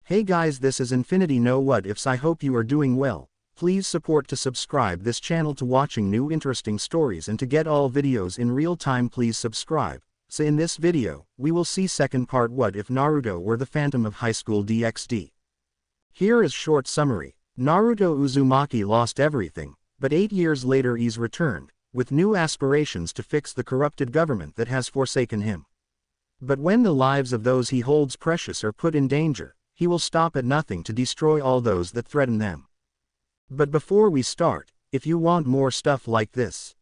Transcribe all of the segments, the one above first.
Hey guys, this is Infinity No What Ifs. I hope you are doing well. Please support to subscribe this channel to watching new interesting stories and to get all videos in real time. Please subscribe. So in this video, we will see second part, what if Naruto were the Phantom of Highschool DXD. Here is short summary. Naruto Uzumaki lost everything, but 8 years later he's returned, with new aspirations to fix the corrupted government that has forsaken him. But when the lives of those he holds precious are put in danger, he will stop at nothing to destroy all those that threaten them. But before we start, if you want more stuff like this,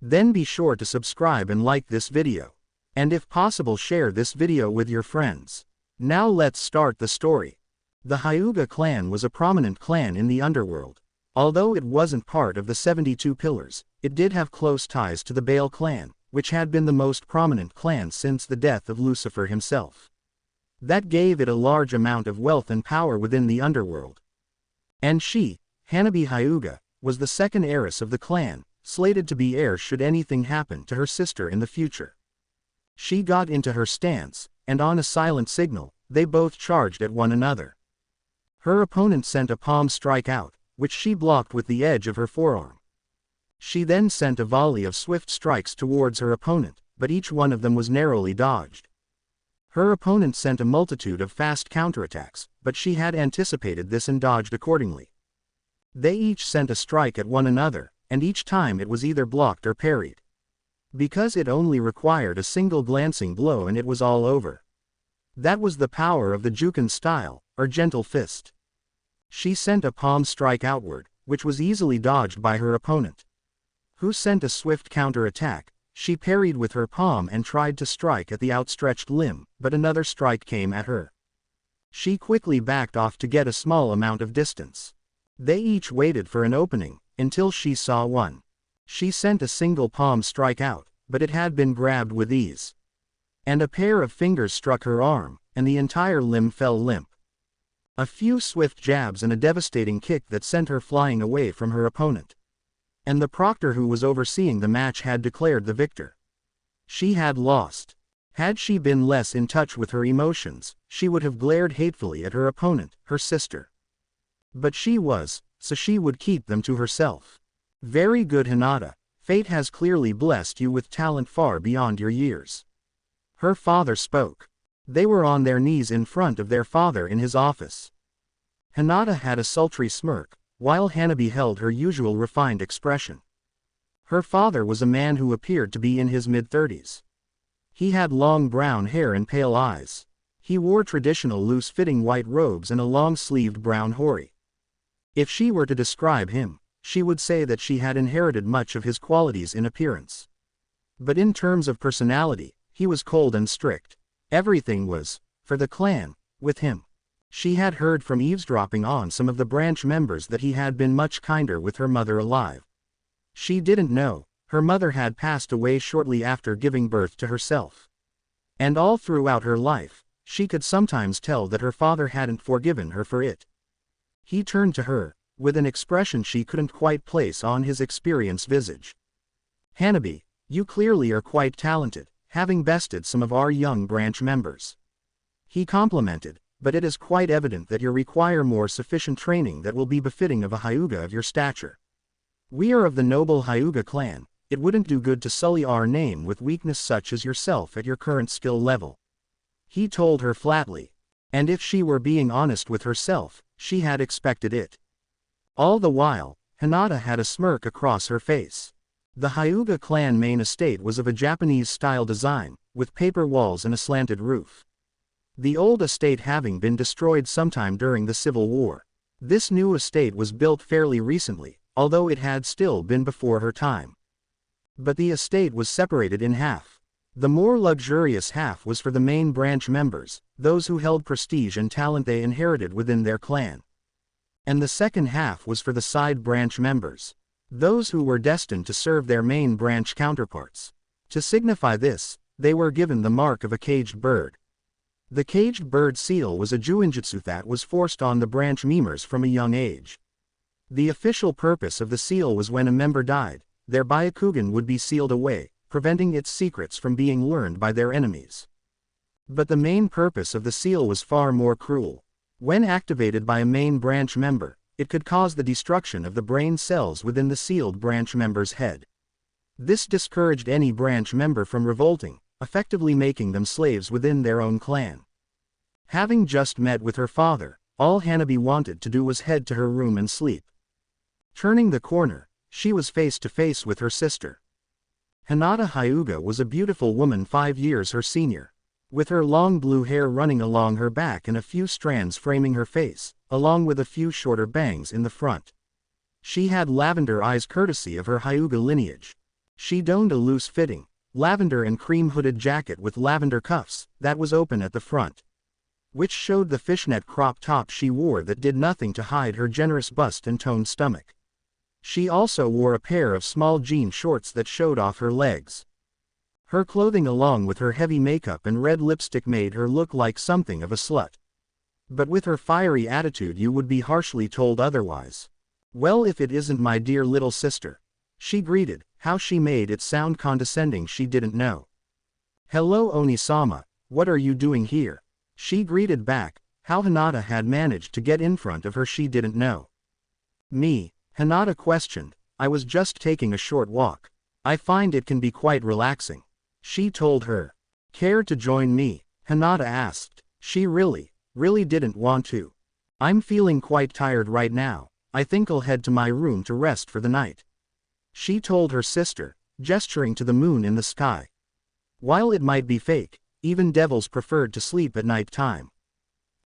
then be sure to subscribe and like this video. And if possible, share this video with your friends. Now let's start the story. The Hyuga clan was a prominent clan in the underworld. Although it wasn't part of the 72 pillars, it did have close ties to the Baal clan, which had been the most prominent clan since the death of Lucifer himself. That gave it a large amount of wealth and power within the underworld. And she, Hanabi Hyuga, was the second heiress of the clan, slated to be heir should anything happen to her sister in the future. She got into her stance, and on a silent signal, they both charged at one another. Her opponent sent a palm strike out, which she blocked with the edge of her forearm. She then sent a volley of swift strikes towards her opponent, but each one of them was narrowly dodged. Her opponent sent a multitude of fast counterattacks, but she had anticipated this and dodged accordingly. They each sent a strike at one another, and each time it was either blocked or parried. Because it only required a single glancing blow and it was all over. That was the power of the Juken style, or gentle fist. She sent a palm strike outward, which was easily dodged by her opponent, who sent a swift counterattack. She parried with her palm and tried to strike at the outstretched limb, but another strike came at her. She quickly backed off to get a small amount of distance. They each waited for an opening, until she saw one. She sent a single palm strike out, but it had been grabbed with ease. And a pair of fingers struck her arm, and the entire limb fell limp. A few swift jabs and a devastating kick that sent her flying away from her opponent. And the proctor who was overseeing the match had declared the victor. She had lost. Had she been less in touch with her emotions, she would have glared hatefully at her opponent, her sister. But she was, so she would keep them to herself. Very good, Hinata. Fate has clearly blessed you with talent far beyond your years. Her father spoke. They were on their knees in front of their father in his office. Hinata had a sultry smirk, while Hanabi held her usual refined expression. Her father was a man who appeared to be in his mid-30s. He had long brown hair and pale eyes. He wore traditional loose-fitting white robes and a long-sleeved brown hori. If she were to describe him, she would say that she had inherited much of his qualities in appearance. But in terms of personality, he was cold and strict. Everything was, for the clan, with him. She had heard from eavesdropping on some of the branch members that he had been much kinder with her mother alive. She didn't know, her mother had passed away shortly after giving birth to herself. And all throughout her life, she could sometimes tell that her father hadn't forgiven her for it. He turned to her, with an expression she couldn't quite place on his experienced visage. Hanabi, you clearly are quite talented, having bested some of our young branch members. He complimented. But it is quite evident that you require more sufficient training that will be befitting of a Hyuga of your stature. We are of the noble Hyuga clan. It wouldn't do good to sully our name with weakness such as yourself at your current skill level. He told her flatly. And if she were being honest with herself, she had expected it. All the while, Hinata had a smirk across her face. The Hyuga clan main estate was of a Japanese-style design, with paper walls and a slanted roof. The old estate having been destroyed sometime during the Civil War. This new estate was built fairly recently, although it had still been before her time. But the estate was separated in half. The more luxurious half was for the main branch members, those who held prestige and talent they inherited within their clan. And the second half was for the side branch members, those who were destined to serve their main branch counterparts. To signify this, they were given the mark of a caged bird. The caged bird seal was a juinjutsu that was forced on the branch memers from a young age. The official purpose of the seal was when a member died, their Byakugan would be sealed away, preventing its secrets from being learned by their enemies. But the main purpose of the seal was far more cruel. When activated by a main branch member, it could cause the destruction of the brain cells within the sealed branch member's head. This discouraged any branch member from revolting, effectively making them slaves within their own clan. Having just met with her father, all Hanabi wanted to do was head to her room and sleep. Turning the corner, she was face to face with her sister. Hinata Hyuga was a beautiful woman 5 years her senior. With her long blue hair running along her back and a few strands framing her face, along with a few shorter bangs in the front. She had lavender eyes courtesy of her Hyuga lineage. She donned a loose-fitting, lavender and cream-hooded jacket with lavender cuffs, that was open at the front, which showed the fishnet crop top she wore that did nothing to hide her generous bust and toned stomach. She also wore a pair of small jean shorts that showed off her legs. Her clothing along with her heavy makeup and red lipstick made her look like something of a slut. But with her fiery attitude you would be harshly told otherwise. "Well, if it isn't my dear little sister," she greeted. How she made it sound condescending she didn't know. "Hello Oni-sama, what are you doing here?" she greeted back. How Hinata had managed to get in front of her she didn't know. "Me," Hinata questioned, "I was just taking a short walk. I find it can be quite relaxing," she told her. "Care to join me?" Hinata asked. She really didn't want to. "I'm feeling quite tired right now. I think I'll head to my room to rest for the night," she told her sister, gesturing to the moon in the sky. While it might be fake, even devils preferred to sleep at night time.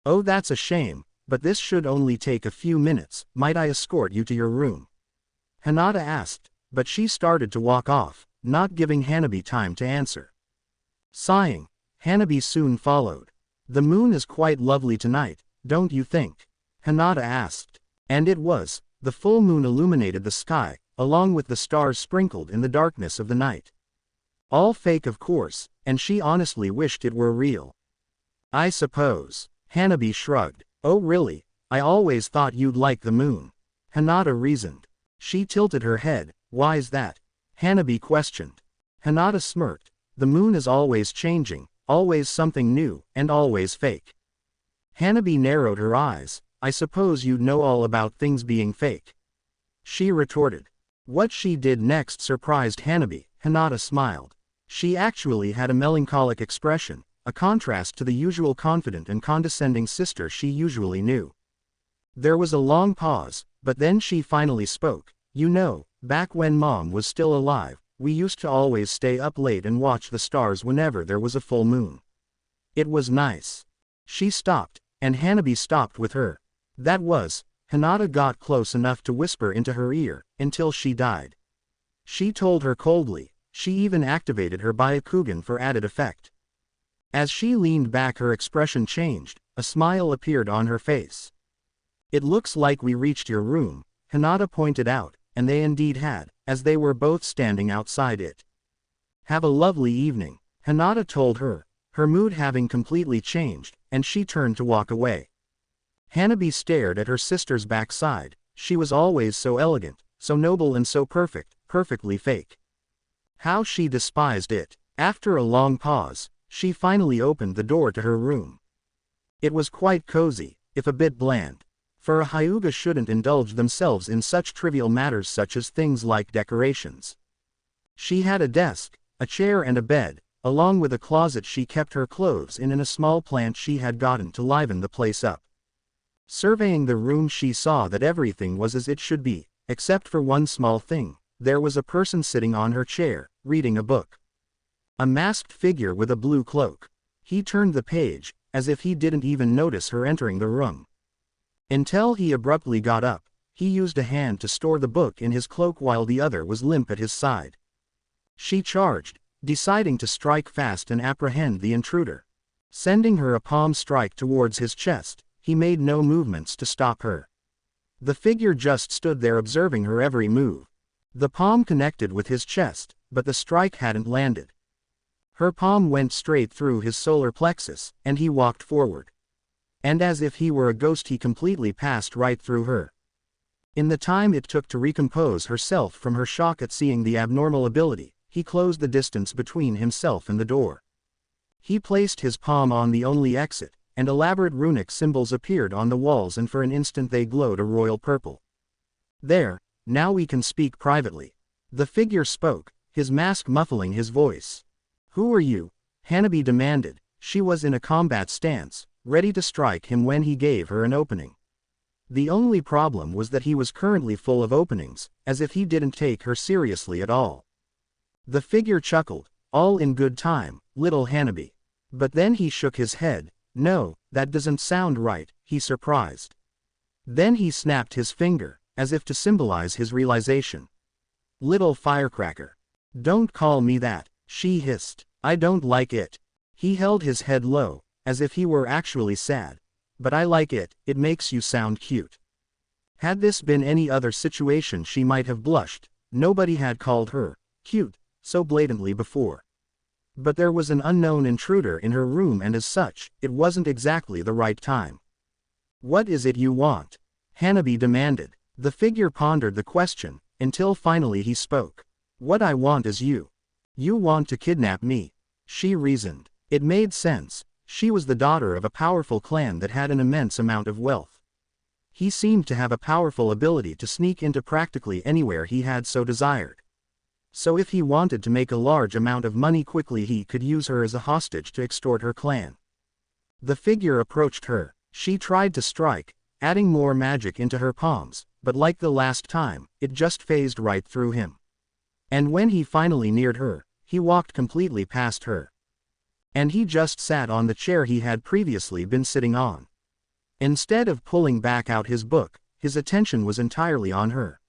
"Oh, that's a shame, but this should only take a few minutes. Might I escort you to your room?" Hinata asked, but she started to walk off, not giving Hanabi time to answer. Sighing, Hanabi soon followed. "The moon is quite lovely tonight, don't you think?" Hinata asked. And it was. The full moon illuminated the sky, along with the stars sprinkled in the darkness of the night. All fake of course, and she honestly wished it were real. "I suppose." Hanabi shrugged. "Oh really, I always thought you'd like the moon," Hinata reasoned. She tilted her head. "Why's that?" Hanabi questioned. Hinata smirked. "The moon is always changing, always something new, and always fake." Hanabi narrowed her eyes. "I suppose you'd know all about things being fake," she retorted. What she did next surprised Hanabi. Hinata smiled. She actually had a melancholic expression, a contrast to the usual confident and condescending sister she usually knew. There was a long pause, but then she finally spoke. "You know, back when Mom was still alive, we used to always stay up late and watch the stars whenever there was a full moon. It was nice." She stopped, and Hanabi stopped with her. "That was." Hinata got close enough to whisper into her ear, "until she died," she told her coldly. She even activated her Byakugan for added effect. As she leaned back her expression changed, a smile appeared on her face. "It looks like we reached your room," Hinata pointed out, and they indeed had, as they were both standing outside it. "Have a lovely evening," Hinata told her, her mood having completely changed, and she turned to walk away. Hanabi stared at her sister's backside. She was always so elegant, so noble and so perfect, perfectly fake. How she despised it. After a long pause, she finally opened the door to her room. It was quite cozy, if a bit bland. For a Hyuga shouldn't indulge themselves in such trivial matters such as things like decorations. She had a desk, a chair and a bed, along with a closet she kept her clothes in and a small plant she had gotten to liven the place up. Surveying the room she saw that everything was as it should be, except for one small thing. There was a person sitting on her chair, reading a book. A masked figure with a blue cloak. He turned the page, as if he didn't even notice her entering the room. Until he abruptly got up, he used a hand to store the book in his cloak while the other was limp at his side. She charged, deciding to strike fast and apprehend the intruder. Sending her a palm strike towards his chest, he made no movements to stop her. The figure just stood there observing her every move. The palm connected with his chest, but the strike hadn't landed. Her palm went straight through his solar plexus, and he walked forward. And as if he were a ghost he completely passed right through her. In the time it took to recompose herself from her shock at seeing the abnormal ability, he closed the distance between himself and the door. He placed his palm on the only exit, and elaborate runic symbols appeared on the walls, and for an instant they glowed a royal purple. "There, now we can speak privately." The figure spoke, his mask muffling his voice. "Who are you?" Hanabi demanded. She was in a combat stance, ready to strike him when he gave her an opening. The only problem was that he was currently full of openings, as if he didn't take her seriously at all. The figure chuckled, "All in good time, little Hanabi." But then he shook his head. "No, that doesn't sound right," he surprised. Then he snapped his finger, as if to symbolize his realization. "Little firecracker. Don't call me that," she hissed. "I don't like it." He held his head low, as if he were actually sad. "But I like it, it makes you sound cute." Had this been any other situation she might have blushed. Nobody had called her cute so blatantly before. But there was an unknown intruder in her room, and as such, it wasn't exactly the right time. "What is it you want?" Hanabi demanded. The figure pondered the question, until finally he spoke. "What I want is you. You want to kidnap me," she reasoned. It made sense. She was the daughter of a powerful clan that had an immense amount of wealth. He seemed to have a powerful ability to sneak into practically anywhere he had so desired. So if he wanted to make a large amount of money quickly, he could use her as a hostage to extort her clan. The figure approached her. She tried to strike, adding more magic into her palms, but like the last time, it just phased right through him. And when he finally neared her, he walked completely past her. And he just sat on the chair he had previously been sitting on. Instead of pulling back out his book, his attention was entirely on her.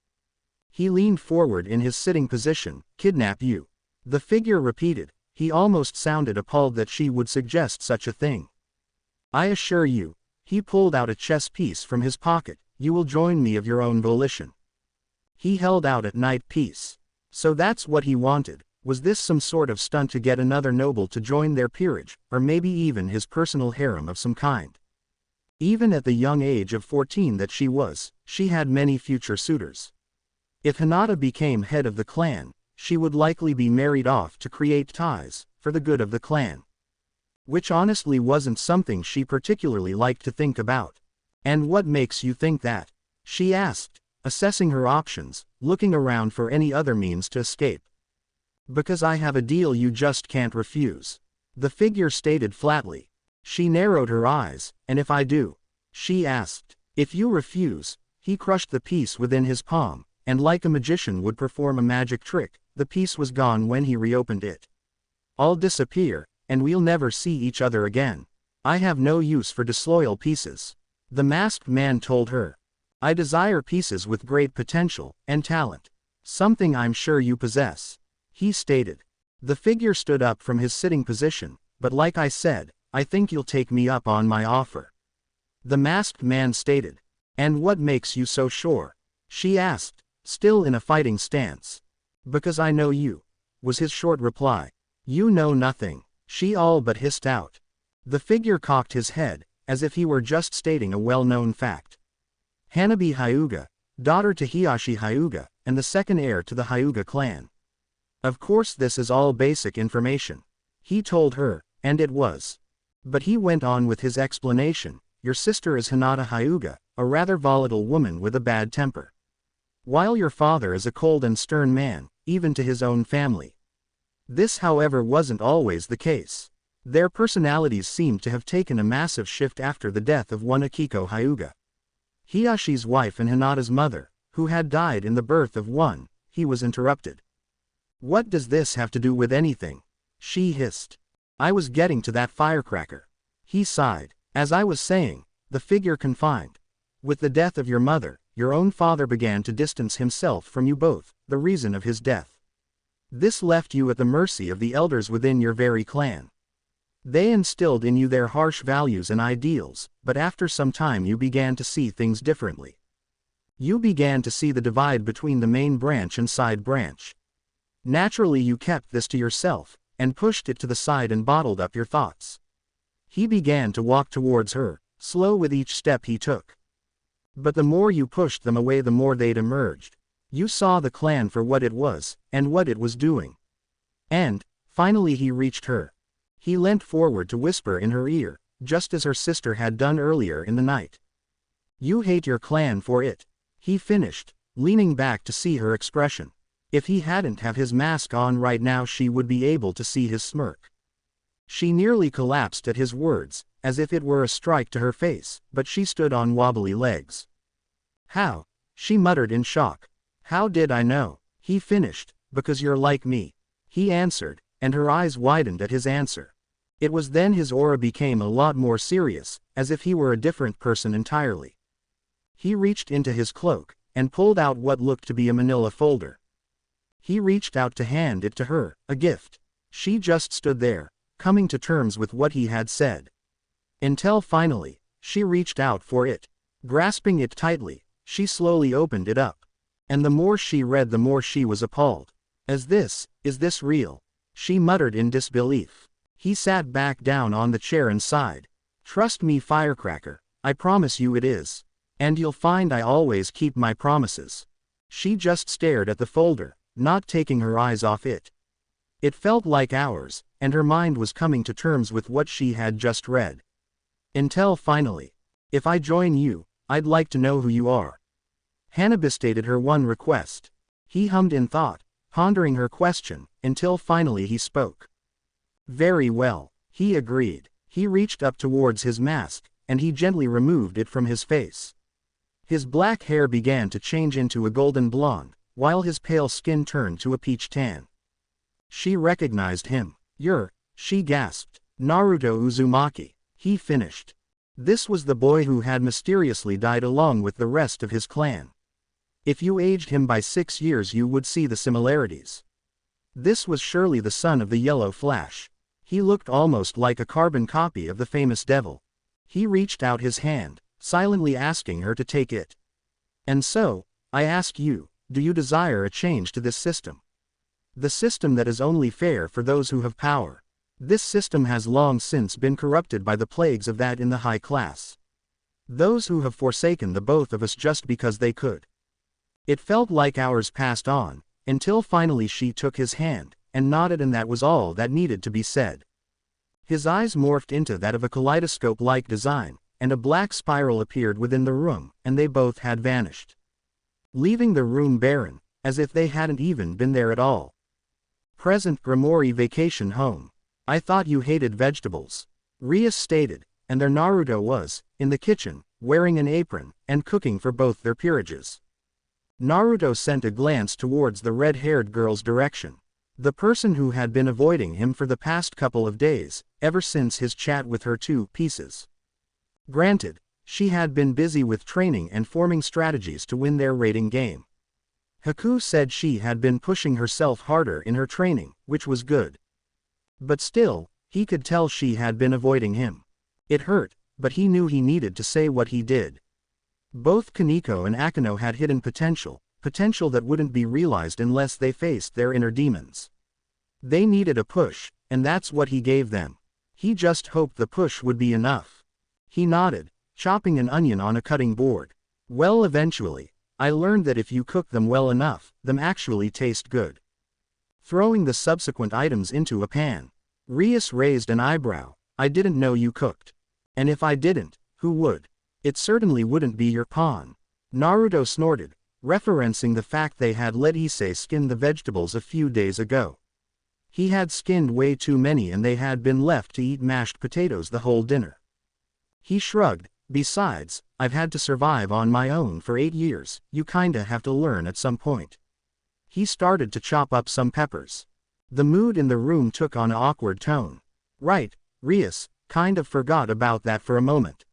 He leaned forward in his sitting position. "Kidnap you?" The figure repeated. He almost sounded appalled that she would suggest such a thing. "I assure you." He pulled out a chess piece from his pocket. "You will join me of your own volition." He held out a knight piece. So that's what he wanted. Was this some sort of stunt to get another noble to join their peerage, or maybe even his personal harem of some kind? Even at the young age of 14 that she was, she had many future suitors. If Hinata became head of the clan, she would likely be married off to create ties, for the good of the clan. Which honestly wasn't something she particularly liked to think about. "And what makes you think that?" she asked, assessing her options, looking around for any other means to escape. "Because I have a deal you just can't refuse," the figure stated flatly. She narrowed her eyes. "And if I do?" she asked. "If you refuse," he crushed the piece within his palm, and like a magician would perform a magic trick, the piece was gone when he reopened it. "I'll disappear, and we'll never see each other again. I have no use for disloyal pieces," the masked man told her. "I desire pieces with great potential and talent. Something I'm sure you possess," he stated. The figure stood up from his sitting position. "But like I said, I think you'll take me up on my offer," the masked man stated. "And what makes you so sure?" she asked, still in a fighting stance. "Because I know you," was his short reply. "You know nothing," she all but hissed out. The figure cocked his head, as if he were just stating a well-known fact. Hanabi Hyuga, daughter to Hiyashi Hyuga, and the second heir to the Hyuga clan. "Of course this is all basic information," he told her, and it was. But he went on with his explanation. "Your sister is Hinata Hyuga, a rather volatile woman with a bad temper. While your father is a cold and stern man, even to his own family. This however wasn't always the case. Their personalities seemed to have taken a massive shift after the death of one Akiko Hyuga, Hiyashi's wife and Hinata's mother, who had died in the birth of one." He was interrupted. "What does this have to do with anything?" she hissed. "I was getting to that firecracker." He sighed. "As I was saying," the figure confined. "With the death of your mother, your own father began to distance himself from you both, the reason of his death. This left you at the mercy of the elders within your very clan. They instilled in you their harsh values and ideals, but after some time you began to see things differently. You began to see the divide between the main branch and side branch. Naturally you kept this to yourself, and pushed it to the side and bottled up your thoughts." He began to walk towards her, slow with each step he took. "But the more you pushed them away, the more they'd emerged. You saw the clan for what it was, and what it was doing. And, finally he reached her. He leant forward to whisper in her ear, just as her sister had done earlier in the night. You hate your clan for it. He finished, leaning back to see her expression. If he hadn't have his mask on right now she would be able to see his smirk. She nearly collapsed at his words, as if it were a strike to her face, but she stood on wobbly legs. How? She muttered in shock. How did I know? He finished, because you're like me. He answered, and her eyes widened at his answer. It was then his aura became a lot more serious, as if he were a different person entirely. He reached into his cloak, and pulled out what looked to be a manila folder. He reached out to hand it to her, a gift. She just stood there, coming to terms with what he had said. Until finally, she reached out for it. Grasping it tightly, she slowly opened it up. And the more she read the more she was appalled. Is this real? She muttered in disbelief. He sat back down on the chair and sighed. Trust me, Firecracker, I promise you it is. And you'll find I always keep my promises. She just stared at the folder, not taking her eyes off it. It felt like hours, and her mind was coming to terms with what she had just read. Until finally. If I join you, I'd like to know who you are. Hanabi stated her one request. He hummed in thought, pondering her question, until finally he spoke. Very well, he agreed. He reached up towards his mask, and he gently removed it from his face. His black hair began to change into a golden blonde, while his pale skin turned to a peach tan. She recognized him. She gasped. Naruto Uzumaki. He finished. This was the boy who had mysteriously died along with the rest of his clan. If you aged him by 6 years you would see the similarities. This was surely the son of the Yellow Flash. He looked almost like a carbon copy of the famous devil. He reached out his hand, silently asking her to take it. And so, I ask you, do you desire a change to this system? The system that is only fair for those who have power. This system has long since been corrupted by the plagues of that in the high class. Those who have forsaken the both of us just because they could. It felt like hours passed on, until finally she took his hand, and nodded, and that was all that needed to be said. His eyes morphed into that of a kaleidoscope-like design, and a black spiral appeared within the room, and they both had vanished. Leaving the room barren, as if they hadn't even been there at all. Present Grimori vacation home. I thought you hated vegetables. Rias stated, and there Naruto was, in the kitchen, wearing an apron, and cooking for both their peerages. Naruto sent a glance towards the red-haired girl's direction. The person who had been avoiding him for the past couple of days, ever since his chat with her 2 pieces. Granted, she had been busy with training and forming strategies to win their raiding game. Haku said she had been pushing herself harder in her training, which was good. But still, he could tell she had been avoiding him. It hurt, but he knew he needed to say what he did. Both Kaneko and Akeno had hidden potential that wouldn't be realized unless they faced their inner demons. They needed a push, and that's what he gave them. He just hoped the push would be enough. He nodded, chopping an onion on a cutting board. Well, eventually, I learned that if you cook them well enough, them actually taste good. Throwing the subsequent items into a pan. Rias raised an eyebrow. I didn't know you cooked. And if I didn't, who would? It certainly wouldn't be your pawn. Naruto snorted, referencing the fact they had let Issei skin the vegetables a few days ago. He had skinned way too many and they had been left to eat mashed potatoes the whole dinner. He shrugged. Besides, I've had to survive on my own for 8 years, you kinda have to learn at some point. He started to chop up some peppers. The mood in the room took on an awkward tone. Right, Rias, kind of forgot about that for a moment.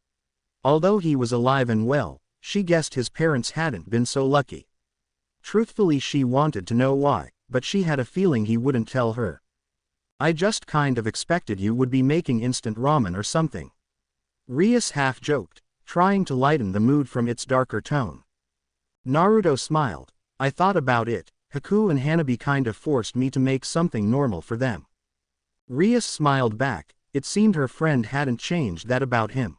Although he was alive and well, she guessed his parents hadn't been so lucky. Truthfully, she wanted to know why, but she had a feeling he wouldn't tell her. I just kind of expected you would be making instant ramen or something. Rias half joked, trying to lighten the mood from its darker tone. Naruto smiled. I thought about it. Haku and Hanabi kind of forced me to make something normal for them. Rias smiled back. It seemed her friend hadn't changed that about him.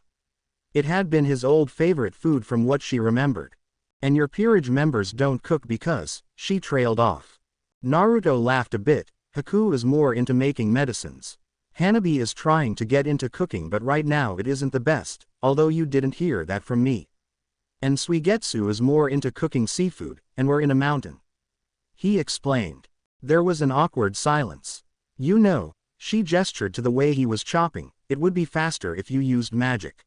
It had been his old favorite food from what she remembered. And your peerage members don't cook because, she trailed off. Naruto laughed a bit. Haku is more into making medicines. Hanabi is trying to get into cooking, but right now it isn't the best, although you didn't hear that from me. And Suigetsu is more into cooking seafood, and we're in a mountain. He explained. There was an awkward silence. You know, she gestured to the way he was chopping, it would be faster if you used magic.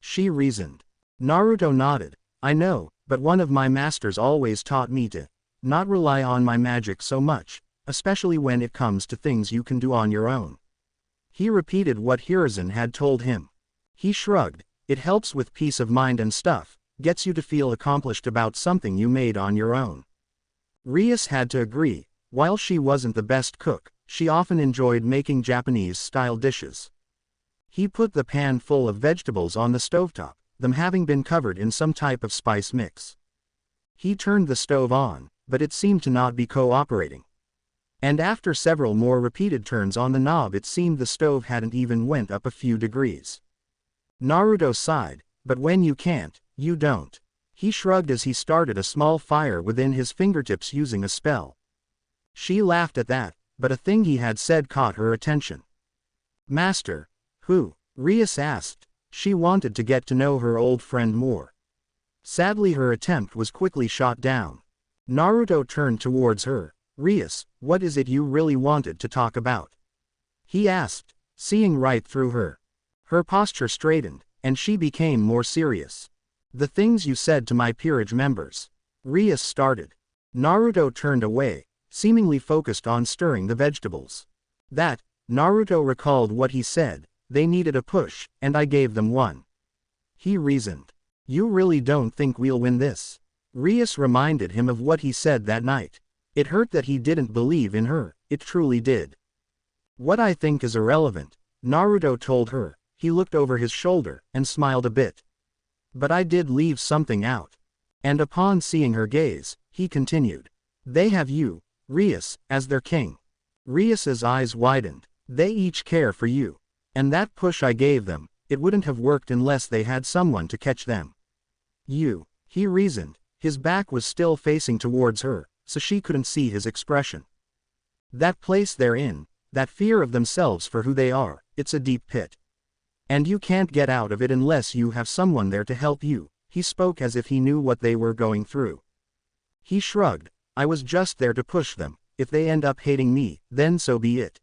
She reasoned. Naruto nodded. I know, but one of my masters always taught me to not rely on my magic so much, especially when it comes to things you can do on your own. He repeated what Hiruzen had told him. He shrugged. It helps with peace of mind and stuff, gets you to feel accomplished about something you made on your own. Rias had to agree. While she wasn't the best cook, she often enjoyed making Japanese-style dishes. He put the pan full of vegetables on the stovetop, them having been covered in some type of spice mix. He turned the stove on, but it seemed to not be cooperating. And after several more repeated turns on the knob, it seemed the stove hadn't even went up a few degrees. Naruto sighed, but when you can't, you don't. He shrugged as he started a small fire within his fingertips using a spell. She laughed at that, but a thing he had said caught her attention. Master? Who? Rias asked. She wanted to get to know her old friend more. Sadly, her attempt was quickly shot down. Naruto turned towards her. Rias, what is it you really wanted to talk about? He asked, seeing right through her. Her posture straightened, and she became more serious. The things you said to my peerage members. Rias started. Naruto turned away, seemingly focused on stirring the vegetables. That, Naruto recalled what he said, they needed a push, and I gave them one. He reasoned. You really don't think we'll win this? Rias reminded him of what he said that night. It hurt that he didn't believe in her, it truly did. What I think is irrelevant, Naruto told her. He looked over his shoulder, and smiled a bit. But I did leave something out. And upon seeing her gaze, he continued. They have you, Rias, as their king. Rias's eyes widened. They each care for you. And that push I gave them, it wouldn't have worked unless they had someone to catch them. You, he reasoned. His back was still facing towards her, so she couldn't see his expression. That place they're in, that fear of themselves for who they are, it's a deep pit. And you can't get out of it unless you have someone there to help you. He spoke as if he knew what they were going through. He shrugged. I was just there to push them. If they end up hating me, then so be it.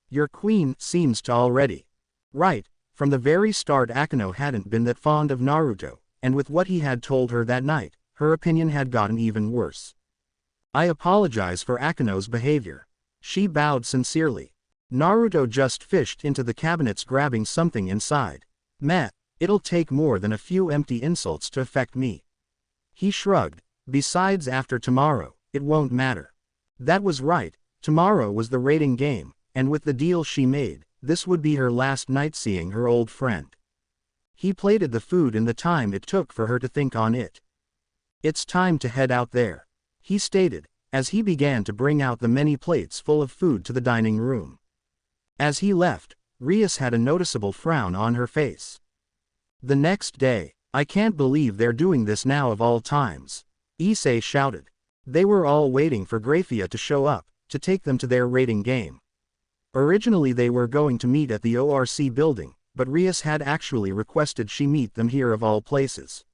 Your queen seems to already. Right, from the very start Akeno hadn't been that fond of Naruto, and with what he had told her that night, her opinion had gotten even worse. I apologize for Akeno's behavior. She bowed sincerely. Naruto just fished into the cabinets grabbing something inside. Meh, it'll take more than a few empty insults to affect me. He shrugged. Besides, after tomorrow, it won't matter. That was right, tomorrow was the rating game, and with the deal she made, this would be her last night seeing her old friend. He plated the food in the time it took for her to think on it. It's time to head out there, he stated, as he began to bring out the many plates full of food to the dining room. As he left, Rias had a noticeable frown on her face. The next day, I can't believe they're doing this now of all times, Issei shouted. They were all waiting for Graphia to show up, to take them to their rating game. Originally they were going to meet at the ORC building, but Rias had actually requested she meet them here of all places.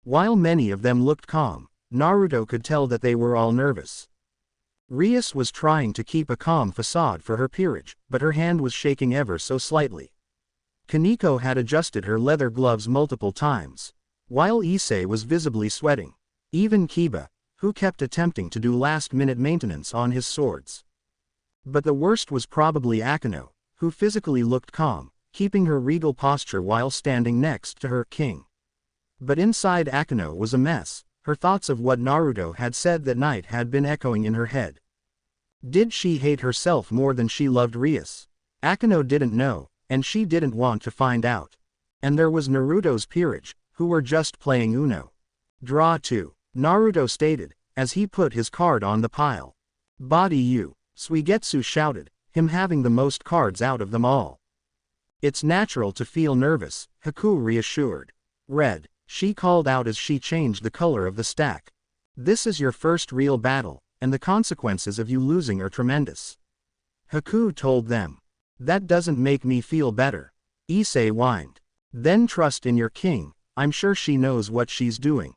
While many of them looked calm, Naruto could tell that they were all nervous. Rias was trying to keep a calm facade for her peerage, but her hand was shaking ever so slightly. Kaneko had adjusted her leather gloves multiple times, while Issei was visibly sweating. Even Kiba, who kept attempting to do last-minute maintenance on his swords. But the worst was probably Akeno, who physically looked calm, keeping her regal posture while standing next to her king. But inside Akeno was a mess. Her thoughts of what Naruto had said that night had been echoing in her head. Did she hate herself more than she loved Rias? Akeno didn't know, and she didn't want to find out. And there was Naruto's peerage, who were just playing Uno. Draw 2, Naruto stated, as he put his card on the pile. Body you, Suigetsu shouted, him having the most cards out of them all. It's natural to feel nervous, Haku reassured. Red, she called out as she changed the color of the stack. This is your first real battle, and the consequences of you losing are tremendous. Haku told them. That doesn't make me feel better. Issei whined. Then trust in your king, I'm sure she knows what she's doing.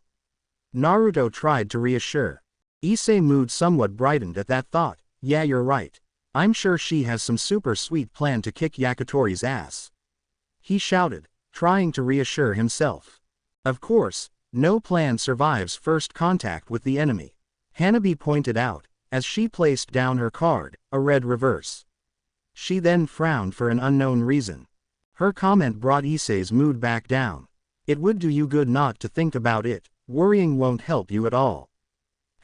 Naruto tried to reassure. Issei's mood somewhat brightened at that thought. Yeah, you're right. I'm sure she has some super sweet plan to kick Yakitori's ass. He shouted, trying to reassure himself. Of course, no plan survives first contact with the enemy. Hanabi pointed out, as she placed down her card, a red reverse. She then frowned for an unknown reason. Her comment brought Issei's mood back down. It would do you good not to think about it, worrying won't help you at all.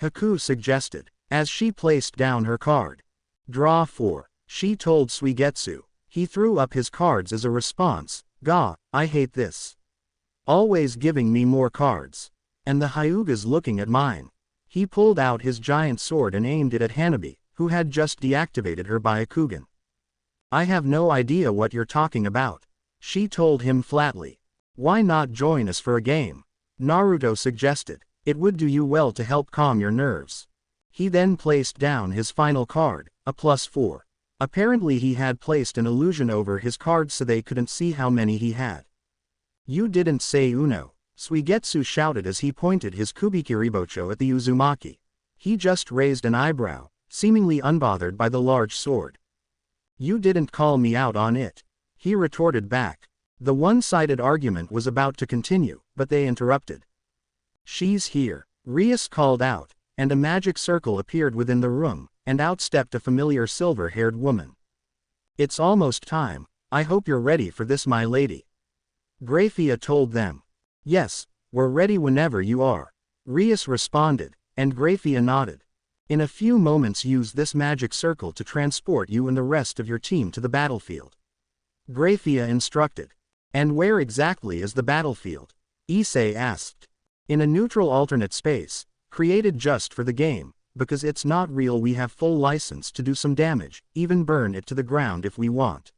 Haku suggested, as she placed down her card. Draw 4, she told Suigetsu. He threw up his cards as a response. Gah, I hate this. Always giving me more cards. And the Hyuga's looking at mine. He pulled out his giant sword and aimed it at Hanabi, who had just deactivated her Byakugan. I have no idea what you're talking about. She told him flatly. Why not join us for a game? Naruto suggested. It would do you well to help calm your nerves. He then placed down his final card, a +4. Apparently he had placed an illusion over his cards so they couldn't see how many he had. You didn't say Uno, Suigetsu shouted as he pointed his Kubikiribocho at the Uzumaki. He just raised an eyebrow, seemingly unbothered by the large sword. You didn't call me out on it. He retorted back. The one-sided argument was about to continue, but they interrupted. She's here, Rias called out, and a magic circle appeared within the room, and out stepped a familiar silver-haired woman. It's almost time, I hope you're ready for this, my lady. Graphia told them. Yes, we're ready whenever you are. Rias responded, and Graphia nodded. In a few moments use this magic circle to transport you and the rest of your team to the battlefield. Graphia instructed. And where exactly is the battlefield? Issei asked. In a neutral alternate space, created just for the game, because it's not real. We have full license to do some damage, even burn it to the ground if we want.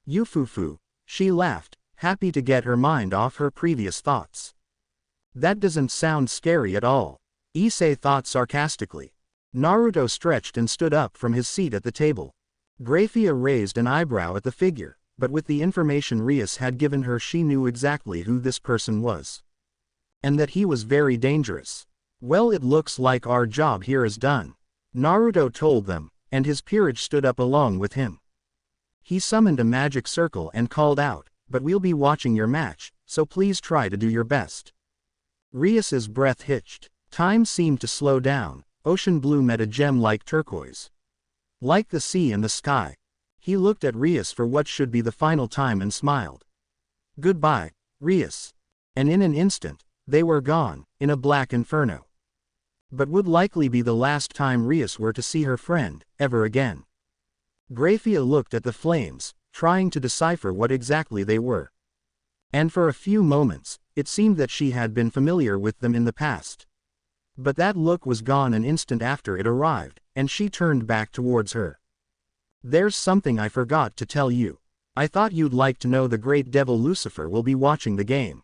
Yufufu, she laughed, happy to get her mind off her previous thoughts. That doesn't sound scary at all, Issei thought sarcastically. Naruto stretched and stood up from his seat at the table. Graphia raised an eyebrow at the figure, but with the information Rias had given her she knew exactly who this person was. And that he was very dangerous. Well, it looks like our job here is done, Naruto told them, and his peerage stood up along with him. He summoned a magic circle and called out, but we'll be watching your match, so please try to do your best. Rias's breath hitched. Time seemed to slow down. Ocean blue met a gem-like turquoise. Like the sea and the sky. He looked at Rias for what should be the final time and smiled. Goodbye, Rias. And in an instant, they were gone, in a black inferno. But would likely be the last time Rias were to see her friend, ever again. Graphia looked at the flames, trying to decipher what exactly they were. And for a few moments, it seemed that she had been familiar with them in the past. But that look was gone an instant after it arrived, and she turned back towards her. There's something I forgot to tell you. I thought you'd like to know the great devil Lucifer will be watching the game.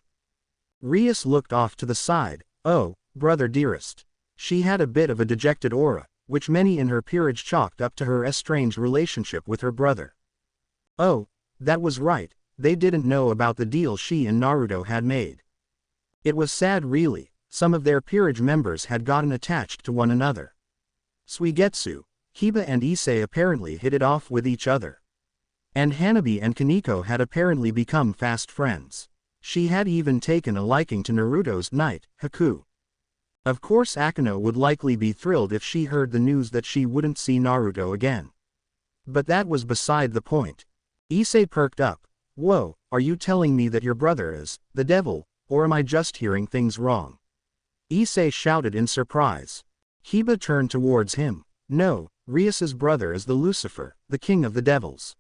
Rias looked off to the side. Oh, brother dearest. She had a bit of a dejected aura, which many in her peerage chalked up to her estranged relationship with her brother. Oh, that was right, they didn't know about the deal she and Naruto had made. It was sad really, some of their peerage members had gotten attached to one another. Suigetsu, Kiba and Issei apparently hit it off with each other. And Hanabi and Kaneko had apparently become fast friends. She had even taken a liking to Naruto's knight, Haku. Of course Akano would likely be thrilled if she heard the news that she wouldn't see Naruto again. But that was beside the point. Issei perked up. Whoa, are you telling me that your brother is the devil, or am I just hearing things wrong? Issei shouted in surprise. Kiba turned towards him. No, Rias's brother is the Lucifer, the king of the devils.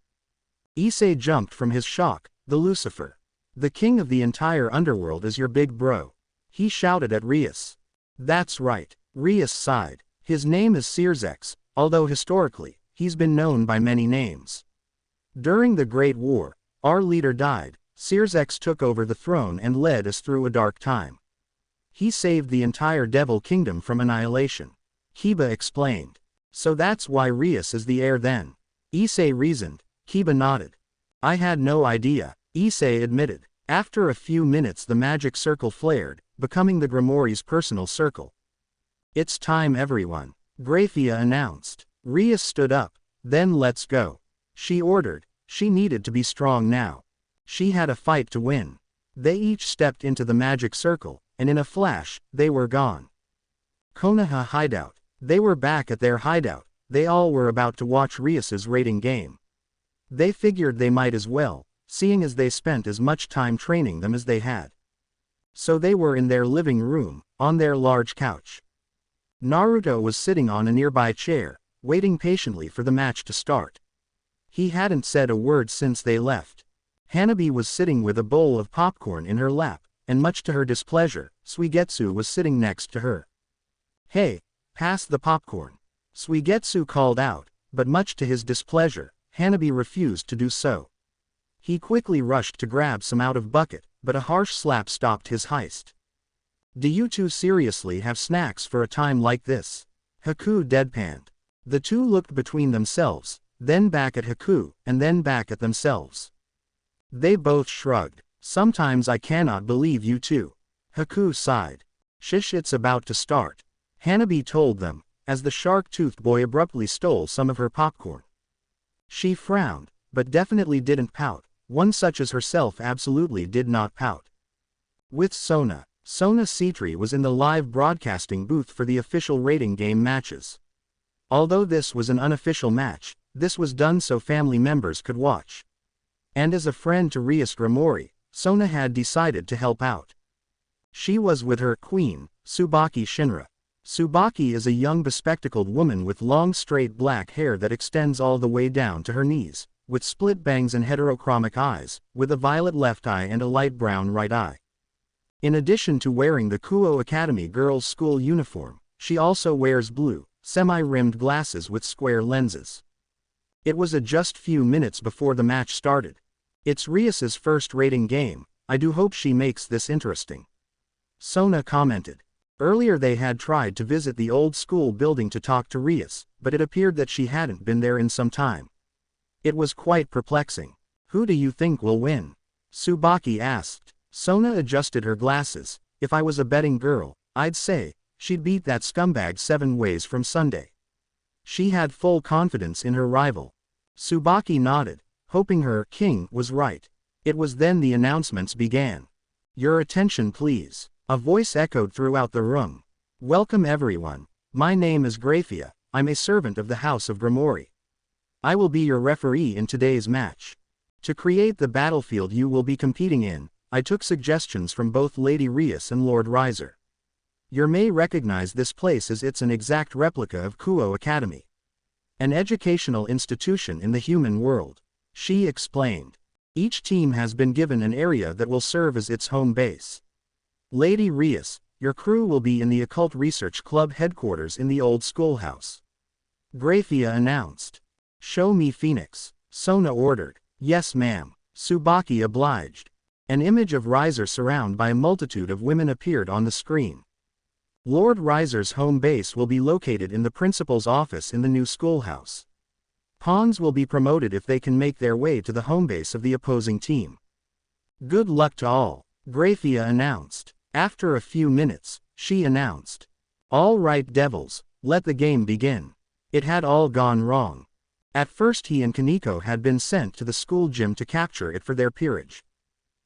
Issei jumped from his shock. The Lucifer. The king of the entire underworld is your big bro. He shouted at Rias. That's right, Rias sighed. His name is Searzex, although historically, he's been known by many names. During the Great War, our leader died. Searzex took over the throne and led us through a dark time. He saved the entire Devil Kingdom from annihilation. Kiba explained. So that's why Rias is the heir then. Issei reasoned. Kiba nodded. I had no idea, Issei admitted. After a few minutes the magic circle flared, becoming the Grimoire's personal circle. It's time everyone, Graphia announced. Rias stood up. Then let's go, she ordered. She needed to be strong now. She had a fight to win. They each stepped into the magic circle, and in a flash, they were gone. Konoha hideout. They were back at their hideout. They all were about to watch Rias's rating game. They figured they might as well, seeing as they spent as much time training them as they had. So they were in their living room, on their large couch. Naruto was sitting on a nearby chair, waiting patiently for the match to start. He hadn't said a word since they left. Hanabi was sitting with a bowl of popcorn in her lap, and much to her displeasure, Suigetsu was sitting next to her. Hey, pass the popcorn, Suigetsu called out, but much to his displeasure, Hanabi refused to do so. He quickly rushed to grab some out of bucket, but a harsh slap stopped his heist. Do you two seriously have snacks for a time like this? Haku deadpanned. The two looked between themselves, then back at Haku, and then back at themselves. They both shrugged. Sometimes I cannot believe you two. Haku sighed. Shish, it's about to start, Hanabi told them, as the shark-toothed boy abruptly stole some of her popcorn. She frowned, but definitely didn't pout. One such as herself absolutely did not pout. With Sona Citri was in the live broadcasting booth for the official rating game matches. Although this was an unofficial match, this was done so family members could watch. And as a friend to Rias Grimoire, Sona had decided to help out. She was with her queen, Tsubaki Shinra. Tsubaki is a young bespectacled woman with long straight black hair that extends all the way down to her knees, with split bangs and heterochromic eyes, with a violet left eye and a light brown right eye. In addition to wearing the Kuo Academy girls' school uniform, she also wears blue, semi-rimmed glasses with square lenses. It was just few minutes before the match started. It's Rias's first rating game, I do hope she makes this interesting, Sona commented. Earlier they had tried to visit the old school building to talk to Rias, but it appeared that she hadn't been there in some time. It was quite perplexing. Who do you think will win? Tsubaki asked. Sona adjusted her glasses. If I was a betting girl, I'd say she'd beat that scumbag 7 ways from Sunday. She had full confidence in her rival. Tsubaki nodded, hoping her king was right. It was then the announcements began. Your attention please. A voice echoed throughout the room. Welcome everyone. My name is Graphia. I'm a servant of the House of Grimoire. I will be your referee in today's match. To create the battlefield you will be competing in, I took suggestions from both Lady Rias and Lord Riser. You may recognize this place as it's an exact replica of Kuo Academy, an educational institution in the human world, she explained. Each team has been given an area that will serve as its home base. Lady Rias, your crew will be in the Occult Research Club headquarters in the old schoolhouse, Graphia announced. Show me Phoenix, Sona ordered. Yes ma'am, Tsubaki obliged. An image of Riser surrounded by a multitude of women appeared on the screen. Lord Riser's home base will be located in the principal's office in the new schoolhouse. Pawns will be promoted if they can make their way to the home base of the opposing team. Good luck to all, Graphia announced. After a few minutes, she announced. All right devils, let the game begin. It had all gone wrong. At first he and Kaneko had been sent to the school gym to capture it for their peerage.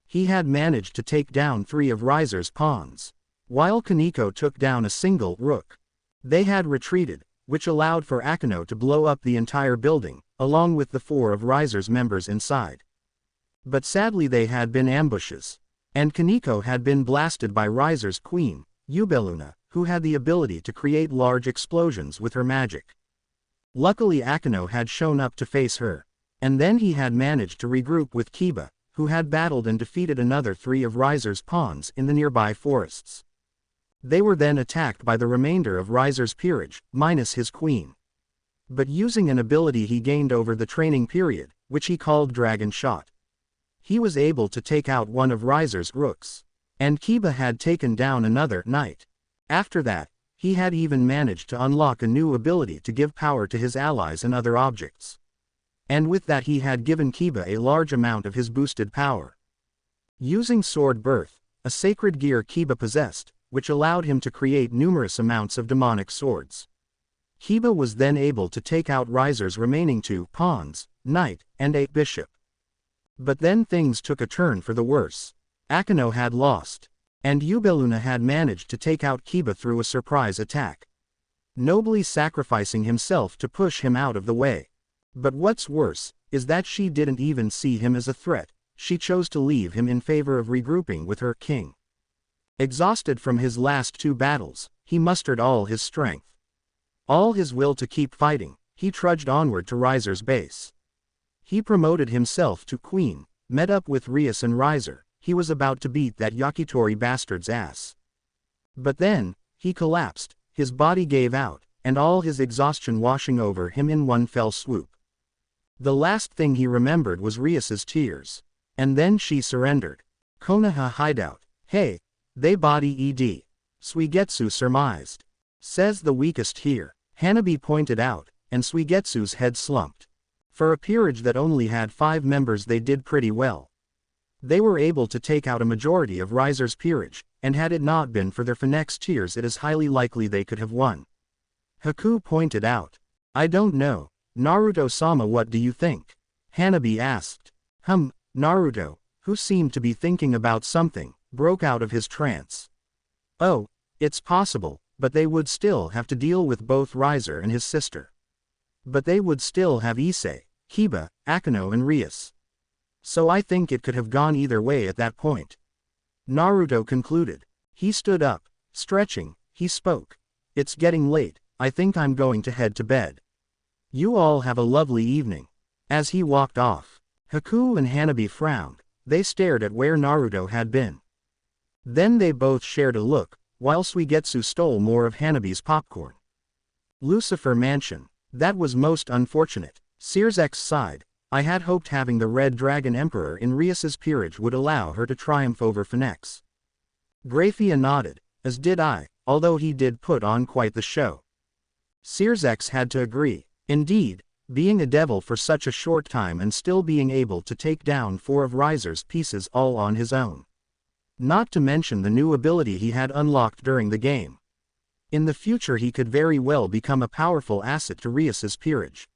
He had managed to take down 3 of Riser's pawns, while Kaneko took down a single rook. They had retreated, which allowed for Akeno to blow up the entire building, along with the 4 of Riser's members inside. But sadly they had been ambushes, and Kaneko had been blasted by Riser's queen, Ubeluna, who had the ability to create large explosions with her magic. Luckily Akeno had shown up to face her, and then he had managed to regroup with Kiba, who had battled and defeated another 3 of Riser's pawns in the nearby forests. They were then attacked by the remainder of Riser's peerage, minus his queen. But using an ability he gained over the training period, which he called Dragon Shot, he was able to take out 1 of Riser's rooks, and Kiba had taken down another knight. After that, he had even managed to unlock a new ability to give power to his allies and other objects. And with that he had given Kiba a large amount of his boosted power. Using Sword Birth, a sacred gear Kiba possessed, which allowed him to create numerous amounts of demonic swords. Kiba was then able to take out Riser's remaining 2 pawns, knight, and a bishop. But then things took a turn for the worse. Akeno had lost, and Ubeluna had managed to take out Kiba through a surprise attack, nobly sacrificing himself to push him out of the way. But what's worse, is that she didn't even see him as a threat, she chose to leave him in favor of regrouping with her king. Exhausted from his last 2 battles, he mustered all his strength, all his will to keep fighting. He trudged onward to Riser's base. He promoted himself to queen, met up with Rias and Riser. He was about to beat that Yakitori bastard's ass. But then, he collapsed, his body gave out, and all his exhaustion washing over him in one fell swoop. The last thing he remembered was Rias's tears. And then she surrendered. Konoha hideout. Hey, they body ED. Suigetsu surmised. Says the weakest here. Hanabi pointed out, and Suigetsu's head slumped. For a peerage that only had 5 members they did pretty well. They were able to take out a majority of Riser's peerage, and had it not been for their Phoenix tiers it is highly likely they could have won. Haku pointed out. I don't know. Naruto-sama, what do you think? Hanabi asked. Naruto, who seemed to be thinking about something, broke out of his trance. Oh, it's possible, but they would still have to deal with both Riser and his sister. But they would still have Issei, Kiba, Akeno and Rias. So I think it could have gone either way at that point. Naruto concluded. He stood up, stretching, he spoke. It's getting late, I think I'm going to head to bed. You all have a lovely evening. As he walked off, Haku and Hanabi frowned, they stared at where Naruto had been. Then they both shared a look, while Suigetsu stole more of Hanabi's popcorn. Lucifer Mansion. That was most unfortunate. Searsex sighed. I had hoped having the Red Dragon Emperor in Rias's peerage would allow her to triumph over Phoenix. Graphia nodded, as did I, although he did put on quite the show. Searsex had to agree. Indeed, being a devil for such a short time and still being able to take down 4 of Riser's pieces all on his own. Not to mention the new ability he had unlocked during the game. In the future he could very well become a powerful asset to Rias's peerage.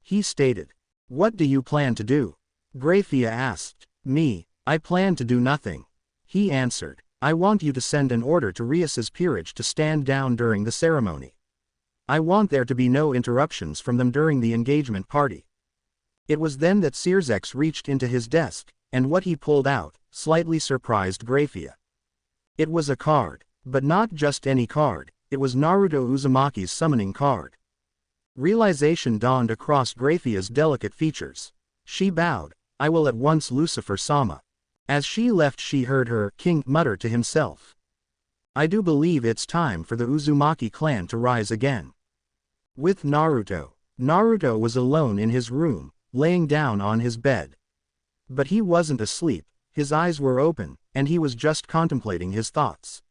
He stated. What do you plan to do? Graphia asked. Me, I plan to do nothing. He answered. I want you to send an order to Rias's peerage to stand down during the ceremony. I want there to be no interruptions from them during the engagement party. It was then that Searsex reached into his desk, and what he pulled out slightly surprised Graphia. It was a card, but not just any card, it was Naruto Uzumaki's summoning card. Realization dawned across Graphia's delicate features. She bowed. I will at once, Lucifer-sama. As she left she heard her king mutter to himself. I do believe it's time for the Uzumaki clan to rise again. With Naruto. Naruto was alone in his room, laying down on his bed. But he wasn't asleep, his eyes were open, and he was just contemplating his thoughts.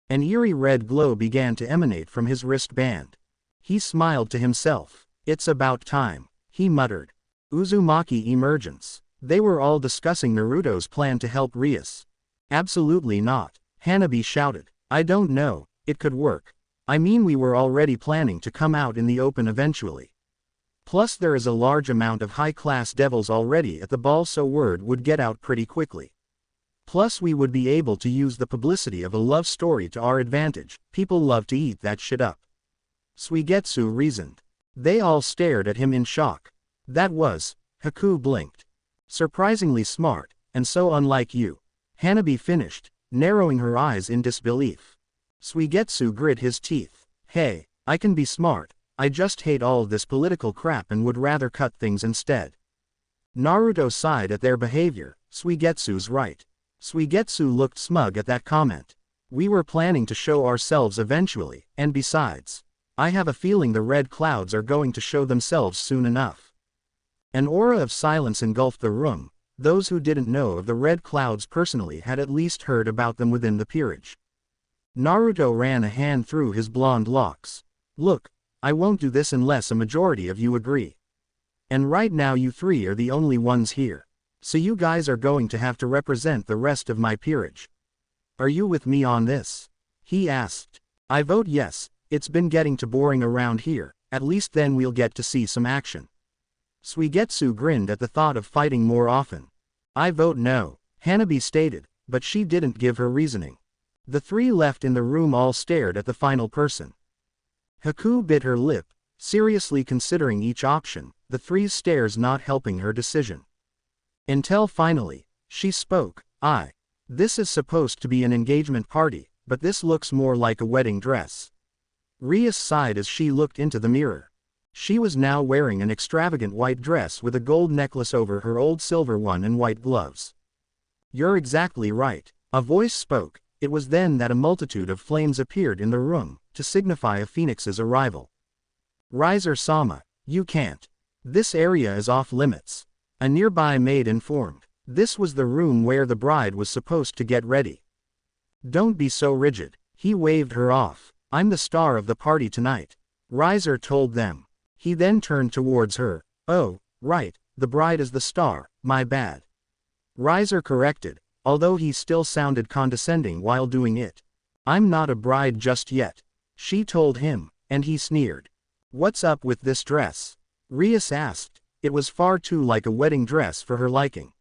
An eerie red glow began to emanate from his wristband. He smiled to himself. It's about time, he muttered. Uzumaki emergence. They were all discussing Naruto's plan to help Rias. Absolutely not, Hanabi shouted. I don't know, it could work. I mean, we were already planning to come out in the open eventually. Plus there is a large amount of high-class devils already at the ball, so word would get out pretty quickly. Plus we would be able to use the publicity of a love story to our advantage, people love to eat that shit up. Suigetsu reasoned. They all stared at him in shock. That was, Haku blinked. Surprisingly smart, and so unlike you. Hanabi finished, narrowing her eyes in disbelief. Suigetsu grit his teeth. Hey, I can be smart, I just hate all this political crap and would rather cut things instead. Naruto sighed at their behavior. Suigetsu's right. Suigetsu looked smug at that comment. We were planning to show ourselves eventually, and besides, I have a feeling the red clouds are going to show themselves soon enough. An aura of silence engulfed the room. Those who didn't know of the red clouds personally had at least heard about them within the peerage. Naruto ran a hand through his blonde locks. Look, I won't do this unless a majority of you agree. And right now you three are the only ones here. So you guys are going to have to represent the rest of my peerage. Are you with me on this? He asked. I vote yes, it's been getting too boring around here, at least then we'll get to see some action. Suigetsu grinned at the thought of fighting more often. I vote no, Hanabi stated, but she didn't give her reasoning. The three left in the room all stared at the final person. Haku bit her lip, seriously considering each option, the three's stares not helping her decision. Until finally, she spoke, This is supposed to be an engagement party, but this looks more like a wedding dress. Rias sighed as she looked into the mirror. She was now wearing an extravagant white dress with a gold necklace over her old silver one and white gloves. You're exactly right, a voice spoke. It was then that a multitude of flames appeared in the room, to signify a phoenix's arrival. Riser-sama, you can't. This area is off limits. A nearby maid informed. This was the room where the bride was supposed to get ready. Don't be so rigid, he waved her off. I'm the star of the party tonight. Riser told them. He then turned towards her. Oh, right, the bride is the star, my bad. Riser corrected, although he still sounded condescending while doing it. I'm not a bride just yet. She told him, and he sneered. What's up with this dress? Rias asked. It was far too like a wedding dress for her liking.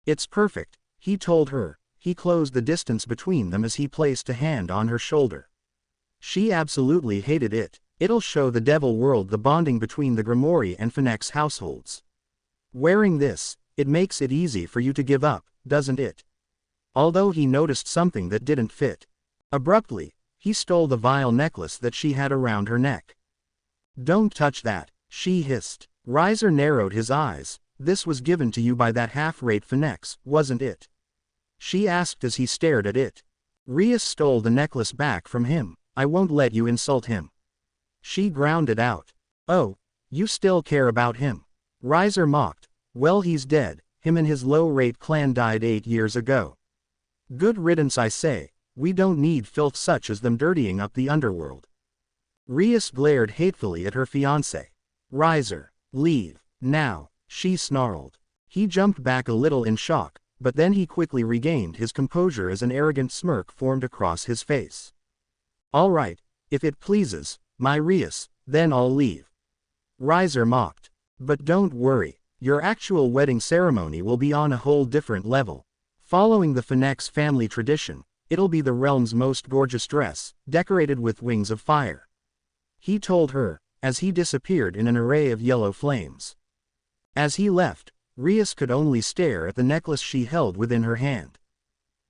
It's perfect, he told her. He closed the distance between them as he placed a hand on her shoulder. She absolutely hated it. It'll show the devil world the bonding between the Grimoire and Phoenix households. Wearing this, it makes it easy for you to give up, doesn't it? Although he noticed something that didn't fit. Abruptly, he stole the vile necklace that she had around her neck. Don't touch that, she hissed. Riser narrowed his eyes. This was given to you by that half-rate Phoenix, wasn't it? She asked as he stared at it. Rias stole the necklace back from him. I won't let you insult him. She grounded out. Oh, you still care about him? Riser mocked. Well, he's dead. Him and his low-rate clan died 8 years ago. Good riddance, I say. We don't need filth such as them dirtying up the underworld. Rias glared hatefully at her fiancé. Riser, leave, now, she snarled. He jumped back a little in shock, but then he quickly regained his composure as an arrogant smirk formed across his face. All right, if it pleases, my Rias, then I'll leave. Riser mocked. But don't worry, your actual wedding ceremony will be on a whole different level. Following the Phoenix family tradition, it'll be the realm's most gorgeous dress, decorated with wings of fire. He told her, as he disappeared in an array of yellow flames. As he left, Rias could only stare at the necklace she held within her hand.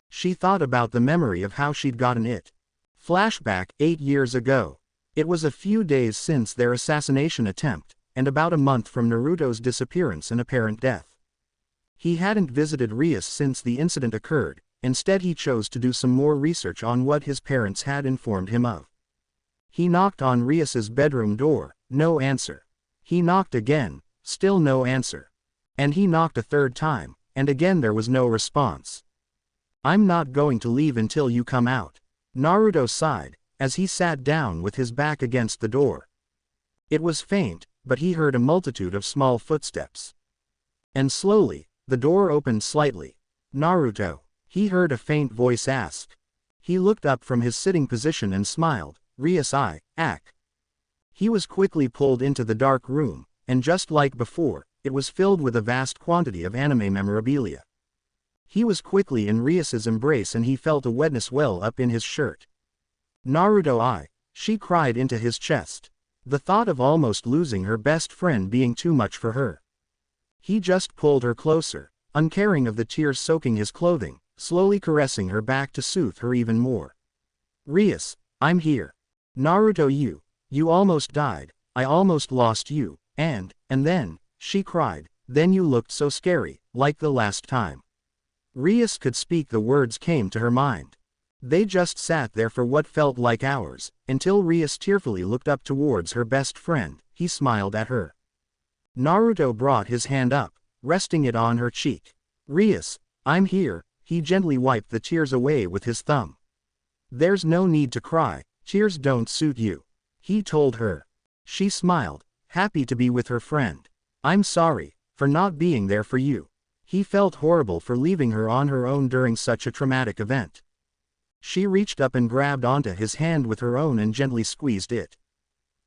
She thought about the memory of how she'd gotten it. Flashback 8 years ago. It was a few days since their assassination attempt, and about a month from Naruto's disappearance and apparent death. He hadn't visited Rias since the incident occurred. Instead he chose to do some more research on what his parents had informed him of. He knocked on Rias's bedroom door, no answer. He knocked again, still no answer. And he knocked a third time, and again there was no response. I'm not going to leave until you come out. Naruto sighed, as he sat down with his back against the door. It was faint, but he heard a multitude of small footsteps. And slowly, the door opened slightly. Naruto, he heard a faint voice ask. He looked up from his sitting position and smiled. Rias Ak. He was quickly pulled into the dark room, and just like before, it was filled with a vast quantity of anime memorabilia. He was quickly in Rias's embrace and he felt a wetness well up in his shirt. Naruto she cried into his chest. The thought of almost losing her best friend being too much for her. He just pulled her closer, uncaring of the tears soaking his clothing, slowly caressing her back to soothe her even more. Rias, I'm here. Naruto, you almost died, I almost lost you, and then, she cried, then you looked so scary, like the last time. Rias could speak, the words came to her mind. They just sat there for what felt like hours, until Rias tearfully looked up towards her best friend. He smiled at her. Naruto brought his hand up, resting it on her cheek. Rias, I'm here, he gently wiped the tears away with his thumb. There's no need to cry, tears don't suit you, he told her. She smiled, happy to be with her friend. I'm sorry for not being there for you. He felt horrible for leaving her on her own during such a traumatic event. She reached up and grabbed onto his hand with her own and gently squeezed it.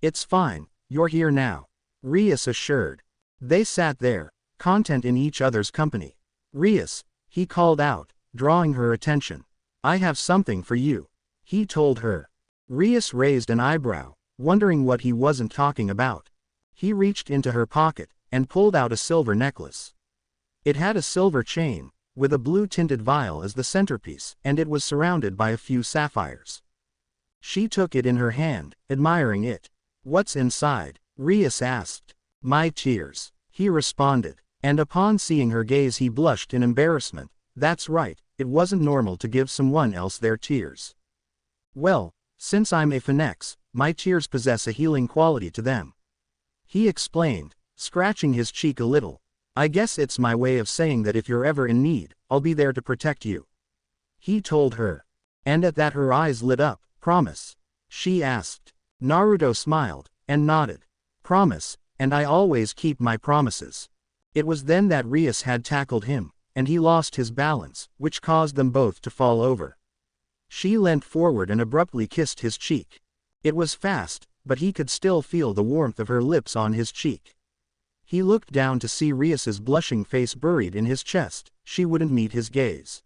It's fine, you're here now, Rias assured. They sat there, content in each other's company. Rias, he called out, drawing her attention. I have something for you, he told her. Rias raised an eyebrow, wondering what he wasn't talking about. He reached into her pocket and pulled out a silver necklace. It had a silver chain, with a blue-tinted vial as the centerpiece, and it was surrounded by a few sapphires. She took it in her hand, admiring it. What's inside? Rias asked. My tears, he responded, and upon seeing her gaze he blushed in embarrassment. That's right, it wasn't normal to give someone else their tears. Well, since I'm a phoenix, my tears possess a healing quality to them. He explained, scratching his cheek a little. I guess it's my way of saying that if you're ever in need, I'll be there to protect you. He told her. And at that her eyes lit up. Promise? She asked. Naruto smiled, and nodded. Promise, and I always keep my promises. It was then that Rias had tackled him, and he lost his balance, which caused them both to fall over. She leant forward and abruptly kissed his cheek. It was fast, but he could still feel the warmth of her lips on his cheek. He looked down to see Rias's blushing face buried in his chest. She wouldn't meet his gaze.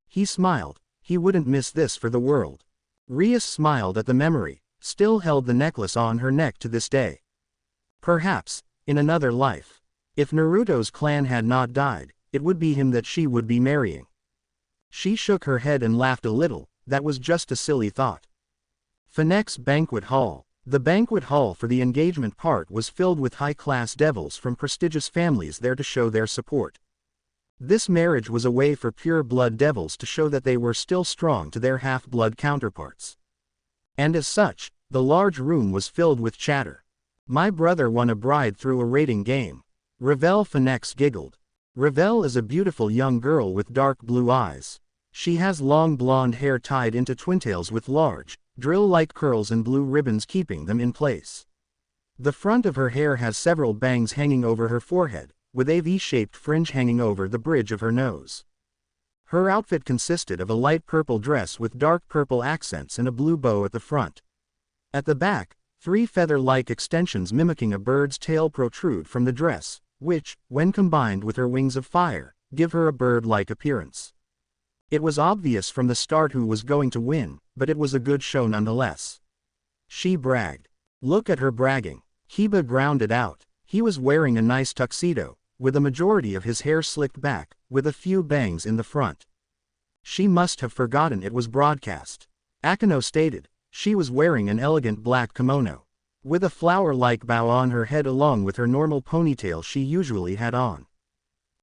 He smiled. He wouldn't miss this for the world. Rias smiled at the memory, still held the necklace on her neck to this day. Perhaps, in another life, if Naruto's clan had not died, it would be him that she would be marrying. She shook her head and laughed a little. That was just a silly thought. Phoenix Banquet Hall. The banquet hall for the engagement part was filled with high-class devils from prestigious families there to show their support. This marriage was a way for pure-blood devils to show that they were still strong to their half-blood counterparts. And as such, the large room was filled with chatter. My brother won a bride through a rating game. Revel Phoenix giggled. Revel is a beautiful young girl with dark blue eyes. She has long blonde hair tied into twintails with large, drill-like curls and blue ribbons keeping them in place. The front of her hair has several bangs hanging over her forehead, with a V-shaped fringe hanging over the bridge of her nose. Her outfit consisted of a light purple dress with dark purple accents and a blue bow at the front. At the back, 3 feather-like extensions mimicking a bird's tail protrude from the dress, which, when combined with her wings of fire, give her a bird-like appearance. It was obvious from the start who was going to win, but it was a good show nonetheless. She bragged. Look at her bragging. Kiba grounded out. He was wearing a nice tuxedo, with a majority of his hair slicked back, with a few bangs in the front. She must have forgotten it was broadcast. Akano stated. She was wearing an elegant black kimono, with a flower-like bow on her head along with her normal ponytail she usually had on.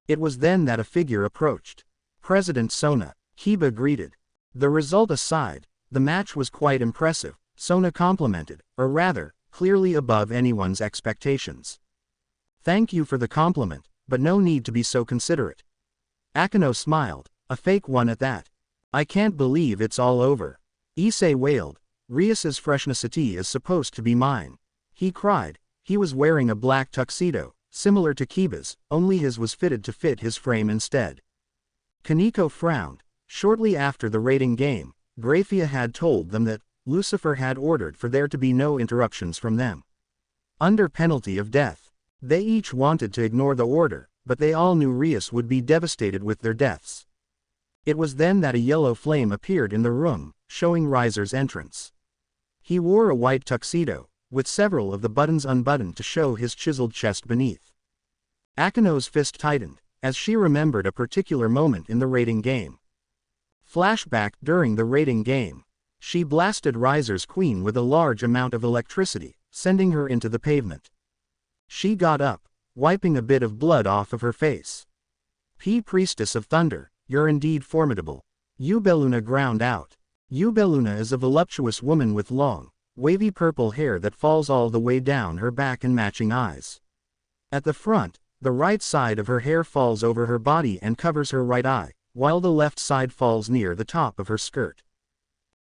It was then that a figure approached. President Sona, Kiba greeted. The result aside, the match was quite impressive, Sona complimented, or rather, clearly above anyone's expectations. Thank you for the compliment, but no need to be so considerate. Akano smiled, a fake one at that. I can't believe it's all over. Issei wailed. Rias's freshnessity is supposed to be mine. He cried. He was wearing a black tuxedo, similar to Kiba's, only his was fitted to fit his frame instead. Kaneko frowned. Shortly after the rating game, Graphia had told them that Lucifer had ordered for there to be no interruptions from them, under penalty of death. They each wanted to ignore the order, but they all knew Rias would be devastated with their deaths. It was then that a yellow flame appeared in the room, showing Riser's entrance. He wore a white tuxedo, with several of the buttons unbuttoned to show his chiseled chest beneath. Akano's fist tightened, as she remembered a particular moment in the rating game. Flashback. During the rating game, she blasted Riser's queen with a large amount of electricity, sending her into the pavement. She got up, wiping a bit of blood off of her face. Priestess of Thunder, you're indeed formidable. Yubeluna ground out. Yubeluna is a voluptuous woman with long, wavy purple hair that falls all the way down her back and matching eyes. At the front, the right side of her hair falls over her body and covers her right eye, while the left side falls near the top of her skirt.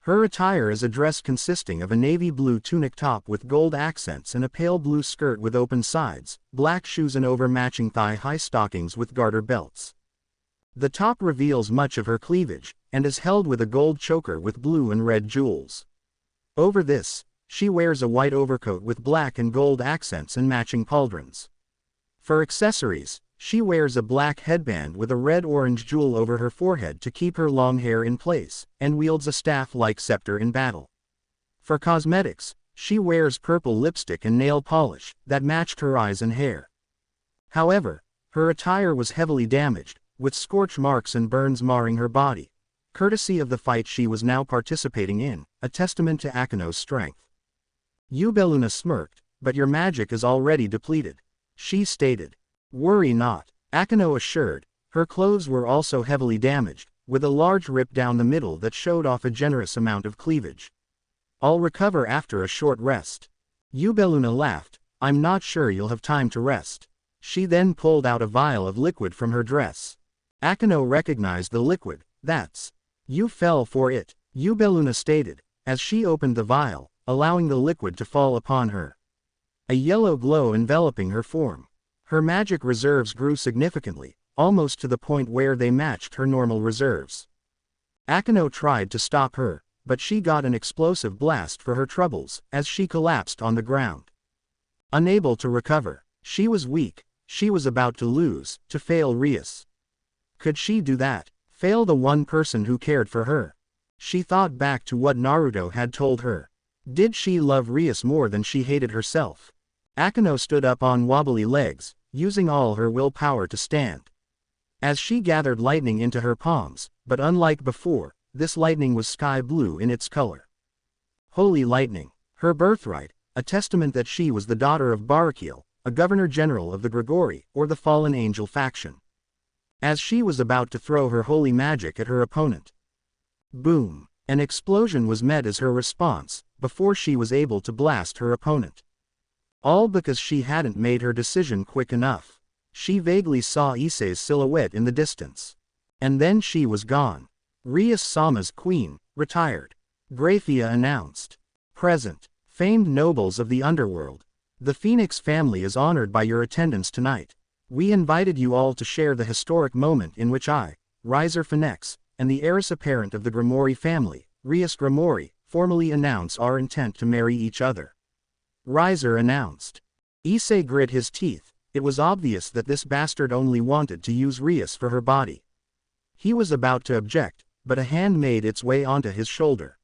Her attire is a dress consisting of a navy blue tunic top with gold accents and a pale blue skirt with open sides, black shoes and over-matching thigh-high stockings with garter belts. The top reveals much of her cleavage, and is held with a gold choker with blue and red jewels. Over this, she wears a white overcoat with black and gold accents and matching pauldrons. For accessories, she wears a black headband with a red-orange jewel over her forehead to keep her long hair in place, and wields a staff-like scepter in battle. For cosmetics, she wears purple lipstick and nail polish that matched her eyes and hair. However, her attire was heavily damaged, with scorch marks and burns marring her body, courtesy of the fight she was now participating in, a testament to Akino's strength. Yubeluna smirked, "But your magic is already depleted," she stated. "Worry not," Akino assured. Her clothes were also heavily damaged, with a large rip down the middle that showed off a generous amount of cleavage. "I'll recover after a short rest." Yubeluna laughed. "I'm not sure you'll have time to rest." She then pulled out a vial of liquid from her dress. Akino recognized the liquid. "That's... You fell for it," Yubeluna stated, as she opened the vial, allowing the liquid to fall upon her. A yellow glow enveloping her form. Her magic reserves grew significantly, almost to the point where they matched her normal reserves. Akino tried to stop her, but she got an explosive blast for her troubles, as she collapsed on the ground. Unable to recover, she was weak, she was about to lose, to fail Rias. Could she do that? Fail the one person who cared for her? She thought back to what Naruto had told her. Did she love Rias more than she hated herself? Akino stood up on wobbly legs, using all her willpower to stand. As she gathered lightning into her palms, but unlike before, this lightning was sky blue in its color. Holy lightning, her birthright, a testament that she was the daughter of Barakiel, a governor-general of the Grigori, or the fallen angel faction. As she was about to throw her holy magic at her opponent. Boom! An explosion was met as her response, before she was able to blast her opponent. All because she hadn't made her decision quick enough. She vaguely saw Issei's silhouette in the distance. And then she was gone. Rias Sama's queen, retired. Graphia announced. Present. Famed nobles of the underworld. The Phoenix family is honored by your attendance tonight. We invited you all to share the historic moment in which I, Riser Phoenix, and the heiress apparent of the Grimoire family, Rias Grimoire, formally announce our intent to marry each other. Riser announced. Issei grit his teeth. It was obvious that this bastard only wanted to use Rias for her body. He was about to object, but a hand made its way onto his shoulder.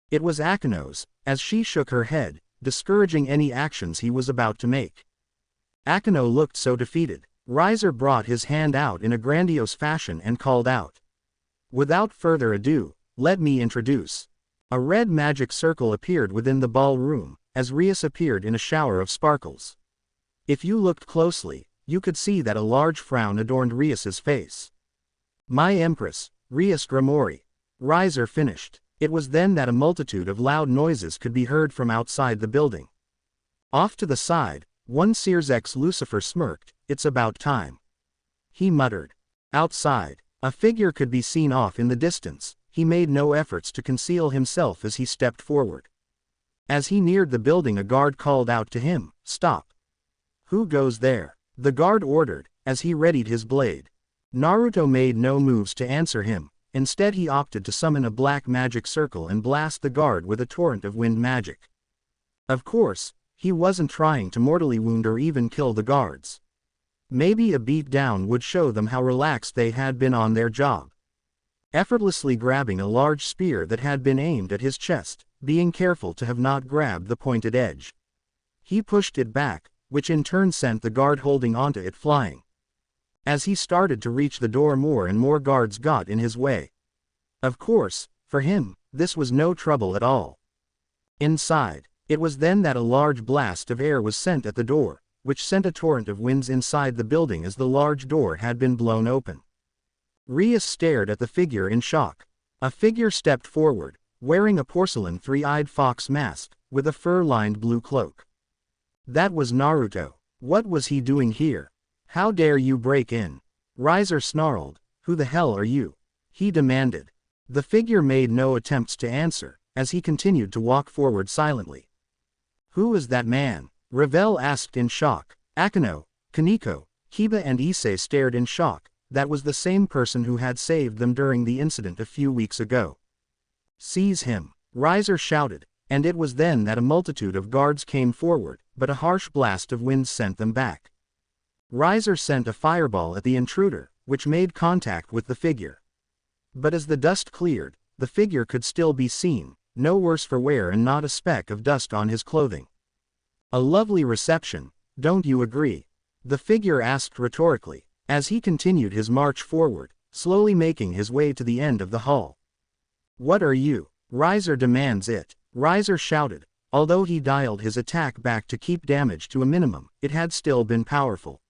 It was Akino's, as she shook her head, discouraging any actions he was about to make. Akino looked so defeated. Riser brought his hand out in a grandiose fashion and called out. Without further ado, let me introduce. A red magic circle appeared within the ballroom, as Rias appeared in a shower of sparkles. If you looked closely, you could see that a large frown adorned Rias's face. My Empress, Rias Grimoire. Riser finished. It was then that a multitude of loud noises could be heard from outside the building. Off to the side, one Seer's Lucifer smirked. It's about time. He muttered. Outside, a figure could be seen off in the distance. He made no efforts to conceal himself as he stepped forward. As he neared the building, a guard called out to him, "Stop." "Who goes there?" the guard ordered, as he readied his blade. Naruto made no moves to answer him. Instead he opted to summon a black magic circle and blast the guard with a torrent of wind magic. Of course, he wasn't trying to mortally wound or even kill the guards. Maybe a beat down would show them how relaxed they had been on their job. Effortlessly grabbing a large spear that had been aimed at his chest, being careful to have not grabbed the pointed edge. He pushed it back, which in turn sent the guard holding onto it flying. As he started to reach the door, more and more guards got in his way. Of course, for him, this was no trouble at all. Inside, it was then that a large blast of air was sent at the door, which sent a torrent of winds inside the building as the large door had been blown open. Rias stared at the figure in shock. A figure stepped forward, wearing a porcelain three-eyed fox mask, with a fur-lined blue cloak. That was Naruto. What was he doing here? How dare you break in? Riser snarled. Who the hell are you? He demanded. The figure made no attempts to answer, as he continued to walk forward silently. "Who is that man?" Ravel asked in shock. Akano, Kaneko, Kiba and Issei stared in shock. That was the same person who had saved them during the incident a few weeks ago. "Seize him!" Riser shouted, and it was then that a multitude of guards came forward, but a harsh blast of wind sent them back. Riser sent a fireball at the intruder, which made contact with the figure. But as the dust cleared, the figure could still be seen, no worse for wear and not a speck of dust on his clothing. "A lovely reception, don't you agree?" the figure asked rhetorically, as he continued his march forward, slowly making his way to the end of the hall. "What are you?" Riser demands it. Riser shouted. Although he dialed his attack back to keep damage to a minimum, it had still been powerful.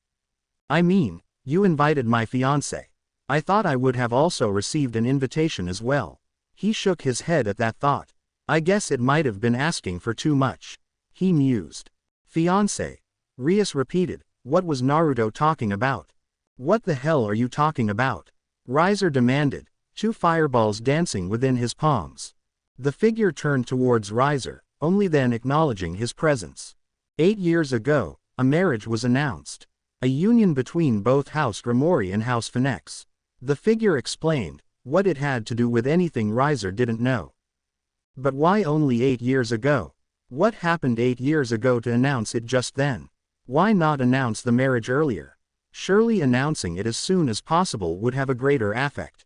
"I mean, you invited my fiancé. I thought I would have also received an invitation as well." He shook his head at that thought. "I guess it might have been asking for too much," he mused. "Fiancé?" Rias repeated. What was Naruto talking about? "What the hell are you talking about?" Riser demanded, two fireballs dancing within his palms. The figure turned towards Riser, only then acknowledging his presence. 8 years ago, a marriage was announced. A union between both House Grimori and House Phoenix. The figure explained, what it had to do with anything Riser didn't know. But why only 8 years ago? What happened 8 years ago to announce it just then? Why not announce the marriage earlier? Surely announcing it as soon as possible would have a greater effect.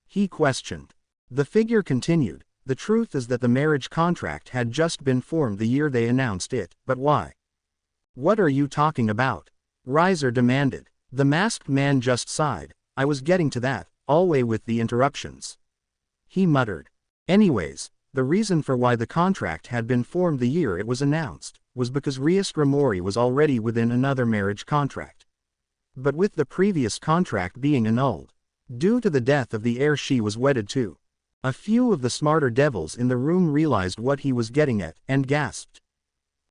He questioned. The figure continued, the truth is that the marriage contract had just been formed the year they announced it, but why? "What are you talking about?" Riser demanded. The masked man just sighed. "I was getting to that, always with the interruptions." He muttered. Anyways, the reason for why the contract had been formed the year it was announced, was because Rias Grimori was already within another marriage contract. But with the previous contract being annulled, due to the death of the heir she was wedded to. A few of the smarter devils in the room realized what he was getting at, and gasped.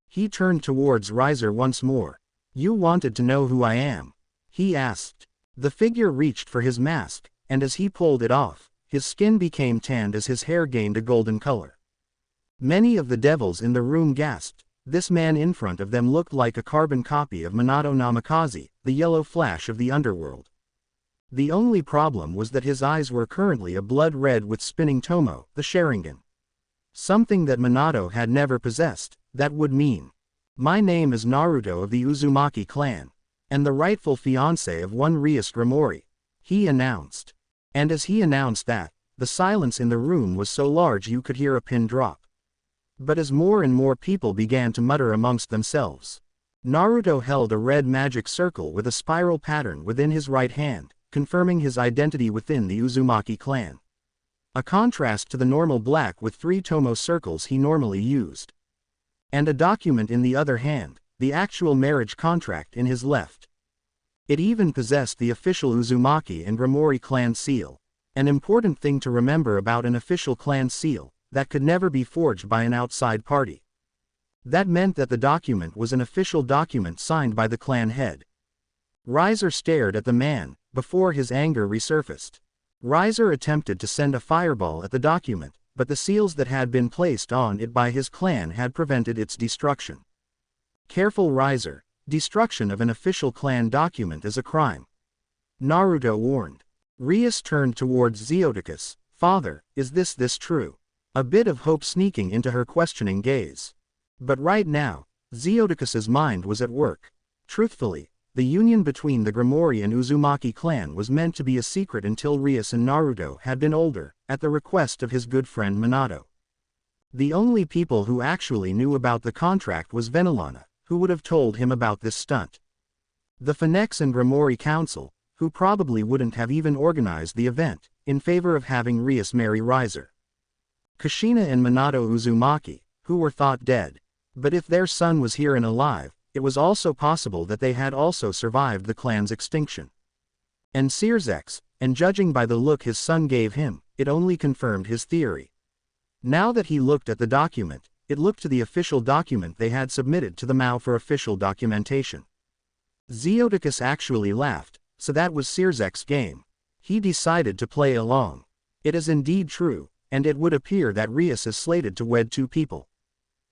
He turned towards Riser once more. "You wanted to know who I am?" he asked. The figure reached for his mask, and as he pulled it off, his skin became tanned as his hair gained a golden color. Many of the devils in the room gasped. This man in front of them looked like a carbon copy of Minato Namikaze, the yellow flash of the underworld. The only problem was that his eyes were currently a blood red with spinning tomo, the Sharingan. Something that Minato had never possessed. That would mean, "My name is Naruto of the Uzumaki clan, and the rightful fiancé of one Rias Grimori," he announced. And as he announced that, the silence in the room was so large you could hear a pin drop. But as more and more people began to mutter amongst themselves, Naruto held a red magic circle with a spiral pattern within his right hand, confirming his identity within the Uzumaki clan. A contrast to the normal black with 3 tomo circles he normally used. And a document in the other hand, the actual marriage contract in his left. It even possessed the official Uzumaki and Grimori clan seal. An important thing to remember about an official clan seal, that could never be forged by an outside party. That meant that the document was an official document signed by the clan head. Riser stared at the man, before his anger resurfaced. Riser attempted to send a fireball at the document, but the seals that had been placed on it by his clan had prevented its destruction. "Careful Riser, destruction of an official clan document is a crime," Naruto warned. Rias turned towards Zeoticus. "Father, is this true?" A bit of hope sneaking into her questioning gaze. But right now, Zeoticus's mind was at work. Truthfully, the union between the Grimori and Uzumaki clan was meant to be a secret until Rias and Naruto had been older, at the request of his good friend Minato. The only people who actually knew about the contract was Venelana, who would have told him about this stunt. The Phoenix and Grimori Council, who probably wouldn't have even organized the event, in favor of having Rias marry Riser. Kushina and Minato Uzumaki, who were thought dead. But if their son was here and alive, it was also possible that they had also survived the clan's extinction. And Searzex, and judging by the look his son gave him, it only confirmed his theory. Now that he looked at the document, it looked to the official document they had submitted to the Mao for official documentation. Zeoticus actually laughed, so that was Searzek's game. He decided to play along. It is indeed true, and it would appear that Rias is slated to wed 2 people.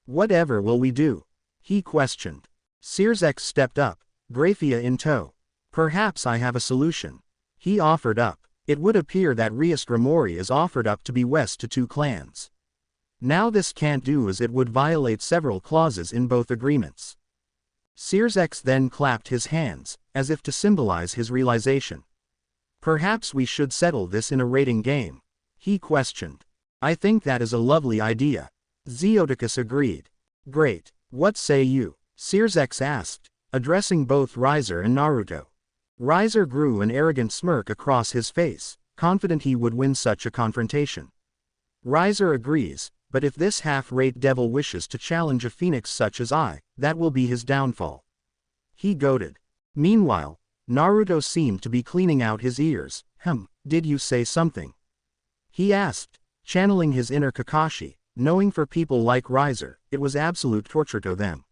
Whatever will we do? He questioned. Sirzex stepped up, Graphia in tow. Perhaps I have a solution. He offered up. It would appear that Rias Grimori is offered up to be west to 2 clans. Now this can't do, as it would violate several clauses in both agreements. Sirzex then clapped his hands, as if to symbolize his realization. Perhaps we should settle this in a rating game. He questioned. I think that is a lovely idea. Zeodicus agreed. Great. What say you? Sirzex asked, addressing both Riser and Naruto. Riser grew an arrogant smirk across his face, confident he would win such a confrontation. Riser agrees, but if this half-rate devil wishes to challenge a phoenix such as I, that will be his downfall. He goaded. Meanwhile, Naruto seemed to be cleaning out his ears. Did you say something? He asked, channeling his inner Kakashi, knowing for people like Riser, it was absolute torture to them.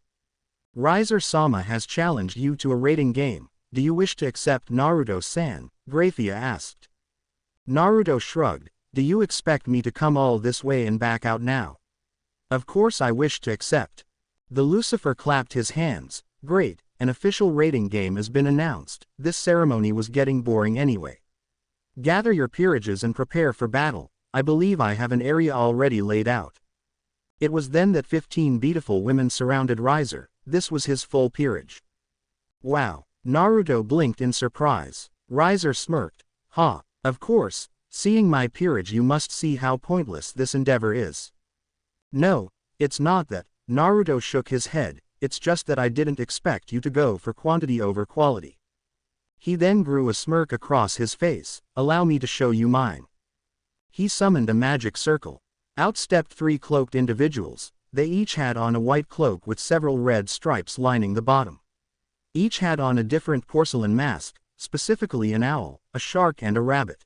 Riser-sama has challenged you to a rating game. Do you wish to accept, Naruto-san? Graphia asked. Naruto shrugged. Do you expect me to come all this way and back out now? Of course I wish to accept. The Lucifer clapped his hands. Great, an official rating game has been announced. This ceremony was getting boring anyway. Gather your peerages and prepare for battle. I believe I have an area already laid out. It was then that 15 beautiful women surrounded Riser. This was his full peerage. Wow. Naruto blinked in surprise. Riser smirked. Of course, seeing my peerage you must see how pointless this endeavor is. No, it's not that. Naruto shook his head, it's just that I didn't expect you to go for quantity over quality. He then grew a smirk across his face. Allow me to show you mine. He summoned a magic circle. Out stepped 3 cloaked individuals. They each had on a white cloak with several red stripes lining the bottom. Each had on a different porcelain mask, specifically an owl, a shark and a rabbit.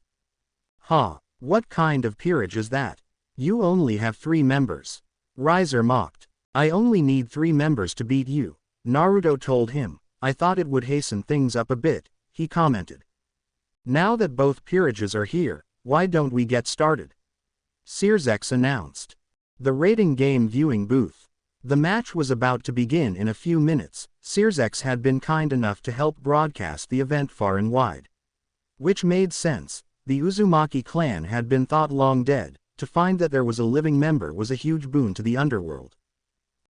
What kind of peerage is that? You only have 3 members. Riser mocked. I only need 3 members to beat you, Naruto told him. I thought it would hasten things up a bit, he commented. Now that both peerages are here, why don't we get started? Sirzex announced. The rating game viewing booth. The match was about to begin in a few minutes. Sirzex had been kind enough to help broadcast the event far and wide. Which made sense. The Uzumaki clan had been thought long dead. To find that there was a living member was a huge boon to the underworld.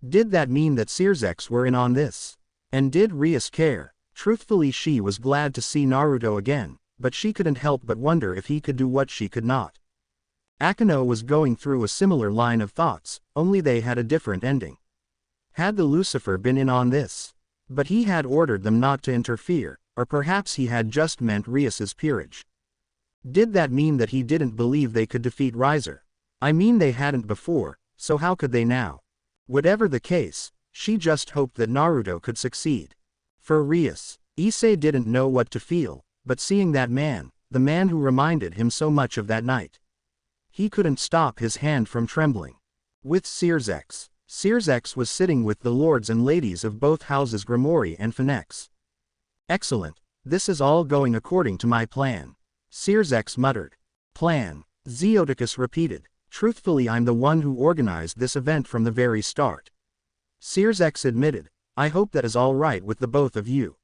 Did that mean that Sirzex were in on this? And did Rias care? Truthfully, she was glad to see Naruto again, but she couldn't help but wonder if he could do what she could not. Akeno was going through a similar line of thoughts, only they had a different ending. Had the Lucifer been in on this? But he had ordered them not to interfere, or perhaps he had just meant Rias's peerage. Did that mean that he didn't believe they could defeat Riser? I mean, they hadn't before, so how could they now? Whatever the case, she just hoped that Naruto could succeed. For Rias, Issei didn't know what to feel, but seeing that man, the man who reminded him so much of that night, he couldn't stop his hand from trembling. With Sirzex. Sirzex was sitting with the lords and ladies of both houses Grimori and Phoenix. Excellent. This is all going according to my plan. Sirzex muttered. Plan. Zeodicus repeated. Truthfully, I'm the one who organized this event from the very start. Sirzex admitted. I hope that is all right with the both of you.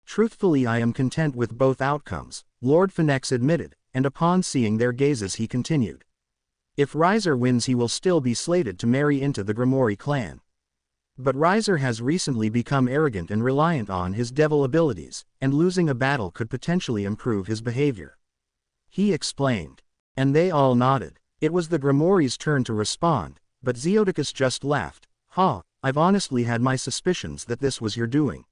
Truthfully, I am content with both outcomes, Lord Phoenix admitted, and upon seeing their gazes he continued. If Riser wins, he will still be slated to marry into the Grimori clan. But Riser has recently become arrogant and reliant on his devil abilities, and losing a battle could potentially improve his behavior. He explained. And they all nodded. It was the Grimori's turn to respond, but Zeodicus just laughed. I've honestly had my suspicions that this was your doing.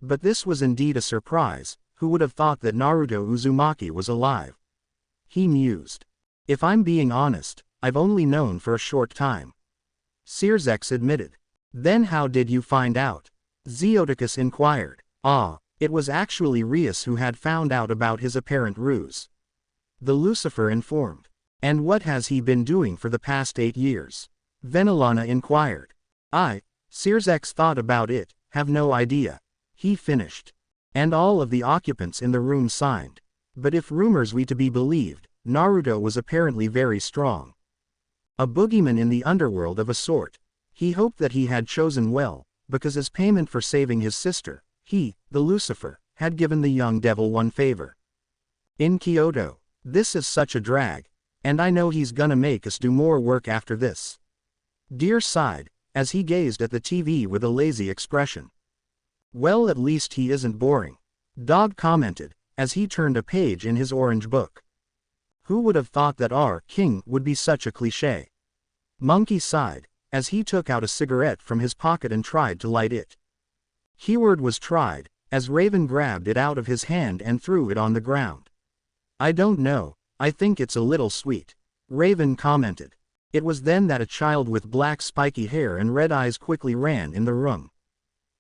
But this was indeed a surprise. Who would have thought that Naruto Uzumaki was alive? He mused. If I'm being honest, I've only known for a short time. Sirzex admitted. Then how did you find out? Zeodicus inquired. It was actually Rias who had found out about his apparent ruse. The Lucifer informed. And what has he been doing for the past 8 years? Venelana inquired. Sirzex thought about it, have no idea. He finished. And all of the occupants in the room signed. But if rumors we to be believed, Naruto was apparently very strong. A boogeyman in the underworld of a sort. He hoped that he had chosen well, because as payment for saving his sister, he, the Lucifer, had given the young devil one favor. In Kyoto, this is such a drag, and I know he's gonna make us do more work after this. Deer sighed, as he gazed at the TV with a lazy expression. Well, at least he isn't boring. Dog commented, as he turned a page in his orange book. Who would have thought that our king would be such a cliché? Monkey sighed, as he took out a cigarette from his pocket and tried to light it. Keyword was tried, as Raven grabbed it out of his hand and threw it on the ground. I don't know, I think it's a little sweet. Raven commented. It was then that a child with black spiky hair and red eyes quickly ran in the room.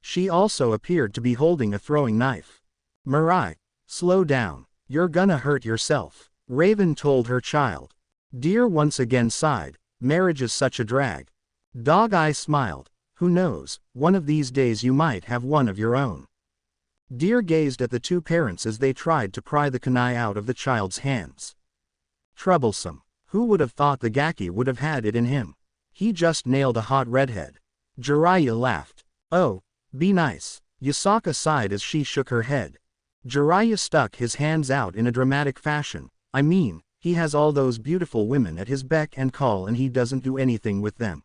She also appeared to be holding a throwing knife. Mirai, slow down, you're gonna hurt yourself, Raven told her child. Deer once again sighed, marriage is such a drag. Dog Eye smiled, who knows, one of these days you might have one of your own. Deer gazed at the two parents as they tried to pry the kunai out of the child's hands. Troublesome. Who would have thought the Gaki would have had it in him? He just nailed a hot redhead. Jiraiya laughed. Oh, be nice. Yasaka sighed as she shook her head. Jiraiya stuck his hands out in a dramatic fashion. I mean, he has all those beautiful women at his beck and call and he doesn't do anything with them.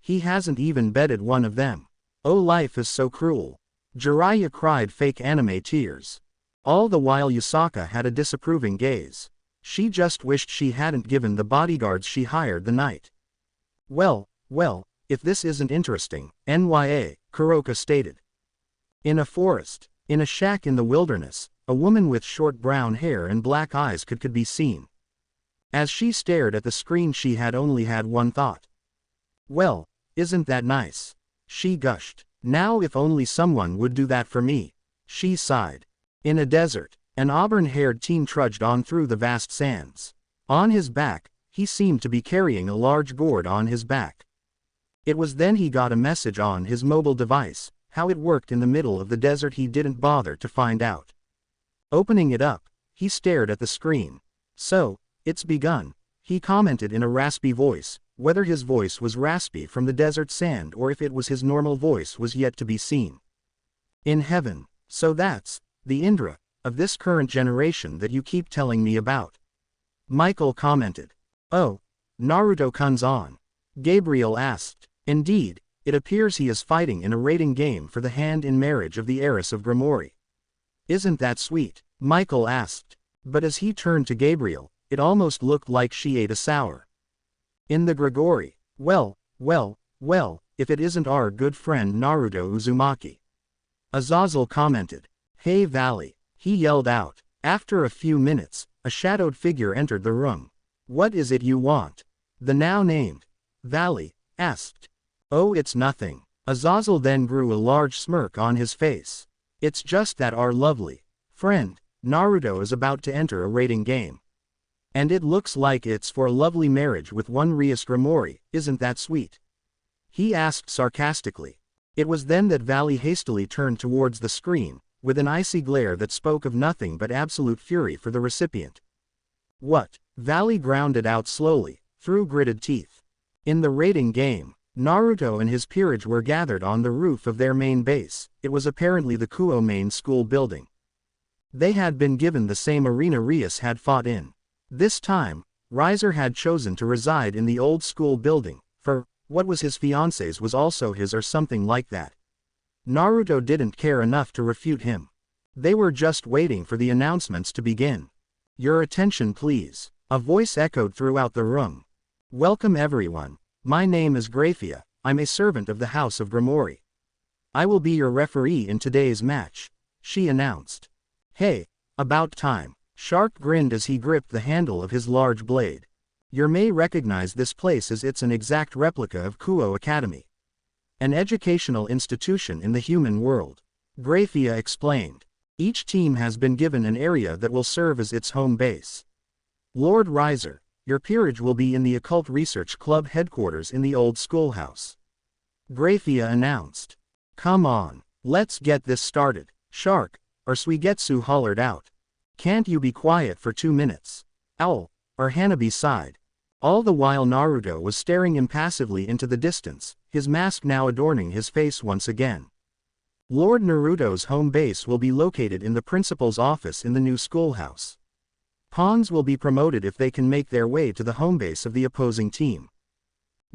He hasn't even bedded one of them. Oh, life is so cruel. Jiraiya cried fake anime tears. All the while Yasaka had a disapproving gaze. She just wished she hadn't given the bodyguards she hired the night. Well, if this isn't interesting, NYA, Kuroka stated. In a forest, in a shack in the wilderness, a woman with short brown hair and black eyes could be seen. As she stared at the screen she had only had one thought. Well, isn't that nice? She gushed. Now if only someone would do that for me. She sighed. In a desert, an auburn-haired teen trudged on through the vast sands. On his back, he seemed to be carrying a large gourd on his back. It was then he got a message on his mobile device. How it worked in the middle of the desert he didn't bother to find out. Opening it up, he stared at the screen. So, it's begun, he commented in a raspy voice. Whether his voice was raspy from the desert sand or if it was his normal voice was yet to be seen. In heaven, so that's the Indra of this current generation that you keep telling me about. Michael commented. Oh, Naruto-kun's on. Gabriel asked. Indeed, it appears he is fighting in a rating game for the hand in marriage of the heiress of Grimoire. Isn't that sweet? Michael asked. But as he turned to Gabriel, it almost looked like she ate a sour. In the Grigori, well, if it isn't our good friend Naruto Uzumaki. Azazel commented. Hey Valley, he yelled out. After a few minutes, a shadowed figure entered the room. What is it you want? The now named Valley asked. Oh, it's nothing. Azazel then grew a large smirk on his face. It's just that our lovely friend, Naruto is about to enter a rating game. And it looks like it's for a lovely marriage with one Rias Grimoire, isn't that sweet? He asked sarcastically. It was then that Valley hastily turned towards the screen, with an icy glare that spoke of nothing but absolute fury for the recipient. What? Valley grounded out slowly, through gritted teeth. In the rating game, Naruto and his peerage were gathered on the roof of their main base. It was apparently the Kuo main school building. They had been given the same arena Rias had fought in. This time, Riser had chosen to reside in the old school building, for what was his fiance's was also his or something like that. Naruto didn't care enough to refute him. They were just waiting for the announcements to begin. Your attention please. A voice echoed throughout the room. Welcome everyone. My name is Grafia, I'm a servant of the House of Grimoire. I will be your referee in today's match, she announced. Hey, about time. Shark grinned as he gripped the handle of his large blade. You may recognize this place as it's an exact replica of Kuo Academy. An educational institution in the human world. Grafia explained. Each team has been given an area that will serve as its home base. Lord Riser, your peerage will be in the Occult Research Club headquarters in the old schoolhouse. Grafia announced. Come on, let's get this started, Shark, or Suigetsu hollered out. Can't you be quiet for 2 minutes? Owl, Or Hanabi sighed. All the while Naruto was staring impassively into the distance, his mask now adorning his face once again. Lord Naruto's home base will be located in the principal's office in the new schoolhouse. Pawns will be promoted if they can make their way to the home base of the opposing team.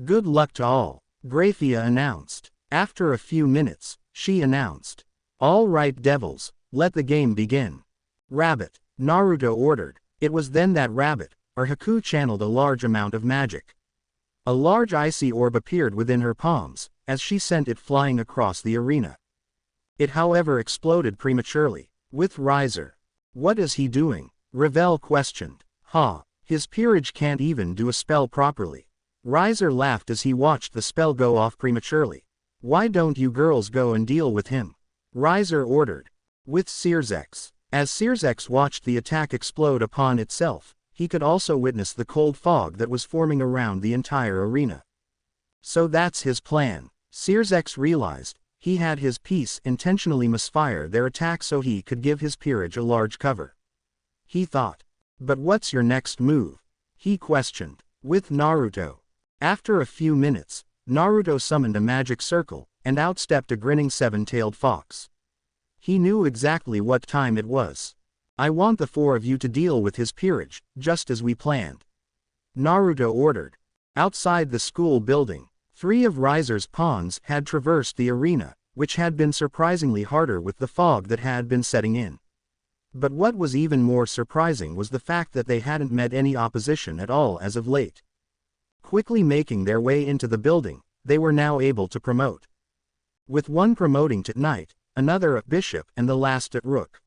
Good luck to all, Graphia announced. After a few minutes, she announced. All right devils, let the game begin. Rabbit, Naruto ordered. It was then that Rabbit, or Haku, channeled a large amount of magic. A large icy orb appeared within her palms, as she sent it flying across the arena. It however exploded prematurely. With Riser. What is he doing? Ravel questioned. His peerage can't even do a spell properly. Riser laughed as he watched the spell go off prematurely. Why don't you girls go and deal with him? Riser ordered. With Searsex. As Searsex watched the attack explode upon itself, he could also witness the cold fog that was forming around the entire arena. So that's his plan. Searsex realized. He had his piece intentionally misfire their attack so he could give his peerage a large cover. He thought. But what's your next move? He questioned. With Naruto. After a few minutes, Naruto summoned a magic circle, and outstepped a grinning seven-tailed fox. He knew exactly what time it was. I want the four of you to deal with his peerage, just as we planned. Naruto ordered. Outside the school building, 3 of Riser's pawns had traversed the arena, which had been surprisingly harder with the fog that had been setting in. But what was even more surprising was the fact that they hadn't met any opposition at all as of late. Quickly making their way into the building, they were now able to promote. With one promoting to knight, another at bishop and the last at rook.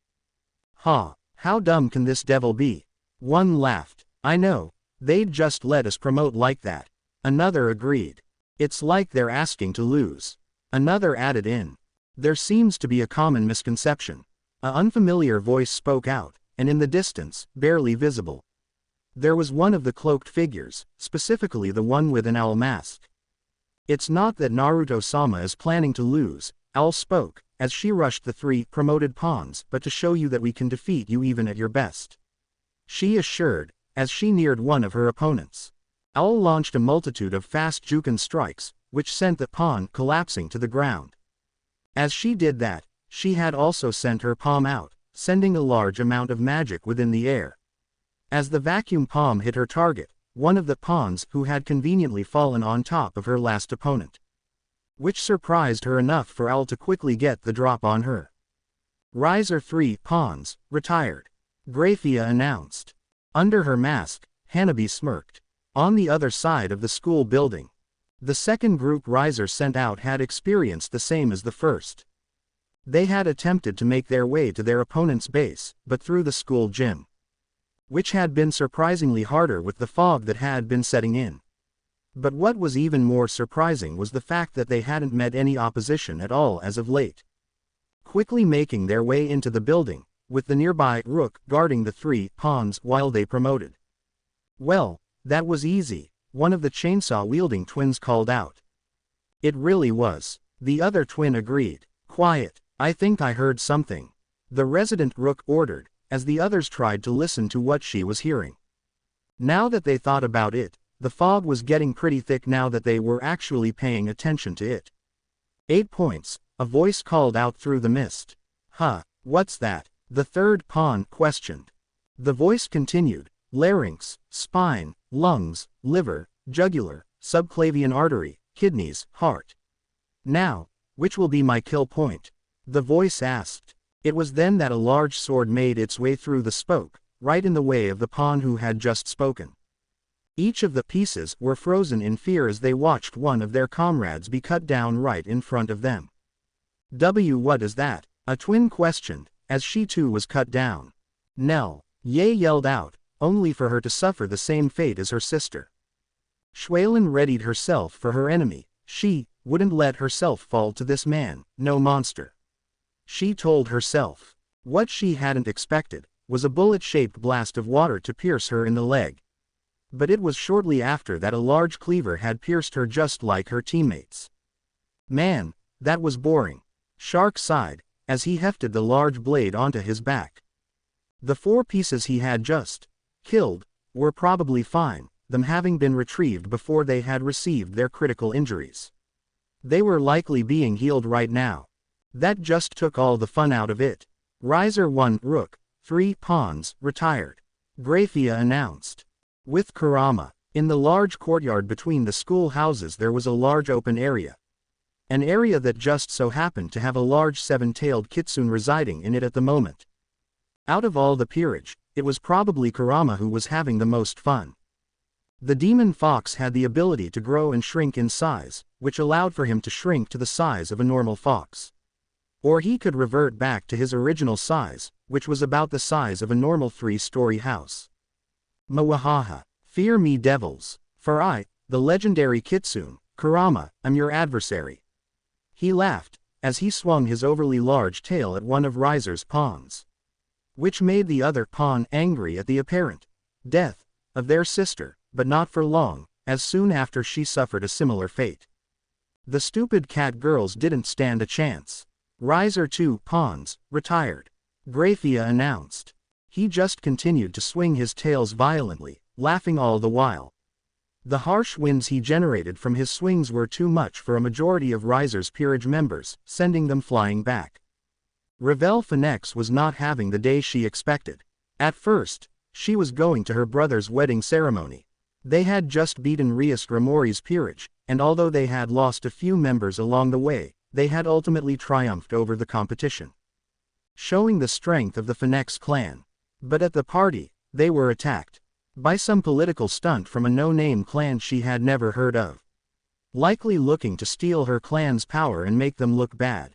How dumb can this devil be? One laughed. I know, they'd just let us promote like that. Another agreed. It's like they're asking to lose. Another added in. There seems to be a common misconception. An unfamiliar voice spoke out, and in the distance, barely visible. There was one of the cloaked figures, specifically the one with an owl mask. It's not that Naruto-sama is planning to lose, Owl spoke, as she rushed the 3 promoted pawns, but to show you that we can defeat you even at your best. She assured, as she neared one of her opponents. Owl launched a multitude of fast Juken strikes, which sent the pawn collapsing to the ground. As she did that, she had also sent her palm out, sending a large amount of magic within the air. As the vacuum palm hit her target, one of the pawns who had conveniently fallen on top of her last opponent. Which surprised her enough for Owl to quickly get the drop on her. Riser 3 pawns, retired. Graphia announced. Under her mask, Hanabi smirked. On the other side of the school building. The second group Riser sent out had experienced the same as the first. They had attempted to make their way to their opponent's base, but through the school gym. Which had been surprisingly harder with the fog that had been setting in. But what was even more surprising was the fact that they hadn't met any opposition at all as of late. Quickly making their way into the building, with the nearby rook guarding the 3 pawns while they promoted. Well, that was easy, one of the chainsaw-wielding twins called out. It really was. The other twin agreed. Quiet, I think I heard something. The resident rook ordered, as the others tried to listen to what she was hearing. Now that they thought about it, the fog was getting pretty thick now that they were actually paying attention to it. 8 points, a voice called out through the mist. What's that? The third pawn questioned. The voice continued, larynx, spine, lungs, liver, jugular, subclavian artery, kidneys, heart. Now, which will be my kill point? The voice asked. It was then that a large sword made its way through the spoke, right in the way of the pawn who had just spoken. Each of the pieces were frozen in fear as they watched one of their comrades be cut down right in front of them. What is that? A twin questioned, as she too was cut down. Nell, Ye yelled out, only for her to suffer the same fate as her sister. Schwalen readied herself for her enemy. She wouldn't let herself fall to this man, no monster. She told herself. What she hadn't expected was a bullet-shaped blast of water to pierce her in the leg. But it was shortly after that a large cleaver had pierced her just like her teammates. Man, that was boring. Shark sighed, as he hefted the large blade onto his back. The 4 pieces he had just killed were probably fine, them having been retrieved before they had received their critical injuries. They were likely being healed right now. That just took all the fun out of it. Riser 1 Rook, 3 Pawns, retired. Graphia announced. With Kurama. In the large courtyard between the school houses there was a large open area. An area that just so happened to have a large seven-tailed kitsune residing in it at the moment. Out of all the peerage, it was probably Kurama who was having the most fun. The demon fox had the ability to grow and shrink in size, which allowed for him to shrink to the size of a normal fox. Or he could revert back to his original size, which was about the size of a normal 3-story house. Mwahaha. Fear me devils, for I, the legendary kitsune, Kurama, am your adversary. He laughed, as he swung his overly large tail at one of Riser's pawns. Which made the other pawn angry at the apparent death of their sister, but not for long, as soon after she suffered a similar fate. The stupid cat girls didn't stand a chance. Riser 2 Pawns, retired. Graphia announced. He just continued to swing his tails violently, laughing all the while. The harsh winds he generated from his swings were too much for a majority of Riser's peerage members, sending them flying back. Revel Phoenix was not having the day she expected. At first, she was going to her brother's wedding ceremony. They had just beaten Rias Grimori's peerage, and although they had lost a few members along the way, they had ultimately triumphed over the competition, showing the strength of the Phoenix clan. But at the party, they were attacked by some political stunt from a no-name clan she had never heard of, likely looking to steal her clan's power and make them look bad.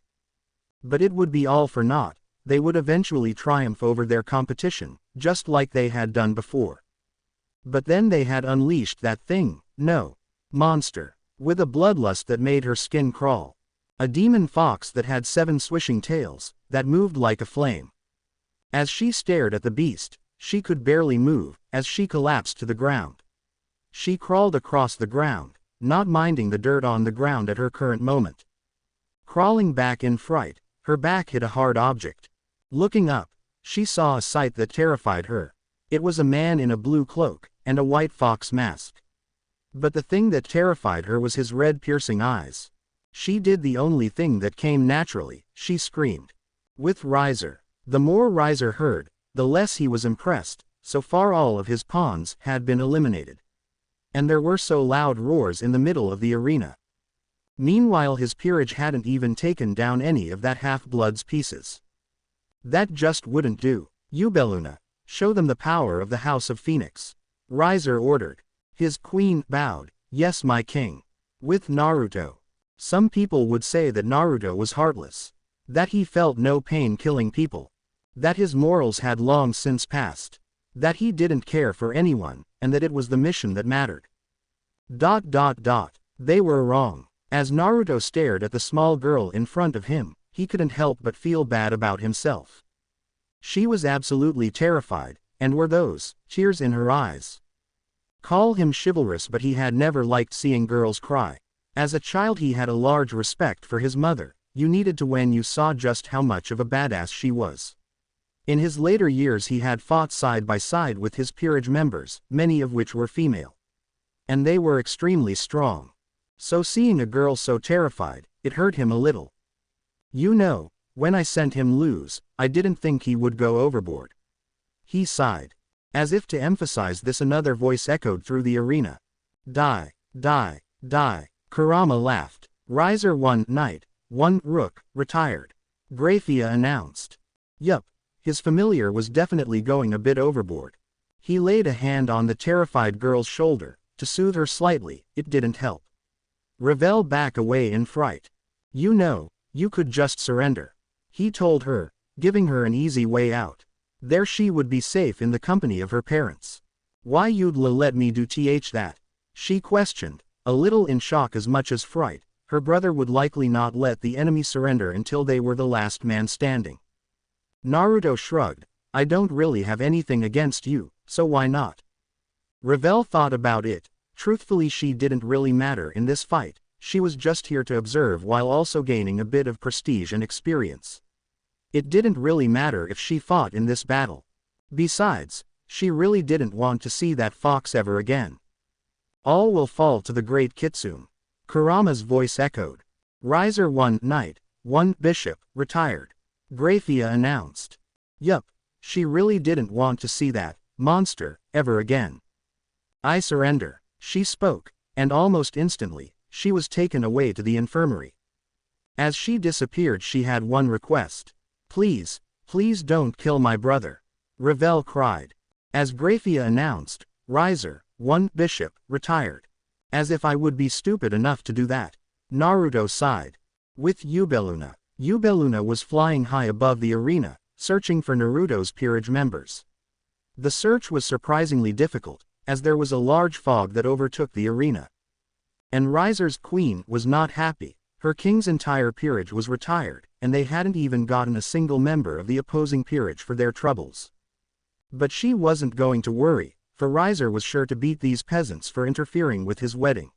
But it would be all for naught. They would eventually triumph over their competition, just like they had done before. But then they had unleashed that thing, monster, with a bloodlust that made her skin crawl. A demon fox that had 7 swishing tails, that moved like a flame. As she stared at the beast, she could barely move, as she collapsed to the ground. She crawled across the ground, not minding the dirt on the ground at her current moment. Crawling back in fright, her back hit a hard object. Looking up, she saw a sight that terrified her. It was a man in a blue cloak, and a white fox mask. But the thing that terrified her was his red piercing eyes. She did the only thing that came naturally, she screamed. With Riser. The more Riser heard, the less he was impressed. So far all of his pawns had been eliminated. And there were so loud roars in the middle of the arena. Meanwhile his peerage hadn't even taken down any of that half-blood's pieces. That just wouldn't do. Ubeluna, show them the power of the House of Phoenix. Riser ordered. His queen bowed. Yes, my king. With Naruto. Some people would say that Naruto was heartless. That he felt no pain killing people. That his morals had long since passed. That he didn't care for anyone, and that it was the mission that mattered. They were wrong. As Naruto stared at the small girl in front of him, he couldn't help but feel bad about himself. She was absolutely terrified, and were those tears in her eyes. Call him chivalrous, but he had never liked seeing girls cry. As a child he had a large respect for his mother. You needed to when you saw just how much of a badass she was. In his later years he had fought side by side with his peerage members, many of which were female. And they were extremely strong. So seeing a girl so terrified, it hurt him a little. When I sent him loose, I didn't think he would go overboard. He sighed. As if to emphasize this, another voice echoed through the arena. Die. Kurama laughed. Riser 1 Knight, 1 Rook, retired. Graphia announced. Yup, his familiar was definitely going a bit overboard. He laid a hand on the terrified girl's shoulder, to soothe her slightly. It didn't help. Revel back away in fright. You could just surrender. He told her, giving her an easy way out. There she would be safe in the company of her parents. Why you'd let me do that? She questioned, a little in shock as much as fright. Her brother would likely not let the enemy surrender until they were the last man standing. Naruto shrugged. I don't really have anything against you, so why not? Revel thought about it. Truthfully, she didn't really matter in this fight. She was just here to observe while also gaining a bit of prestige and experience. It didn't really matter if she fought in this battle. Besides, She really didn't want to see that fox ever again. All will fall to the great Kitsune. Kurama's voice echoed. Riser 1 Knight, 1 Bishop, retired. Graphia announced. Yup, she really didn't want to see that monster ever again. I surrender, she spoke, and almost instantly, she was taken away to the infirmary. As she disappeared, she had one request. Please, please don't kill my brother. Ravel cried. As Graphia announced, Riser, 1 Bishop, retired. As if I would be stupid enough to do that. Naruto sighed. With Yubeluna. Yubeluna was flying high above the arena, searching for Naruto's peerage members. The search was surprisingly difficult, as there was a large fog that overtook the arena. And Riser's queen was not happy. Her king's entire peerage was retired, and they hadn't even gotten a single member of the opposing peerage for their troubles. But she wasn't going to worry, for Riser was sure to beat these peasants for interfering with his wedding.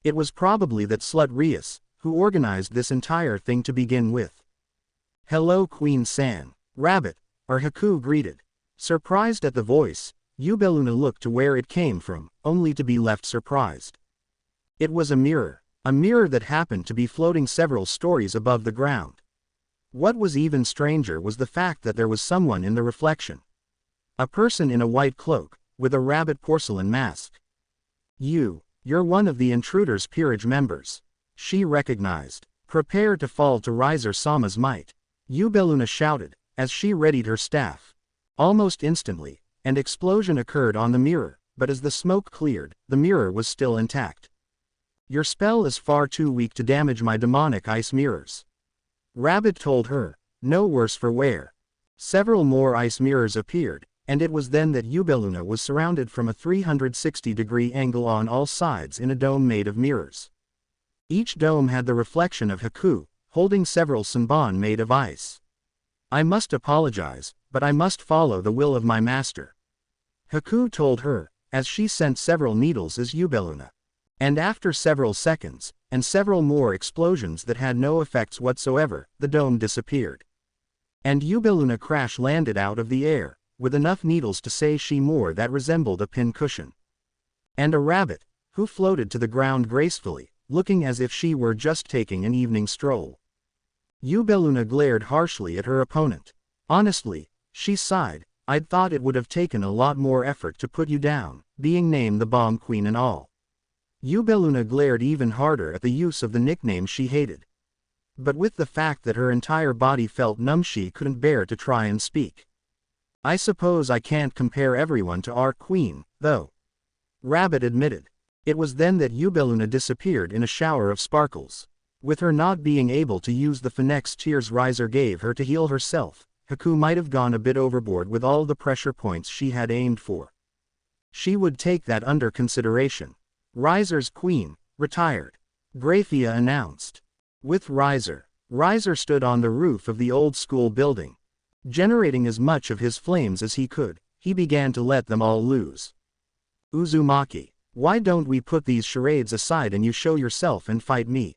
It was probably that slut Rias, who organized this entire thing to begin with. Hello Queen San. Rabbit, or Haku greeted. Surprised at the voice, Yubeluna looked to where it came from, only to be left surprised. It was a mirror that happened to be floating several stories above the ground. What was even stranger was the fact that there was someone in the reflection. A person in a white cloak, with a rabbit porcelain mask. You're one of the intruder's peerage members. She recognized. Prepare to fall to Riser Sama's might. Yubeluna shouted, as she readied her staff. Almost instantly, an explosion occurred on the mirror, but as the smoke cleared, the mirror was still intact. Your spell is far too weak to damage my demonic ice mirrors. Rabbit told her, no worse for wear. Several more ice mirrors appeared, and it was then that Yubeluna was surrounded from a 360-degree angle on all sides in a dome made of mirrors. Each dome had the reflection of Haku, holding several Senbon made of ice. I must apologize, but I must follow the will of my master. Haku told her, as she sent several needles as Yubeluna. And after several seconds, and several more explosions that had no effects whatsoever, the dome disappeared. And Yubeluna crash-landed out of the air, with enough needles to say she more that resembled a pin-cushion. And a rabbit, who floated to the ground gracefully, looking as if she were just taking an evening stroll. Yubeluna glared harshly at her opponent. Honestly, she sighed, I'd thought it would have taken a lot more effort to put you down, being named the Bomb Queen and all. Yubeluna glared even harder at the use of the nickname she hated. But with the fact that her entire body felt numb, she couldn't bear to try and speak. I suppose I can't compare everyone to our queen, though. Rabbit admitted. It was then that Yubeluna disappeared in a shower of sparkles. With her not being able to use the Phoenix tears Riser gave her to heal herself, Haku might have gone a bit overboard with all the pressure points she had aimed for. She would take that under consideration. Riser's queen, retired. Graphia announced. With Riser stood on the roof of the old school building. Generating as much of his flames as he could, he began to let them all loose. Uzumaki, why don't we put these charades aside and you show yourself and fight me?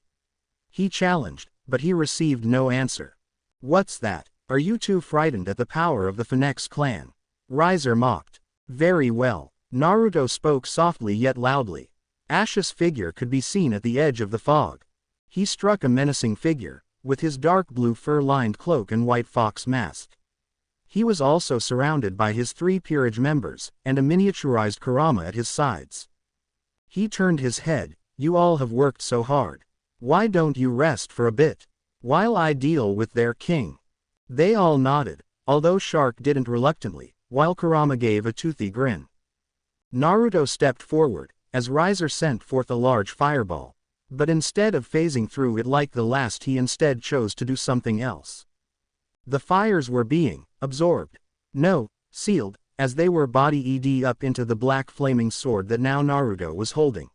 He challenged, but he received no answer. What's that? Are you too frightened at the power of the Phoenix clan? Riser mocked. Very well. Naruto spoke softly yet loudly. Ash's figure could be seen at the edge of the fog. He struck a menacing figure, with his dark blue fur-lined cloak and white fox mask. He was also surrounded by his 3 peerage members, and a miniaturized Kurama at his sides. He turned his head. You all have worked so hard. Why don't you rest for a bit, while I deal with their king? They all nodded, although Shark didn't reluctantly, while Kurama gave a toothy grin. Naruto stepped forward, as Riser sent forth a large fireball. But instead of phasing through it like the last, he instead chose to do something else. The fires were being absorbed. No, sealed, as they were body up into the black flaming sword that now Naruto was holding.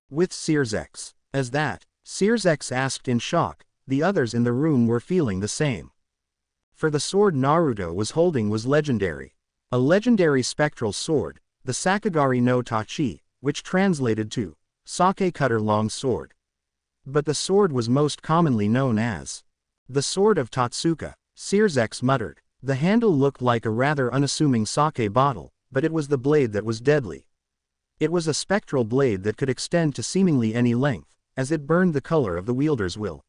With Searsex. As that, Searsex asked in shock, the others in the room were feeling the same. For the sword Naruto was holding was legendary. A legendary spectral sword, the Sakagari no Tachi, which translated to Sake Cutter Long Sword. But the sword was most commonly known as the Sword of Tatsuka. Searsex muttered. The handle looked like a rather unassuming sake bottle, but it was the blade that was deadly. It was a spectral blade that could extend to seemingly any length, as it burned the color of the wielder's will.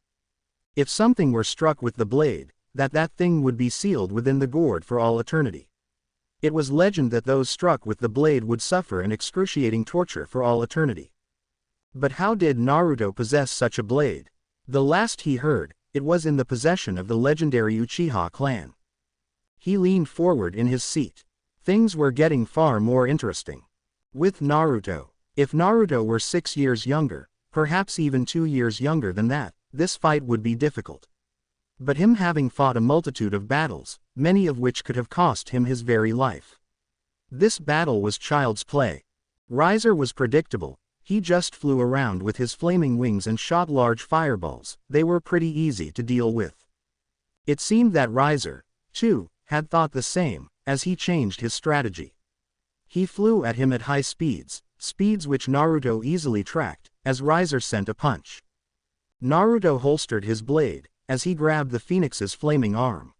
If something were struck with the blade, that thing would be sealed within the gourd for all eternity. It was legend that those struck with the blade would suffer an excruciating torture for all eternity. But how did Naruto possess such a blade? The last he heard, it was in the possession of the legendary Uchiha clan. He leaned forward in his seat. Things were getting far more interesting. With Naruto. If Naruto were 6 years younger, perhaps even 2 years younger than that, this fight would be difficult. But him having fought a multitude of battles, many of which could have cost him his very life. This battle was child's play. Riser was predictable. He just flew around with his flaming wings and shot large fireballs. They were pretty easy to deal with. It seemed that Riser, too, had thought the same, as he changed his strategy. He flew at him at high speeds, speeds which Naruto easily tracked, as Riser sent a punch. Naruto holstered his blade, as he grabbed the phoenix's flaming arm.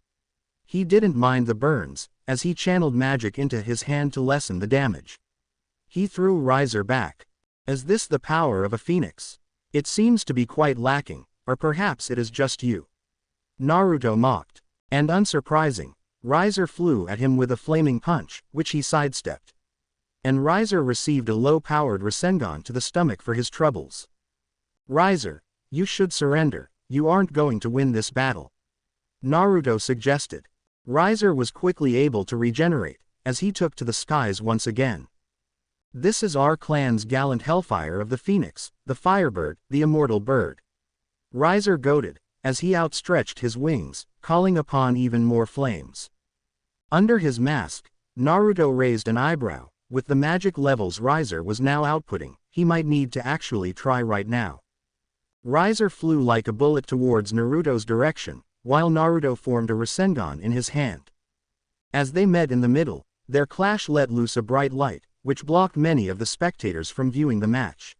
He didn't mind the burns, as he channeled magic into his hand to lessen the damage. He threw Riser back. Is this the power of a phoenix? It seems to be quite lacking, or perhaps it is just you. Naruto mocked. And unsurprising, Riser flew at him with a flaming punch, which he sidestepped. And Riser received a low-powered Rasengan to the stomach for his troubles. Riser, you should surrender, you aren't going to win this battle. Naruto suggested. Riser was quickly able to regenerate, as he took to the skies once again. This is our clan's gallant hellfire of the phoenix, the firebird, the immortal bird. Riser goaded, as he outstretched his wings, calling upon even more flames. Under his mask, Naruto raised an eyebrow. With the magic levels Riser was now outputting, he might need to actually try right now. Riser flew like a bullet towards Naruto's direction, while Naruto formed a Rasengan in his hand. As they met in the middle, their clash let loose a bright light, which blocked many of the spectators from viewing the match.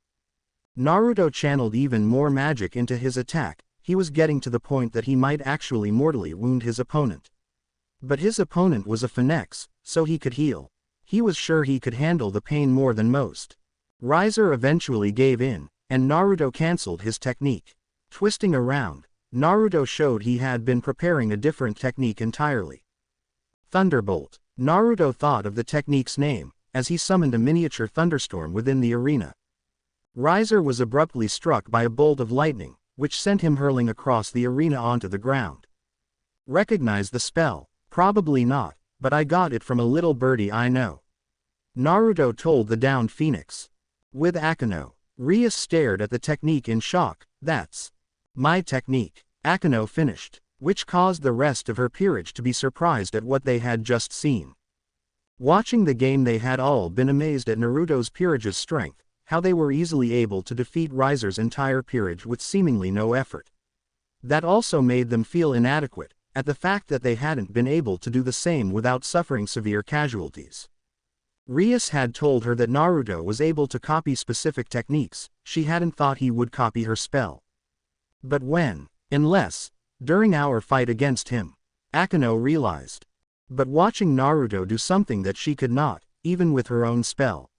Naruto channeled even more magic into his attack. He was getting to the point that he might actually mortally wound his opponent. But his opponent was a phoenix, so he could heal. He was sure he could handle the pain more than most. Riser eventually gave in, and Naruto cancelled his technique. Twisting around, Naruto showed he had been preparing a different technique entirely. Thunderbolt. Naruto thought of the technique's name, as he summoned a miniature thunderstorm within the arena. Riser was abruptly struck by a bolt of lightning, which sent him hurling across the arena onto the ground. Recognize the spell? Probably not, but I got it from a little birdie I know. Naruto told the downed phoenix. With Akeno, Rias stared at the technique in shock. That's my technique. Akeno finished, which caused the rest of her peerage to be surprised at what they had just seen. Watching the game, they had all been amazed at Naruto's peerage's strength, how they were easily able to defeat Riser's entire peerage with seemingly no effort. That also made them feel inadequate, at the fact that they hadn't been able to do the same without suffering severe casualties. Rias had told her that Naruto was able to copy specific techniques. She hadn't thought he would copy her spell. But when, unless, during our fight against him, Akeno realized. But watching Naruto do something that she could not, even with her own spell.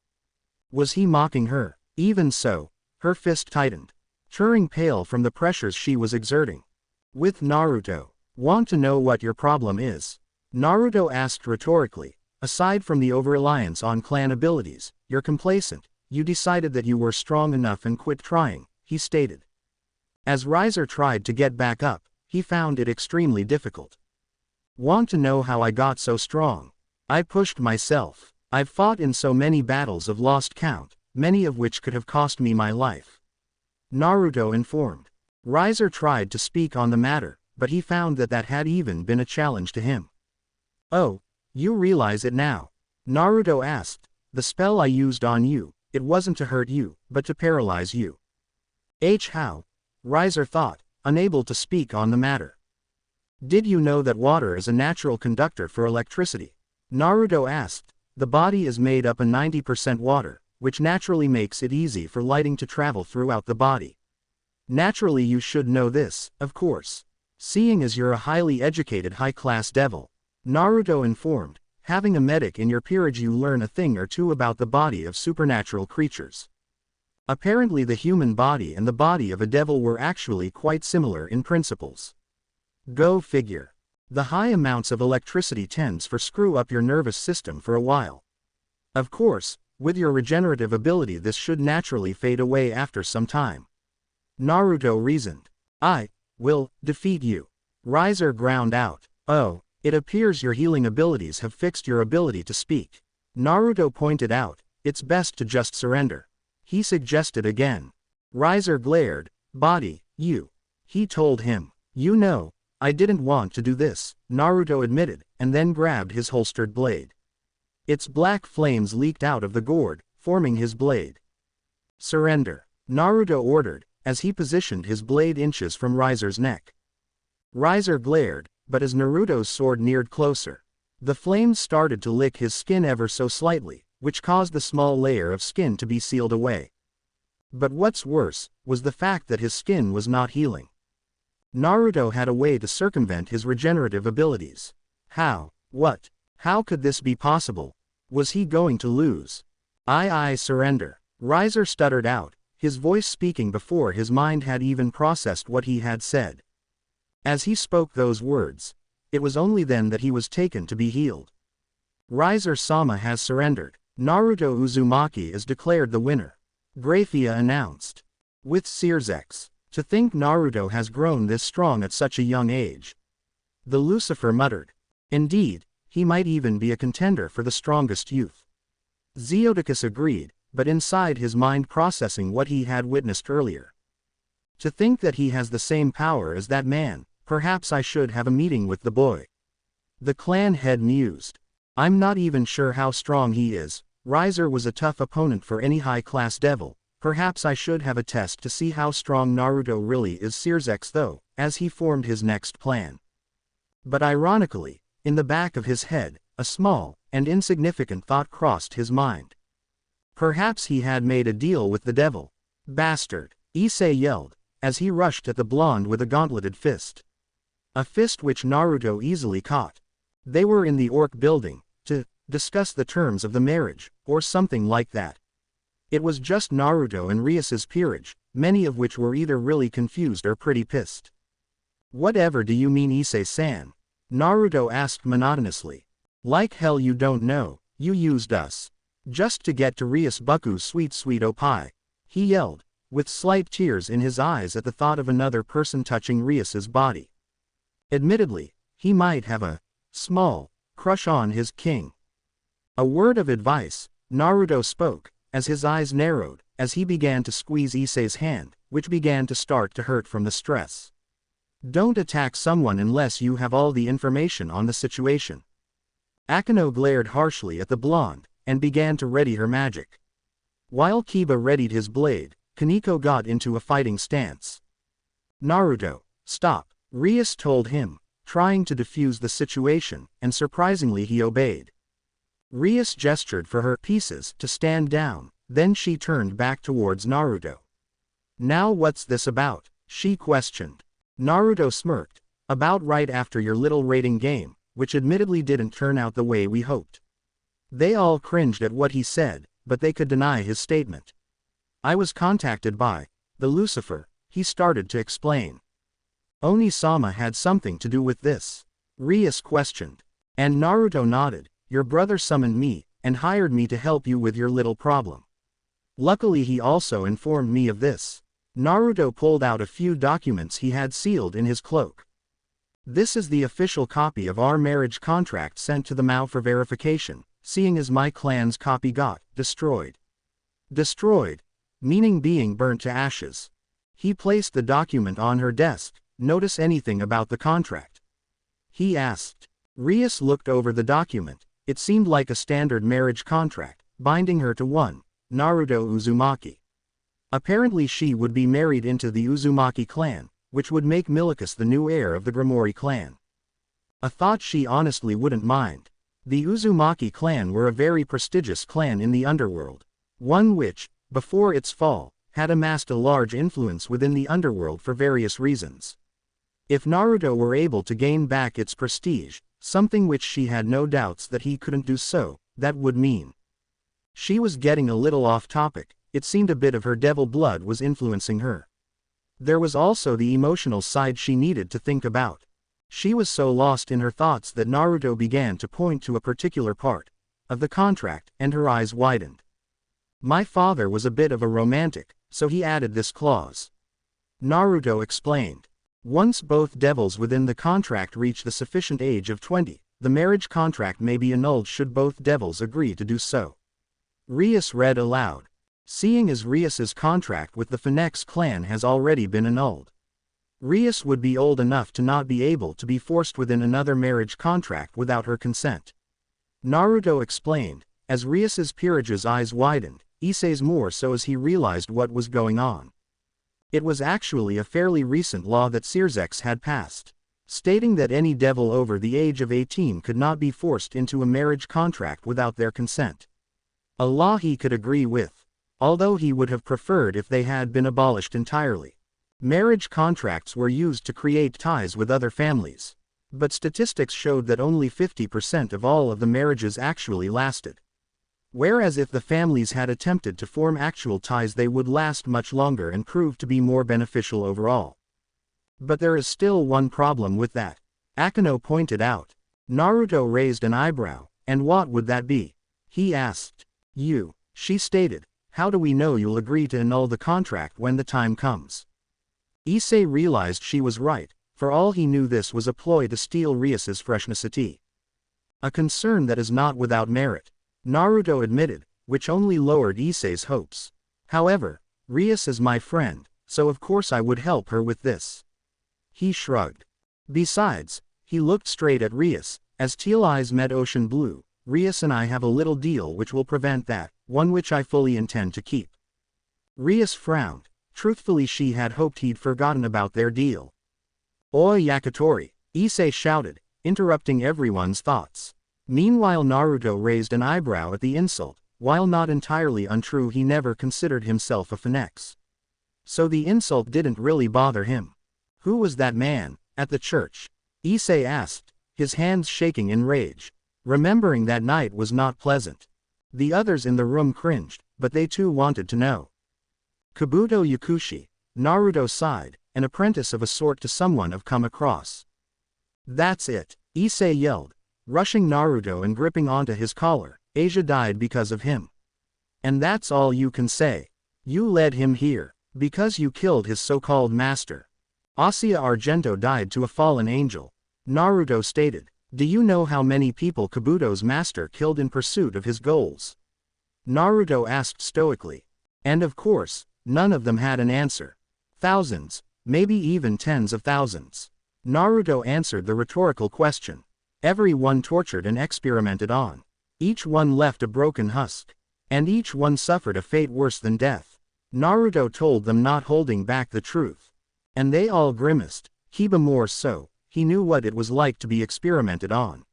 Was he mocking her? Even so, her fist tightened, turning pale from the pressures she was exerting. With Naruto. Want to know what your problem is? Naruto asked rhetorically. Aside from the over-reliance on clan abilities, you're complacent. You decided that you were strong enough and quit trying, he stated. As Riser tried to get back up, he found it extremely difficult. Want to know how I got so strong? I pushed myself. I've fought in so many battles of lost count, many of which could have cost me my life. Naruto informed. Riser tried to speak on the matter, but he found that had even been a challenge to him. Oh, you realize it now? Naruto asked. The spell I used on you, it wasn't to hurt you, but to paralyze you. How? Riser thought, unable to speak on the matter. Did you know that water is a natural conductor for electricity? Naruto asked. The body is made up of 90% water, which naturally makes it easy for lighting to travel throughout the body. Naturally you should know this, of course. Seeing as you're a highly educated high-class devil. Naruto informed. Having a medic in your peerage, you learn a thing or two about the body of supernatural creatures. Apparently the human body and the body of a devil were actually quite similar in principles. Go figure. The high amounts of electricity tends to screw up your nervous system for a while. Of course, with your regenerative ability this should naturally fade away after some time. Naruto reasoned. I will defeat you. Riser ground out. Oh, it appears your healing abilities have fixed your ability to speak. Naruto pointed out, it's best to just surrender. He suggested again. Riser glared. Body, you. He told him. You know, I didn't want to do this, Naruto admitted, and then grabbed his holstered blade. Its black flames leaked out of the gourd, forming his blade. Surrender, Naruto ordered, as he positioned his blade inches from Riser's neck. Riser glared, but as Naruto's sword neared closer, the flames started to lick his skin ever so slightly, which caused the small layer of skin to be sealed away. But what's worse, was the fact that his skin was not healing. Naruto had a way to circumvent his regenerative abilities. How? What? How could this be possible? Was he going to lose? I surrender. Riser stuttered out, his voice speaking before his mind had even processed what he had said. As he spoke those words, it was only then that he was taken to be healed. Riser-sama has surrendered. Naruto Uzumaki is declared the winner. Graphia announced. With Searsex. To think Naruto has grown this strong at such a young age. The Lucifer muttered. Indeed, he might even be a contender for the strongest youth. Zeodicus agreed, but inside his mind processing what he had witnessed earlier. To think that he has the same power as that man, perhaps I should have a meeting with the boy. The clan head mused. I'm not even sure how strong he is. Riser was a tough opponent for any high-class devil. Perhaps I should have a test to see how strong Naruto really is. Searsex though, as he formed his next plan. But ironically, in the back of his head, a small and insignificant thought crossed his mind. Perhaps he had made a deal with the devil. Bastard! Issei yelled, as he rushed at the blonde with a gauntleted fist. A fist which Naruto easily caught. They were in the Orc building, to discuss the terms of the marriage, or something like that. It was just Naruto and Rias's peerage, many of which were either really confused or pretty pissed. Whatever do you mean, Issei-san? Naruto asked monotonously. Like hell you don't know, you used us. Just to get to Rias Buku's sweet opai. He yelled, with slight tears in his eyes at the thought of another person touching Rias's body. Admittedly, he might have a small crush on his king. A word of advice, Naruto spoke, as his eyes narrowed, as he began to squeeze Issei's hand, which began to start to hurt from the stress. Don't attack someone unless you have all the information on the situation. Akeno glared harshly at the blonde, and began to ready her magic. While Kiba readied his blade, Kaneko got into a fighting stance. Naruto, stop, Rias told him, trying to defuse the situation, and surprisingly he obeyed. Rias gestured for her pieces to stand down, then she turned back towards Naruto. Now what's this about? She questioned. Naruto smirked. About right after your little rating game, which admittedly didn't turn out the way we hoped. They all cringed at what he said, but they could deny his statement. I was contacted by the Lucifer, he started to explain. Oni-sama had something to do with this. Rias questioned. And Naruto nodded. Your brother summoned me, and hired me to help you with your little problem. Luckily he also informed me of this. Naruto pulled out a few documents he had sealed in his cloak. This is the official copy of our marriage contract sent to the Mao for verification, seeing as my clan's copy got destroyed. Destroyed, meaning being burnt to ashes. He placed the document on her desk. Notice anything about the contract? He asked. Rias looked over the document. It seemed like a standard marriage contract, binding her to one, Naruto Uzumaki. Apparently she would be married into the Uzumaki clan, which would make Milicus the new heir of the Grimoire clan. A thought she honestly wouldn't mind. The Uzumaki clan were a very prestigious clan in the underworld, one which, before its fall, had amassed a large influence within the underworld for various reasons. If Naruto were able to gain back its prestige, something which she had no doubts that he couldn't do so. That would mean. She was getting a little off topic. It seemed a bit of her devil blood was influencing her. There was also the emotional side she needed to think about. She was so lost in her thoughts that Naruto began to point to a particular part of the contract, and her eyes widened. My father was a bit of a romantic, so he added this clause. Naruto explained. Once both devils within the contract reach the sufficient age of 20, the marriage contract may be annulled should both devils agree to do so. Rias read aloud. Seeing as Rias's contract with the Phoenix clan has already been annulled, Rias would be old enough to not be able to be forced within another marriage contract without her consent. Naruto explained. As Rias's peerage's eyes widened, Issei's more so as he realized what was going on. It was actually a fairly recent law that Circex had passed, stating that any devil over the age of 18 could not be forced into a marriage contract without their consent. A law he could agree with, although he would have preferred if they had been abolished entirely. Marriage contracts were used to create ties with other families, but statistics showed that only 50% of all of the marriages actually lasted. Whereas if the families had attempted to form actual ties, they would last much longer and prove to be more beneficial overall. But there is still one problem with that, Akeno pointed out. Naruto raised an eyebrow. And what would that be? He asked. You, she stated. How do we know you'll agree to annul the contract when the time comes? Issei realized she was right. For all he knew, this was a ploy to steal Rias's freshnessity. A concern that is not without merit, Naruto admitted, which only lowered Issei's hopes. However, Rias is my friend, so of course I would help her with this. He shrugged. Besides, he looked straight at Rias, as teal eyes met ocean blue. Rias and I have a little deal which will prevent that, one which I fully intend to keep. Rias frowned. Truthfully, she had hoped he'd forgotten about their deal. Oi Yakitori, Issei shouted, interrupting everyone's thoughts. Meanwhile, Naruto raised an eyebrow at the insult. While not entirely untrue, he never considered himself a Phoenix. So the insult didn't really bother him. Who was that man, at the church? Issei asked, his hands shaking in rage. Remembering that night was not pleasant. The others in the room cringed, but they too wanted to know. Kabuto Yakushi, Naruto sighed, an apprentice of a sort to someone I've come across. That's it, Issei yelled, rushing Naruto and gripping onto his collar. Asia died because of him. And that's all you can say. You led him here, because you killed his so-called master. Asia Argento died to a fallen angel, Naruto stated. Do you know how many people Kabuto's master killed in pursuit of his goals? Naruto asked stoically. And of course, none of them had an answer. Thousands, maybe even tens of thousands. Naruto answered the rhetorical question. Everyone tortured and experimented on. Each one left a broken husk. And each one suffered a fate worse than death. Naruto told them, not holding back the truth. And they all grimaced, Kiba more so. He knew what it was like to be experimented on.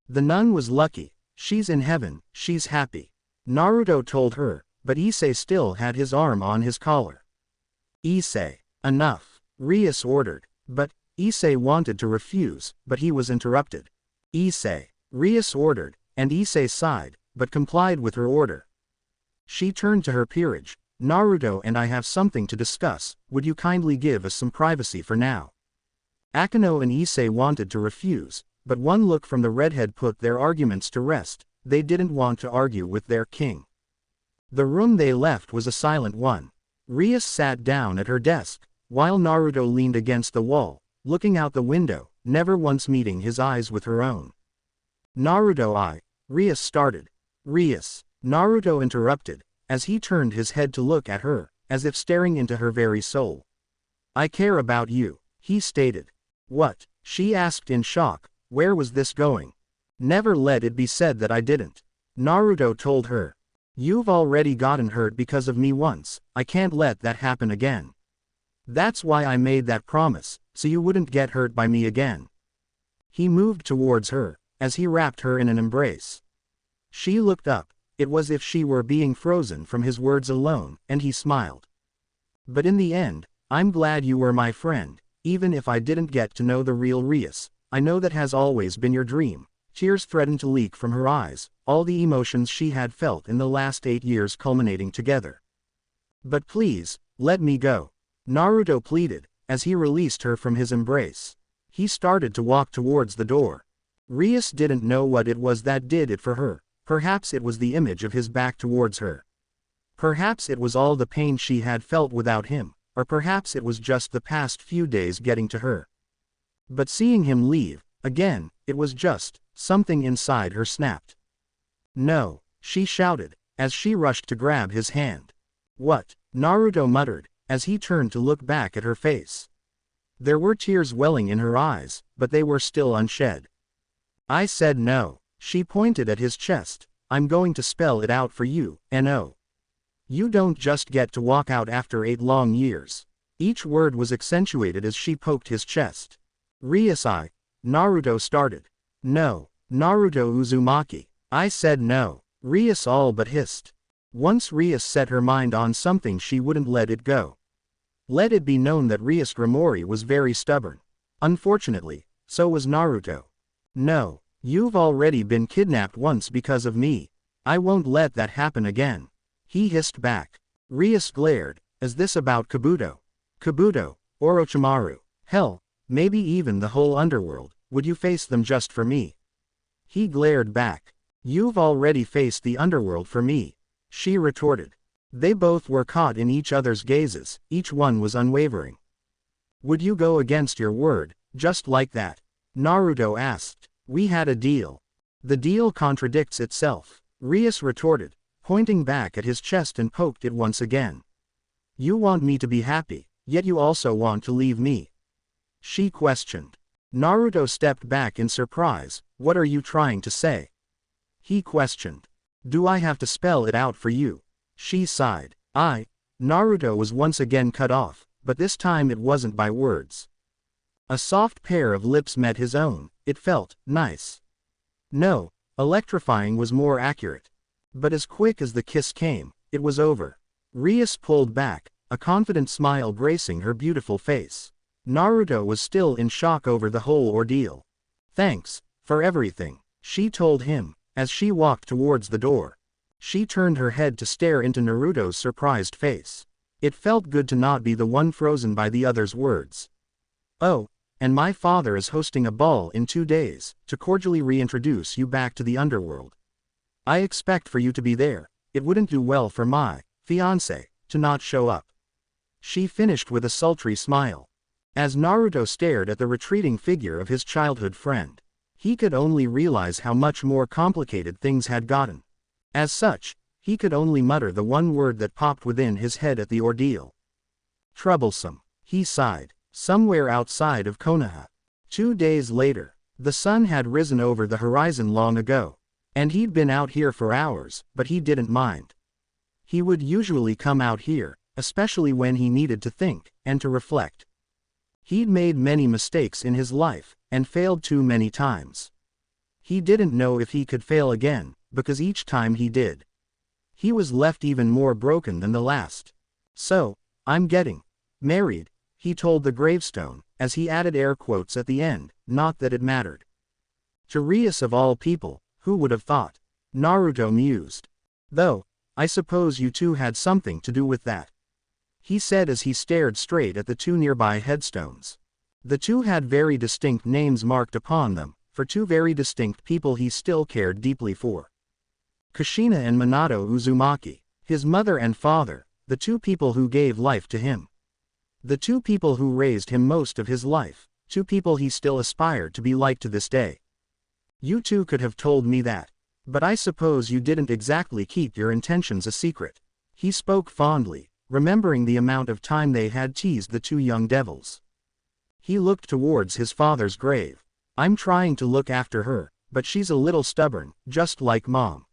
The nun was lucky. She's in heaven, she's happy. Naruto told her, but Issei still had his arm on his collar. Issei, enough, Rias ordered. But Issei wanted to refuse, but he was interrupted. Issei, Rias ordered, and Issei sighed, but complied with her order. She turned to her peerage. Naruto and I have something to discuss. Would you kindly give us some privacy for now? Akeno and Issei wanted to refuse, but one look from the redhead put their arguments to rest. They didn't want to argue with their king. The room they left was a silent one. Rias sat down at her desk, while Naruto leaned against the wall, looking out the window, never once meeting his eyes with her own. Naruto, Rias started. Rias, Naruto interrupted, as he turned his head to look at her, as if staring into her very soul. I care about you, he stated. What? She asked in shock. Where was this going? Never let it be said that I didn't. Naruto told her. You've already gotten hurt because of me once. I can't let that happen again. That's why I made that promise, so you wouldn't get hurt by me again. He moved towards her, as he wrapped her in an embrace. She looked up. It was as if she were being frozen from his words alone, and he smiled. But in the end, I'm glad you were my friend. Even if I didn't get to know the real Rias, I know that has always been your dream." Tears threatened to leak from her eyes, all the emotions she had felt in the last 8 years culminating together. "But please, let me go," Naruto pleaded, as he released her from his embrace. He started to walk towards the door. Rias didn't know what it was that did it for her. Perhaps it was the image of his back towards her. Perhaps it was all the pain she had felt without him, or perhaps it was just the past few days getting to her. But seeing him leave, again, it was just, something inside her snapped. "No," she shouted, as she rushed to grab his hand. "What?" Naruto muttered, as he turned to look back at her face. There were tears welling in her eyes, but they were still unshed. "I said no." She pointed at his chest. "I'm going to spell it out for you, no. You don't just get to walk out after 8 long years." Each word was accentuated as she poked his chest. "Rias-I," Naruto started. "No, Naruto Uzumaki." "I said no." Rias all but hissed. Once Rias set her mind on something, she wouldn't let it go. Let it be known that Rias Grimori was very stubborn. Unfortunately, so was Naruto. "No, you've already been kidnapped once because of me. I won't let that happen again," he hissed back. Rias glared. "Is this about Kabuto? Kabuto, Orochimaru, hell, maybe even the whole underworld, would you face them just for me?" He glared back. "You've already faced the underworld for me," she retorted. They both were caught in each other's gazes, each one was unwavering. "Would you go against your word, just like that?" Naruto asked. "We had a deal." "The deal contradicts itself," Rias retorted, pointing back at his chest and poked it once again. "You want me to be happy, yet you also want to leave me?" she questioned. Naruto stepped back in surprise. "What are you trying to say?" he questioned. "Do I have to spell it out for you?" she sighed. Naruto was once again cut off, but this time it wasn't by words. A soft pair of lips met his own. It felt nice. No, electrifying was more accurate. But as quick as the kiss came, it was over. Rias pulled back, a confident smile gracing her beautiful face. Naruto was still in shock over the whole ordeal. "Thanks for everything," she told him, as she walked towards the door. She turned her head to stare into Naruto's surprised face. It felt good to not be the one frozen by the other's words. "Oh, and my father is hosting a ball in 2 days, to cordially reintroduce you back to the underworld. I expect for you to be there. It wouldn't do well for my fiancé to not show up." She finished with a sultry smile. As Naruto stared at the retreating figure of his childhood friend, he could only realize how much more complicated things had gotten. As such, he could only mutter the one word that popped within his head at the ordeal. "Troublesome," he sighed. Somewhere outside of Konoha. 2 days later, the sun had risen over the horizon long ago. And he'd been out here for hours, but he didn't mind. He would usually come out here, especially when he needed to think, and to reflect. He'd made many mistakes in his life, and failed too many times. He didn't know if he could fail again, because each time he did, he was left even more broken than the last. "So, I'm getting married," he told the gravestone, as he added air quotes at the end, not that it mattered. To Rias of all people, who would have thought? Naruto mused. "Though, I suppose you two had something to do with that," he said as he stared straight at the 2 nearby headstones. The 2 had very distinct names marked upon them, for 2 very distinct people he still cared deeply for. Kushina and Minato Uzumaki, his mother and father, the 2 people who gave life to him. The 2 people who raised him most of his life, 2 people he still aspired to be like to this day. "You 2 could have told me that. But I suppose you didn't exactly keep your intentions a secret." He spoke fondly, remembering the amount of time they had teased the 2 young devils. He looked towards his father's grave. "I'm trying to look after her, but she's a little stubborn, just like Mom.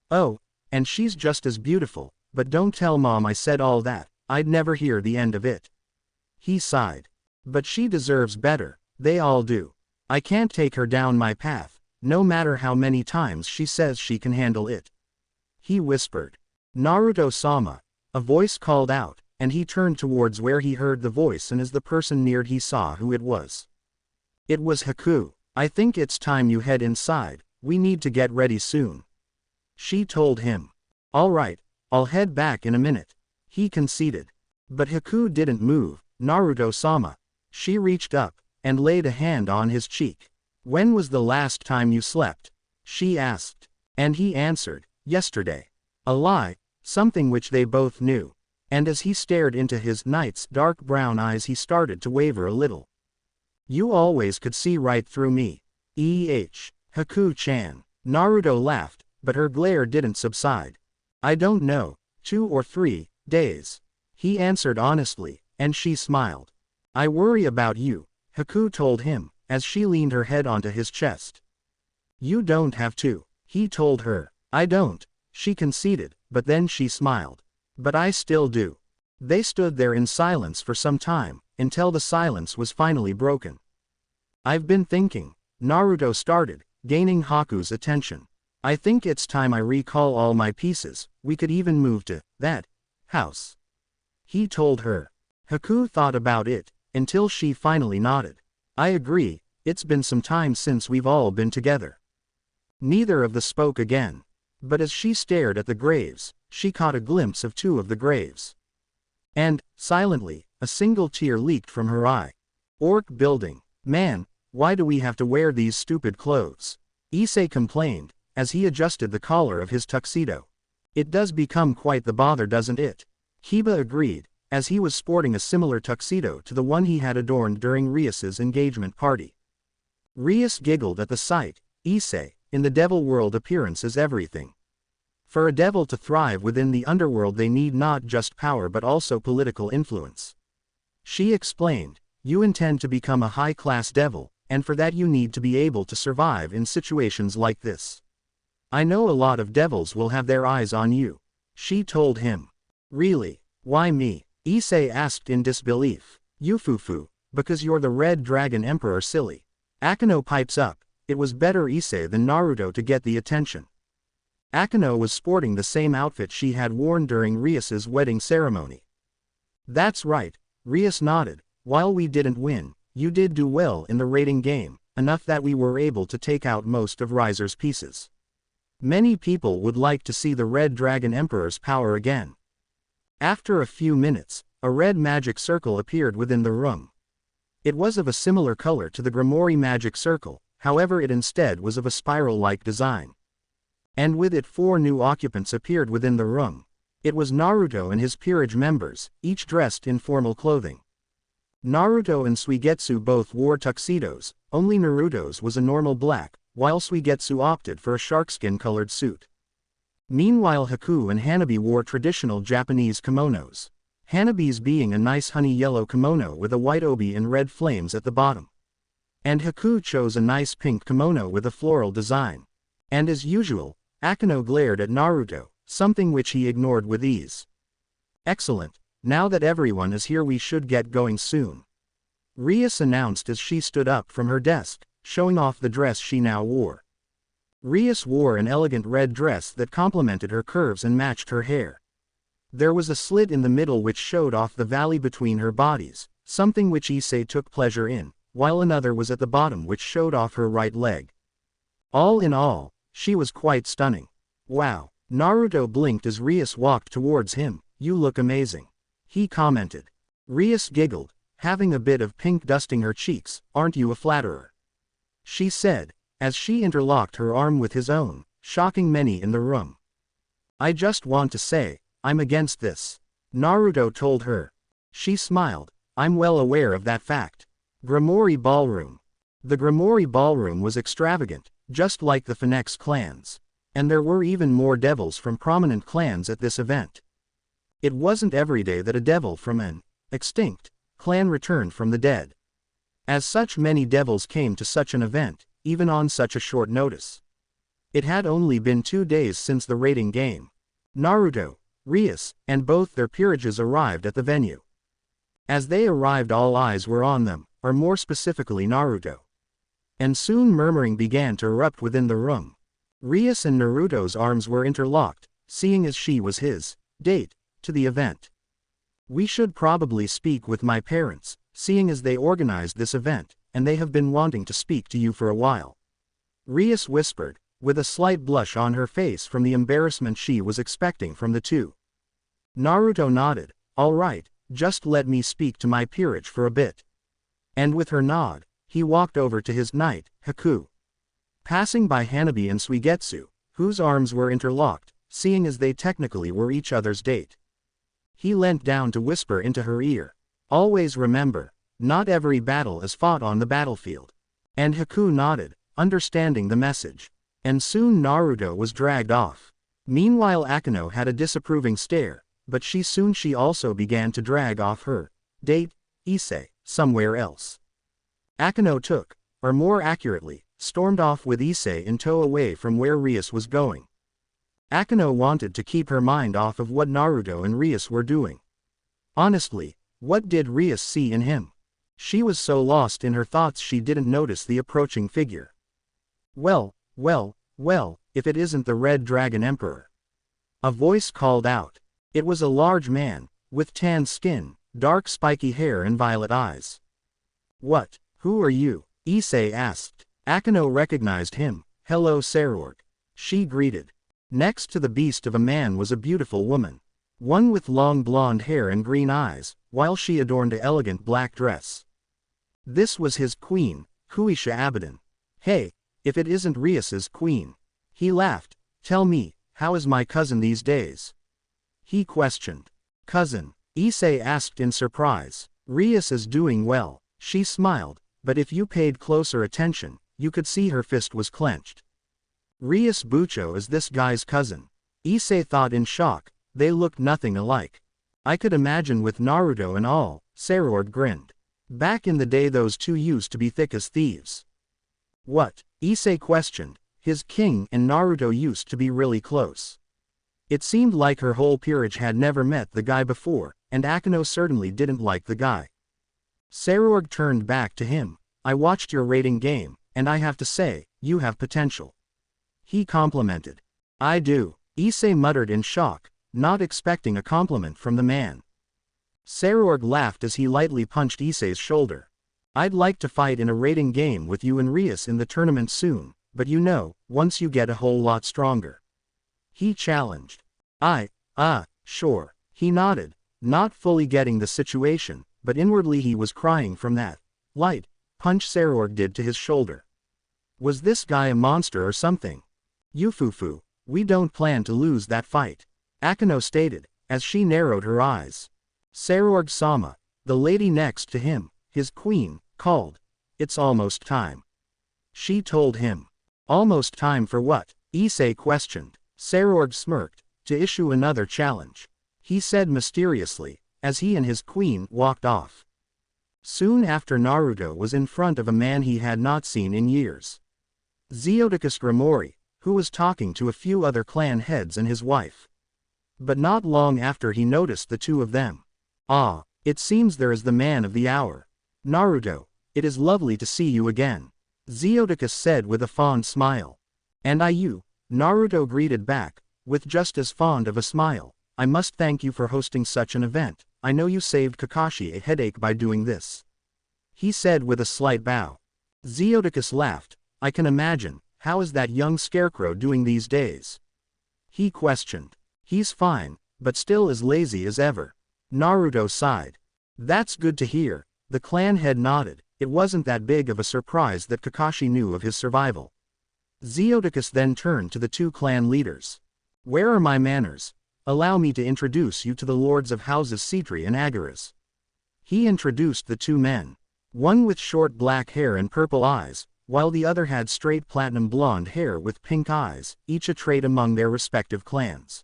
Oh, and she's just as beautiful, but don't tell Mom I said all that, I'd never hear the end of it." He sighed. "But she deserves better, they all do. I can't take her down my path, no matter how many times she says she can handle it." He whispered. "Naruto-sama," a voice called out, and he turned towards where he heard the voice, and as the person neared he saw who it was. It was Haku. I think it's time you head inside, we need to get ready soon. She told him. Alright, I'll head back in a minute. He conceded. But Haku didn't move. Naruto-sama. She reached up, and laid a hand on his cheek. When was the last time you slept? She asked. And he answered, yesterday. A lie, something which they both knew. And as he stared into his knight's dark brown eyes he started to waver a little. You always could see right through me. Haku-chan. Naruto laughed, but her glare didn't subside. I don't know, 2 or 3 days. He answered honestly, and she smiled. I worry about you, Haku told him, as she leaned her head onto his chest. You don't have to, he told her. I don't, she conceded, but then she smiled. But I still do. They stood there in silence for some time, until the silence was finally broken. I've been thinking, Naruto started, gaining Haku's attention. I think it's time I recall all my pieces, we could even move to that house. He told her. Haku thought about it, until she finally nodded. I agree, it's been some time since we've all been together. Neither of them spoke again. But as she stared at the graves, she caught a glimpse of 2 of the graves. And, silently, a single tear leaked from her eye. Orc building. Man, why do we have to wear these stupid clothes? Issei complained, as he adjusted the collar of his tuxedo. It does become quite the bother, doesn't it? Kiba agreed, as he was sporting a similar tuxedo to the one he had adorned during Rias's engagement party. Rias giggled at the sight. Issei, in the devil world appearance is everything. For a devil to thrive within the underworld they need not just power but also political influence. She explained, you intend to become a high-class devil, and for that you need to be able to survive in situations like this. I know a lot of devils will have their eyes on you. She told him. Really? Why me? Issei asked in disbelief. Yufufu, because you're the Red Dragon Emperor, silly. Akeno pipes up. It was better Issei than Naruto to get the attention. Akeno was sporting the same outfit she had worn during Rias's wedding ceremony. That's right, Rias nodded. While we didn't win, you did do well in the raiding game, enough that we were able to take out most of Riser's pieces. Many people would like to see the Red Dragon Emperor's power again. After a few minutes, a red magic circle appeared within the room. It was of a similar color to the Grimoire magic circle, however it instead was of a spiral-like design. And with it 4 new occupants appeared within the room. It was Naruto and his peerage members, each dressed in formal clothing. Naruto and Suigetsu both wore tuxedos, only Naruto's was a normal black, while Suigetsu opted for a sharkskin-colored suit. Meanwhile Haku and Hanabi wore traditional Japanese kimonos. Hanabi's being a nice honey yellow kimono with a white obi and red flames at the bottom. And Haku chose a nice pink kimono with a floral design. And as usual, Akeno glared at Naruto, something which he ignored with ease. Excellent, now that everyone is here we should get going soon. Rias announced as she stood up from her desk, showing off the dress she now wore. Rias wore an elegant red dress that complemented her curves and matched her hair. There was a slit in the middle which showed off the valley between her bodies, something which Issei took pleasure in, while another was at the bottom which showed off her right leg. All in all, she was quite stunning. Wow, Naruto blinked as Rias walked towards him. You look amazing. He commented. Rias giggled, having a bit of pink dusting her cheeks. Aren't you a flatterer? She said, as she interlocked her arm with his own, shocking many in the room. I just want to say, I'm against this. Naruto told her. She smiled. I'm well aware of that fact. Grimoire Ballroom. The Grimoire Ballroom was extravagant, just like the Phoenix clans. And there were even more devils from prominent clans at this event. It wasn't every day that a devil from an extinct clan returned from the dead. As such, many devils came to such an event, even on such a short notice. It had only been 2 days since the raiding game. Naruto, Rias, and both their peerages arrived at the venue. As they arrived, all eyes were on them, or more specifically Naruto. And soon murmuring began to erupt within the room. Rias and Naruto's arms were interlocked, seeing as she was his date to the event. We should probably speak with my parents, seeing as they organized this event, and they have been wanting to speak to you for a while," Rias whispered, with a slight blush on her face from the embarrassment she was expecting from the two. Naruto nodded. "All right, just let me speak to my peerage for a bit." And with her nod, he walked over to his knight, Haku. Passing by Hanabi and Suigetsu, whose arms were interlocked, seeing as they technically were each other's date. He leant down to whisper into her ear, "Always remember, not every battle is fought on the battlefield." And Haku nodded, understanding the message. And soon Naruto was dragged off. Meanwhile Akano had a disapproving stare, but she also began to drag off her date, Issei, somewhere else. Akano took, or more accurately, stormed off with Issei in tow away from where Rias was going. Akano wanted to keep her mind off of what Naruto and Rias were doing. Honestly, what did Rias see in him? She was so lost in her thoughts she didn't notice the approaching figure. Well, if it isn't the Red Dragon Emperor." A voice called out. It was a large man, with tan skin, dark spiky hair and violet eyes. "What? Who are you?" Issei asked. Akano recognized him. "Hello Sarorg," she greeted. Next to the beast of a man was a beautiful woman. One with long blonde hair and green eyes, while she adorned an elegant black dress. This was his queen, Kuisha Abaddon. "Hey, if it isn't Rias's queen." He laughed. "Tell me, how is my cousin these days?" He questioned. "Cousin?" Issei asked in surprise. "Rias is doing well," she smiled, but if you paid closer attention, you could see her fist was clenched. "Rias Bucho is this guy's cousin." Issei thought in shock, they looked nothing alike. "I could imagine with Naruto and all," Sarorg grinned. "Back in the day those two used to be thick as thieves." "What?" Issei questioned. His king and Naruto used to be really close. It seemed like her whole peerage had never met the guy before, and Akano certainly didn't like the guy. Sarorg turned back to him. "I watched your rating game, and I have to say, you have potential." He complimented. "I do," Issei muttered in shock, not expecting a compliment from the man. Sarorg laughed as he lightly punched Issei's shoulder. "I'd like to fight in a rating game with you and Rias in the tournament soon, but you know, once you get a whole lot stronger," he challenged. Sure," he nodded, not fully getting the situation, but inwardly he was crying from that light punch Sarorg did to his shoulder. Was this guy a monster or something? "Yufufu, we don't plan to lose that fight," Akano stated, as she narrowed her eyes. Sarorg-sama, the lady next to him, his queen, called. "It's almost time," she told him. "Almost time for what?" Issei questioned. Sarorg smirked. "To issue another challenge," he said mysteriously, as he and his queen walked off. Soon after Naruto was in front of a man he had not seen in years. Zeodicus Grimori, who was talking to a few other clan heads and his wife. But not long after he noticed the two of them. "Ah, it seems there is the man of the hour. Naruto, it is lovely to see you again," Zeodicus said with a fond smile. "And you," Naruto greeted back, with just as fond of a smile. "I must thank you for hosting such an event. I know you saved Kakashi a headache by doing this," he said with a slight bow. Zeodicus laughed. "I can imagine. How is that young scarecrow doing these days?" he questioned. "He's fine, but still as lazy as ever," Naruto sighed. "That's good to hear," the clan head nodded. It wasn't that big of a surprise that Kakashi knew of his survival. Zeodicus then turned to the two clan leaders. "Where are my manners? Allow me to introduce you to the lords of houses Citri and Agaras." He introduced the two men. One with short black hair and purple eyes, while the other had straight platinum blonde hair with pink eyes, each a trait among their respective clans.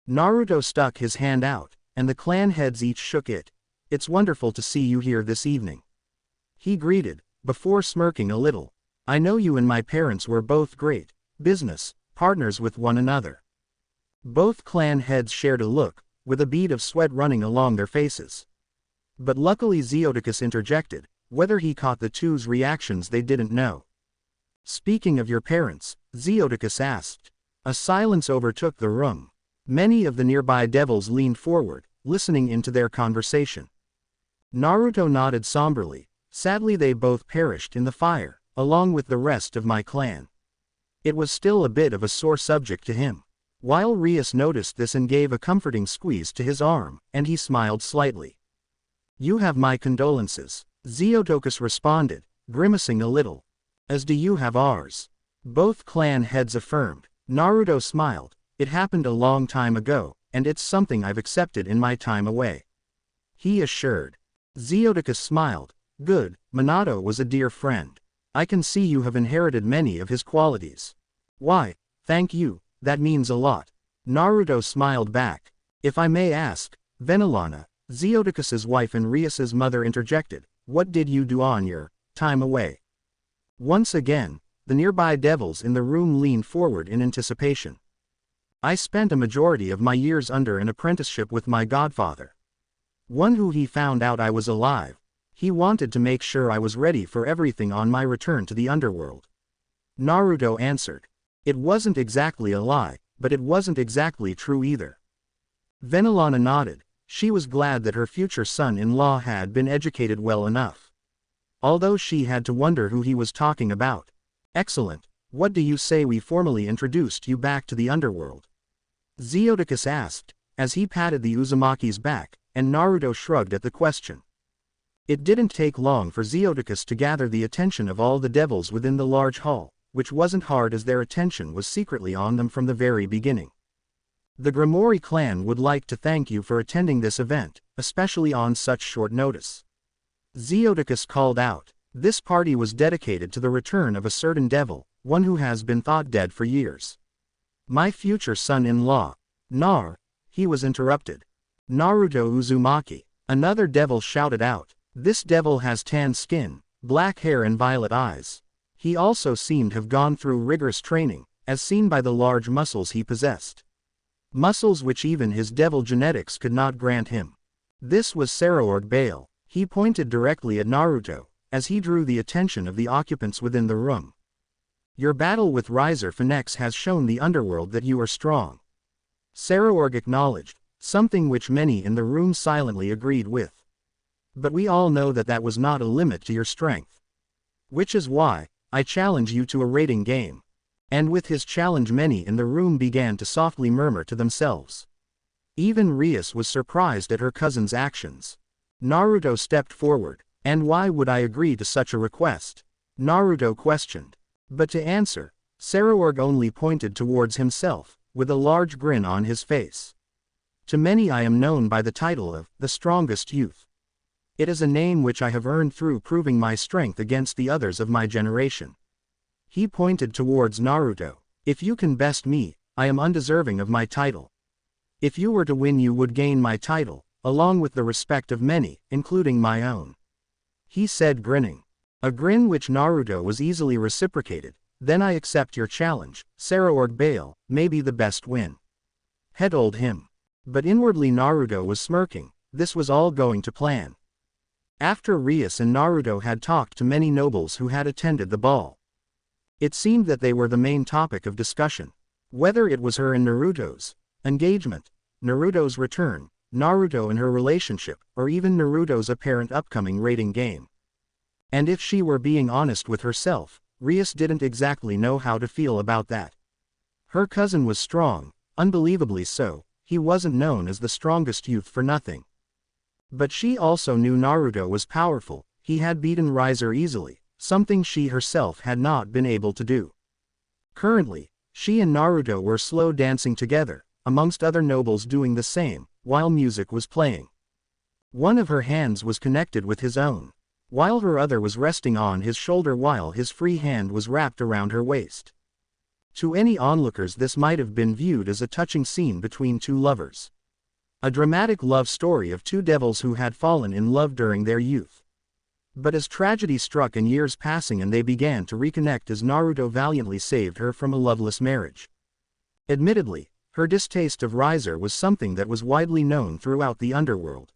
Naruto stuck his hand out, and the clan heads each shook it. "It's wonderful to see you here this evening," he greeted, before smirking a little. "I know you and my parents were both great business partners with one another." Both clan heads shared a look, with a bead of sweat running along their faces. But luckily Zeodicus interjected. Whether he caught the two's reactions they didn't know. "Speaking of your parents," Zeodicus asked. A silence overtook the room. Many of the nearby devils leaned forward, listening into their conversation. Naruto nodded somberly. Sadly they both perished in the fire, along with the rest of my clan. It was still a bit of a sore subject to him. While Rias noticed this and gave a comforting squeeze to his arm, and he smiled slightly. "You have my condolences," Xiotokus responded, grimacing a little. "As do you have ours." Both clan heads affirmed. Naruto smiled. "It happened a long time ago, and it's something I've accepted in my time away," he assured. Xiotokus smiled. "Good, Minato was a dear friend. I can see you have inherited many of his qualities." "Why, thank you, that means a lot." Naruto smiled back. "If I may ask, Venelana," Xiotokus's wife and Rias's mother interjected, "what did you do on your time away?" Once again, the nearby devils in the room leaned forward in anticipation. "I spent a majority of my years under an apprenticeship with my godfather. One who he found out I was alive. He wanted to make sure I was ready for everything on my return to the underworld," Naruto answered. It wasn't exactly a lie, but it wasn't exactly true either. Venelana nodded. She was glad that her future son-in-law had been educated well enough. Although she had to wonder who he was talking about. "Excellent, what do you say we formally introduced you back to the underworld?" Xiotokus asked, as he patted the Uzumaki's back, and Naruto shrugged at the question. It didn't take long for Xiotokus to gather the attention of all the devils within the large hall, which wasn't hard as their attention was secretly on them from the very beginning. "The Grimoire clan would like to thank you for attending this event, especially on such short notice," Xiotokus called out. This party was dedicated to the return of a certain devil, one who has been thought dead for years. "My future son-in-law." He was interrupted. "Naruto Uzumaki," another devil shouted out. "This devil has tan skin, black hair and violet eyes. He also seemed to have gone through rigorous training, as seen by the large muscles he possessed. Muscles which even his devil genetics could not grant him." This was Saraorg Bale. He pointed directly at Naruto, as he drew the attention of the occupants within the room. "Your battle with Riser Phoenix has shown the underworld that you are strong." Saraorg acknowledged, something which many in the room silently agreed with. "But we all know that that was not a limit to your strength. Which is why, I challenge you to a rating game." And with his challenge many in the room began to softly murmur to themselves. Even Rias was surprised at her cousin's actions. Naruto stepped forward. "And why would I agree to such a request?" Naruto questioned. But to answer, Saraorg only pointed towards himself, with a large grin on his face. "To many I am known by the title of the strongest youth. It is a name which I have earned through proving my strength against the others of my generation." He pointed towards Naruto. "If you can best me, I am undeserving of my title. If you were to win you would gain my title, along with the respect of many, including my own," he said grinning. A grin which Naruto was easily reciprocated. "Then I accept your challenge, Saraorg Bale, maybe the best win," he told him. But inwardly Naruto was smirking. This was all going to plan. After Rias and Naruto had talked to many nobles who had attended the ball, it seemed that they were the main topic of discussion. Whether it was her and Naruto's engagement, Naruto's return, Naruto and her relationship, or even Naruto's apparent upcoming rating game. And if she were being honest with herself, Rias didn't exactly know how to feel about that. Her cousin was strong, unbelievably so. He wasn't known as the strongest youth for nothing. But she also knew Naruto was powerful. He had beaten Riser easily, something she herself had not been able to do. Currently, she and Naruto were slow dancing together, amongst other nobles doing the same, while music was playing. One of her hands was connected with his own, while her other was resting on his shoulder while his free hand was wrapped around her waist. To any onlookers this might have been viewed as a touching scene between two lovers. A dramatic love story of two devils who had fallen in love during their youth. But as tragedy struck and years passing and they began to reconnect as Naruto valiantly saved her from a loveless marriage. Admittedly, her distaste of Riser was something that was widely known throughout the underworld.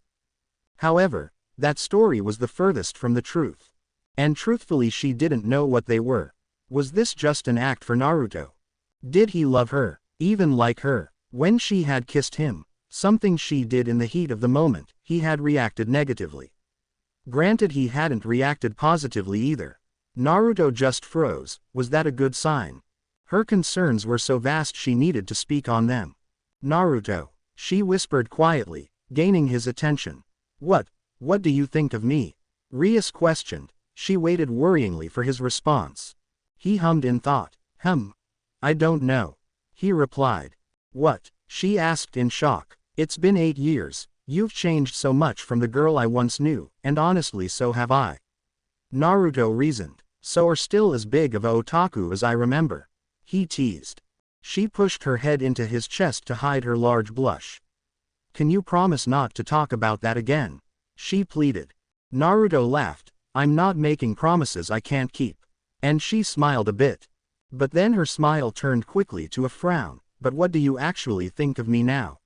However, that story was the furthest from the truth. And truthfully she didn't know what they were. Was this just an act for Naruto? Did he love her, even like her? When she had kissed him, something she did in the heat of the moment, he had reacted negatively. Granted, he hadn't reacted positively either. Naruto just froze. Was that a good sign? Her concerns were so vast she needed to speak on them. Naruto, she whispered quietly, gaining his attention. What do you think of me? Rias questioned. She waited worryingly for his response. He hummed in thought. I don't know. He replied. What? She asked in shock. It's been 8 years. You've changed so much from the girl I once knew, and honestly so have I. Naruto reasoned. So are still as big of a otaku as I remember. He teased. She pushed her head into his chest to hide her large blush. Can you promise not to talk about that again? She pleaded. Naruto laughed. I'm not making promises I can't keep. And she smiled a bit. But then her smile turned quickly to a frown. But what do you actually think of me now?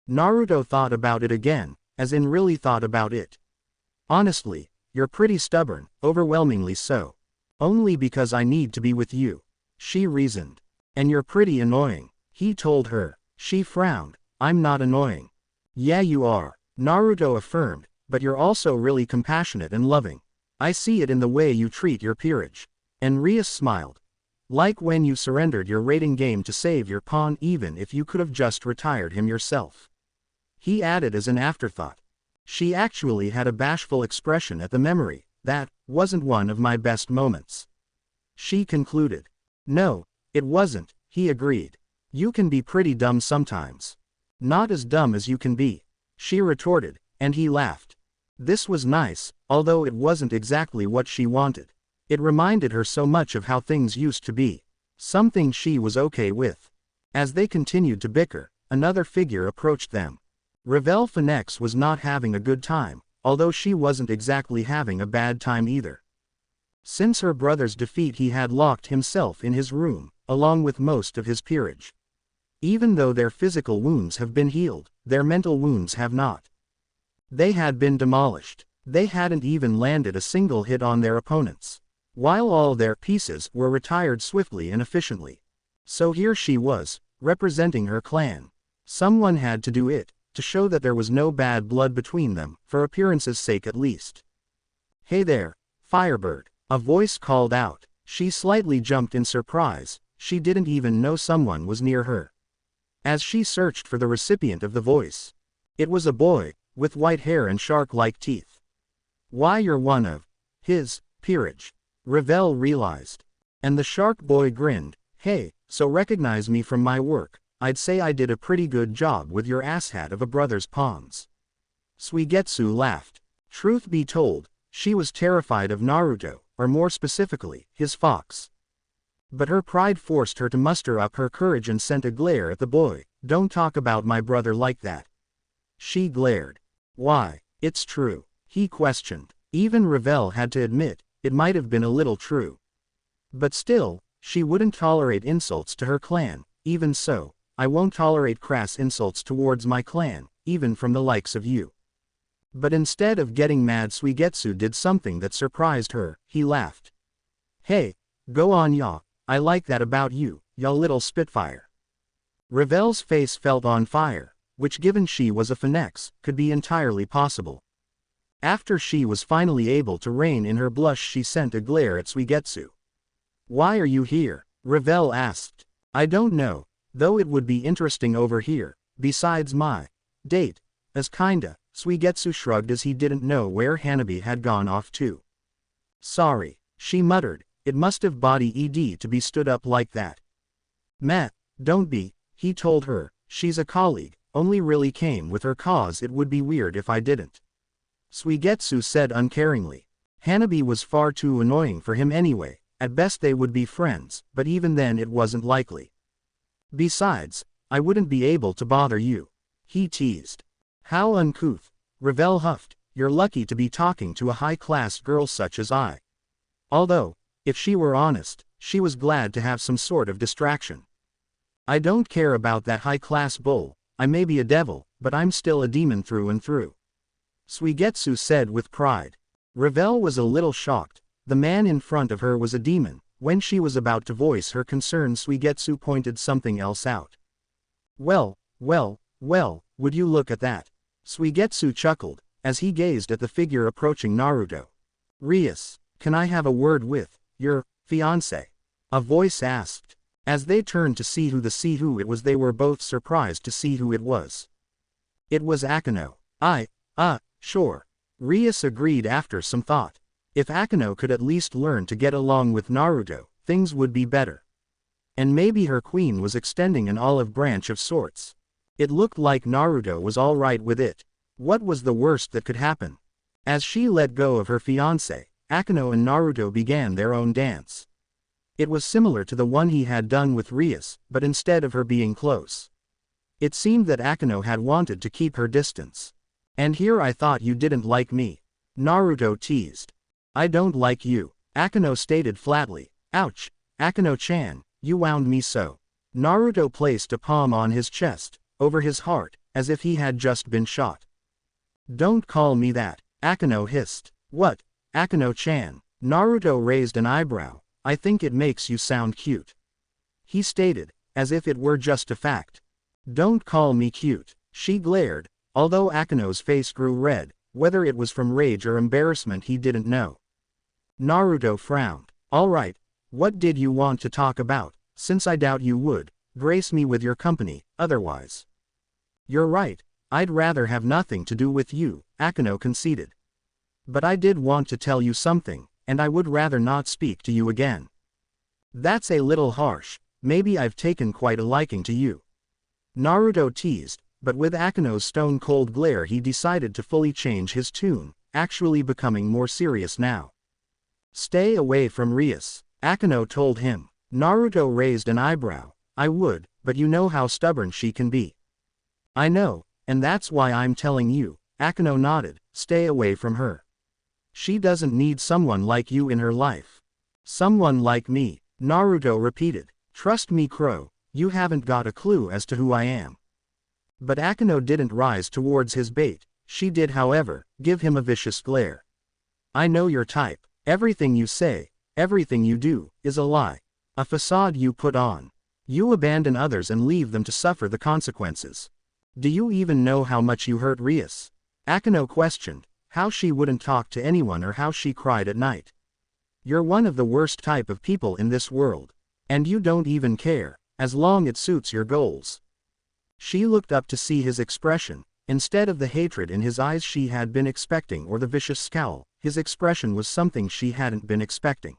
Naruto thought about it again, as in really thought about it. Honestly, you're pretty stubborn, overwhelmingly so. Only because I need to be with you. She reasoned. And you're pretty annoying, he told her. She frowned. I'm not annoying. Yeah, you are, Naruto affirmed, but you're also really compassionate and loving. I see it in the way you treat your peerage. And Rias smiled. Like when you surrendered your raiding game to save your pawn even if you could have just retired him yourself. He added as an afterthought. She actually had a bashful expression at the memory. That wasn't one of my best moments. She concluded. No, it wasn't, he agreed. You can be pretty dumb sometimes. Not as dumb as you can be, she retorted, and he laughed. This was nice, although it wasn't exactly what she wanted. It reminded her so much of how things used to be. Something she was okay with. As they continued to bicker, another figure approached them. Revel Phoenix was not having a good time, although she wasn't exactly having a bad time either. Since her brother's defeat, he had locked himself in his room, along with most of his peerage. Even though their physical wounds have been healed, their mental wounds have not. They had been demolished. They hadn't even landed a single hit on their opponents, while all their pieces were retired swiftly and efficiently. So here she was, representing her clan. Someone had to do it, to show that there was no bad blood between them, for appearance's sake at least. Hey there, Firebird, a voice called out. She slightly jumped in surprise. She didn't even know someone was near her. As she searched for the recipient of the voice, it was a boy, with white hair and shark-like teeth. Why, you're one of his peerage, Revel realized. And the shark boy grinned. Hey, so recognize me from my work. I'd say I did a pretty good job with your asshat of a brother's pawns. Suigetsu laughed. Truth be told, she was terrified of Naruto, or more specifically, his fox. But her pride forced her to muster up her courage and sent a glare at the boy. Don't talk about my brother like that. She glared. Why, it's true, he questioned. Even Revel had to admit, it might have been a little true. But still, she wouldn't tolerate insults to her clan. Even so, I won't tolerate crass insults towards my clan, even from the likes of you. But instead of getting mad, Suigetsu did something that surprised her. He laughed. Hey, go on, ya. I like that about you, ya little spitfire. Revel's face felt on fire, which, given she was a Phoenix, could be entirely possible. After she was finally able to rein in her blush, she sent a glare at Suigetsu. Why are you here? Revel asked. I don't know, though it would be interesting over here. Besides, my date as kinda. Suigetsu shrugged as he didn't know where Hanabi had gone off to. Sorry, she muttered. It must have body ed to be stood up like that. Meh, don't be, he told her. She's a colleague, only really came with her cause. It would be weird if I didn't. Suigetsu said uncaringly. Hanabi was far too annoying for him anyway. At best they would be friends, but even then it wasn't likely. Besides, I wouldn't be able to bother you, he teased. How uncouth, Revel huffed. You're lucky to be talking to a high-class girl such as I. Although, if she were honest, she was glad to have some sort of distraction. I don't care about that high-class bull. I may be a devil, but I'm still a demon through and through, Suigetsu said with pride. Revel was a little shocked. The man in front of her was a demon. When she was about to voice her concern, Suigetsu pointed something else out. Well, would you look at that? Suigetsu chuckled. as he gazed at the figure approaching Naruto. "Rias, can I have a word with your fiancé?" a voice asked. As they turned to see who it was, they were both surprised to see who it was. It was Akeno. Sure. Rias agreed after some thought. If Akeno could at least learn to get along with Naruto, things would be better. And maybe her queen was extending an olive branch of sorts. It looked like Naruto was alright with it. What was the worst that could happen? As she let go of her fiancé, Akeno and Naruto began their own dance. It was similar to the one he had done with Rias, but instead of her being close, it seemed that Akeno had wanted to keep her distance. "And here I thought you didn't like me," Naruto teased. "I don't like you," Akeno stated flatly. "Ouch, Akeno-chan, you wound me so." Naruto placed a palm on his chest, over his heart, as if he had just been shot. "Don't call me that," Akeno hissed. "What, Akeno-chan?" Naruto raised an eyebrow. "I think it makes you sound cute," he stated, as if it were just a fact. "Don't call me cute," she glared, although Akeno's face grew red, whether it was from rage or embarrassment he didn't know. Naruto frowned. "Alright, what did you want to talk about, since I doubt you would grace me with your company, otherwise?" "You're right, I'd rather have nothing to do with you," Akeno conceded. "But I did want to tell you something, and I would rather not speak to you again." "That's a little harsh, maybe I've taken quite a liking to you," Naruto teased, but with Akeno's stone-cold glare he decided to fully change his tune, actually becoming more serious now. "Stay away from Rias," Akeno told him. Naruto raised an eyebrow. "I would, but you know how stubborn she can be." "I know, and that's why I'm telling you," Akeno nodded. "Stay away from her. She doesn't need someone like you in her life." "Someone like me," Naruto repeated. "Trust me, Crow, you haven't got a clue as to who I am." But Akeno didn't rise towards his bait. She did, however, give him a vicious glare. "I know your type. Everything you say, everything you do, is a lie. A facade you put on. You abandon others and leave them to suffer the consequences. Do you even know how much you hurt Rias?" Akeno questioned, how she wouldn't talk to anyone or how she cried at night. "You're one of the worst type of people in this world. And you don't even care, as long it suits your goals." She looked up to see his expression. Instead of the hatred in his eyes she had been expecting or the vicious scowl, his expression was something she hadn't been expecting.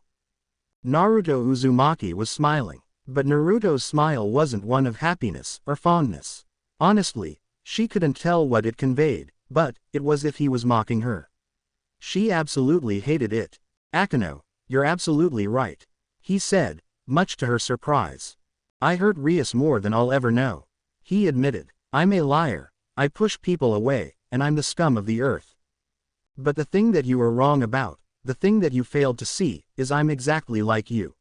Naruto Uzumaki was smiling, but Naruto's smile wasn't one of happiness or fondness. Honestly, she couldn't tell what it conveyed, but it was as if he was mocking her. She absolutely hated it. "Akeno, you're absolutely right," he said, much to her surprise. "I hurt Rias more than I'll ever know," he admitted. "I'm a liar, I push people away, and I'm the scum of the earth. But the thing that you are wrong about, the thing that you failed to see, is I'm exactly like you,"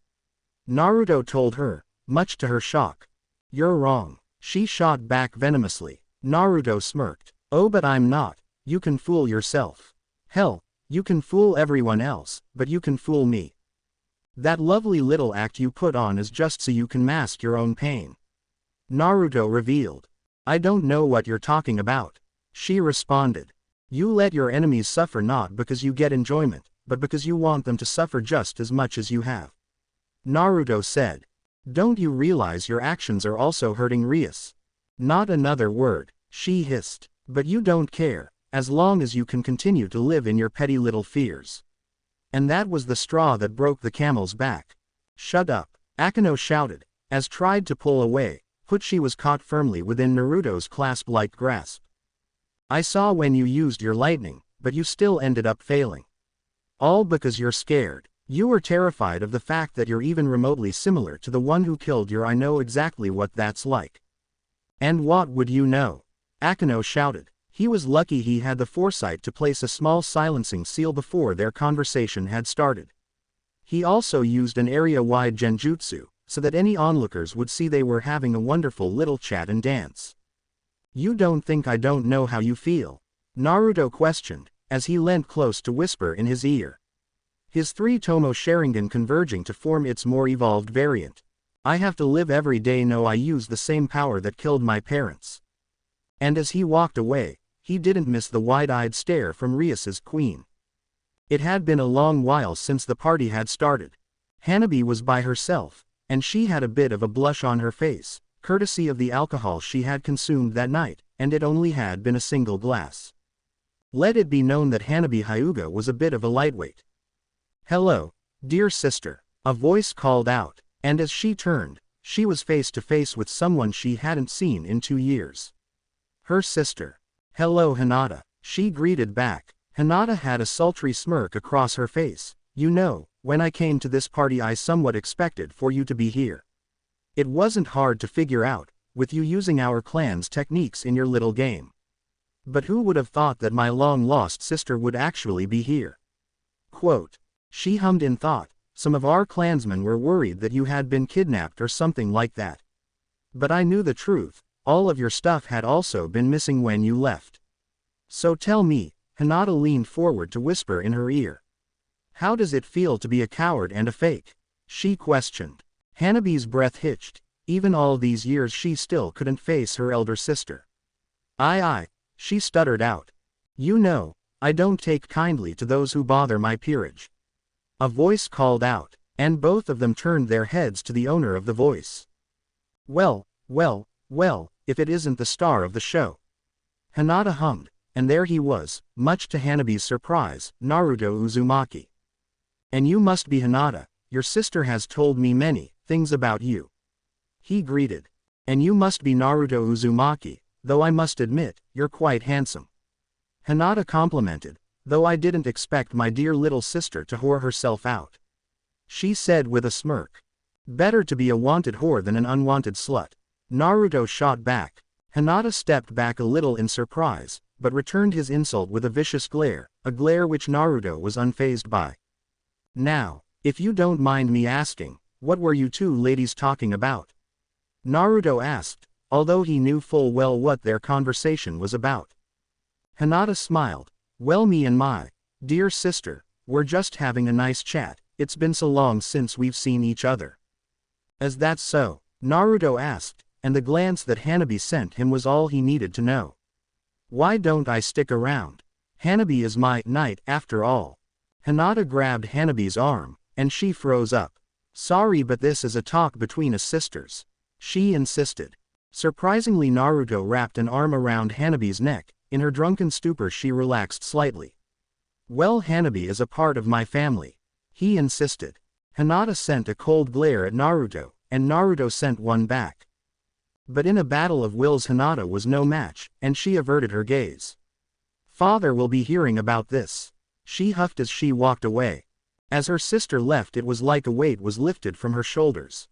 Naruto told her, much to her shock. "You're wrong," she shot back venomously. Naruto smirked. "Oh, but I'm not. You can fool yourself. Hell, you can fool everyone else, but you can fool me. That lovely little act you put on is just so you can mask your own pain," Naruto revealed. "I don't know what you're talking about," she responded. "You let your enemies suffer not because you get enjoyment, but because you want them to suffer just as much as you have," Naruto said. "Don't you realize your actions are also hurting Rias?" "Not another word," she hissed. "But you don't care, as long as you can continue to live in your petty little fears." And that was the straw that broke the camel's back. "Shut up," Akeno shouted, as tried to pull away, but she was caught firmly within Naruto's clasp-like grasp. "I saw when you used your lightning, but you still ended up failing. All because you're scared. You were terrified of the fact that you're even remotely similar to the one who killed your I know exactly what that's like." "And what would you know?" Akeno shouted. He was lucky he had the foresight to place a small silencing seal before their conversation had started. He also used an area-wide genjutsu, so that any onlookers would see they were having a wonderful little chat and dance. "You don't think I don't know how you feel?" Naruto questioned, as he leant close to whisper in his ear. His three-tomo Sharingan converging to form its more evolved variant. "I have to live every day know I use the same power that killed my parents." And as he walked away, he didn't miss the wide-eyed stare from Rias's queen. It had been a long while since the party had started. Hanabi was by herself, and she had a bit of a blush on her face, courtesy of the alcohol she had consumed that night, and it only had been a single glass. Let it be known that Hanabi Hyuga was a bit of a lightweight. "Hello, dear sister," a voice called out, and as she turned, she was face to face with someone she hadn't seen in 2 years. Her sister. "Hello Hinata," she greeted back. Hinata had a sultry smirk across her face. "You know, when I came to this party I somewhat expected for you to be here. It wasn't hard to figure out, with you using our clan's techniques in your little game. But who would have thought that my long-lost sister would actually be here?" Quote. She hummed in thought, "Some of our clansmen were worried that you had been kidnapped or something like that. But I knew the truth, all of your stuff had also been missing when you left. So tell me," Hinata leaned forward to whisper in her ear. "How does it feel to be a coward and a fake?" she questioned. Hanabi's breath hitched. Even all these years she still couldn't face her elder sister. I, she stuttered out. "You know, I don't take kindly to those who bother my peerage." A voice called out, and both of them turned their heads to the owner of the voice. Well, if it isn't the star of the show." Hinata hummed, and there he was, much to Hanabi's surprise, Naruto Uzumaki. "And you must be Hinata, your sister has told me many things about you." He greeted. "And you must be Naruto Uzumaki, though I must admit, you're quite handsome." Hinata complimented, "Though I didn't expect my dear little sister to whore herself out," she said with a smirk. "Better to be a wanted whore than an unwanted slut," Naruto shot back. Hinata stepped back a little in surprise, but returned his insult with a vicious glare, a glare which Naruto was unfazed by. "Now, if you don't mind me asking, what were you two ladies talking about?" Naruto asked, although he knew full well what their conversation was about. Hinata smiled. "Well, me and my dear sister, we're just having a nice chat, it's been so long since we've seen each other." "Is that so?" Naruto asked, and the glance that Hanabi sent him was all he needed to know. "Why don't I stick around? Hanabi is my knight after all." Hinata grabbed Hanabi's arm, and she froze up. "Sorry, but this is a talk between us sisters," she insisted. Surprisingly, Naruto wrapped an arm around Hanabi's neck. In her drunken stupor she relaxed slightly. "Well, Hanabi is a part of my family," he insisted. Hinata sent a cold glare at Naruto, and Naruto sent one back. But in a battle of wills Hinata was no match, and she averted her gaze. "Father will be hearing about this," she huffed as she walked away. As her sister left, it was like a weight was lifted from her shoulders.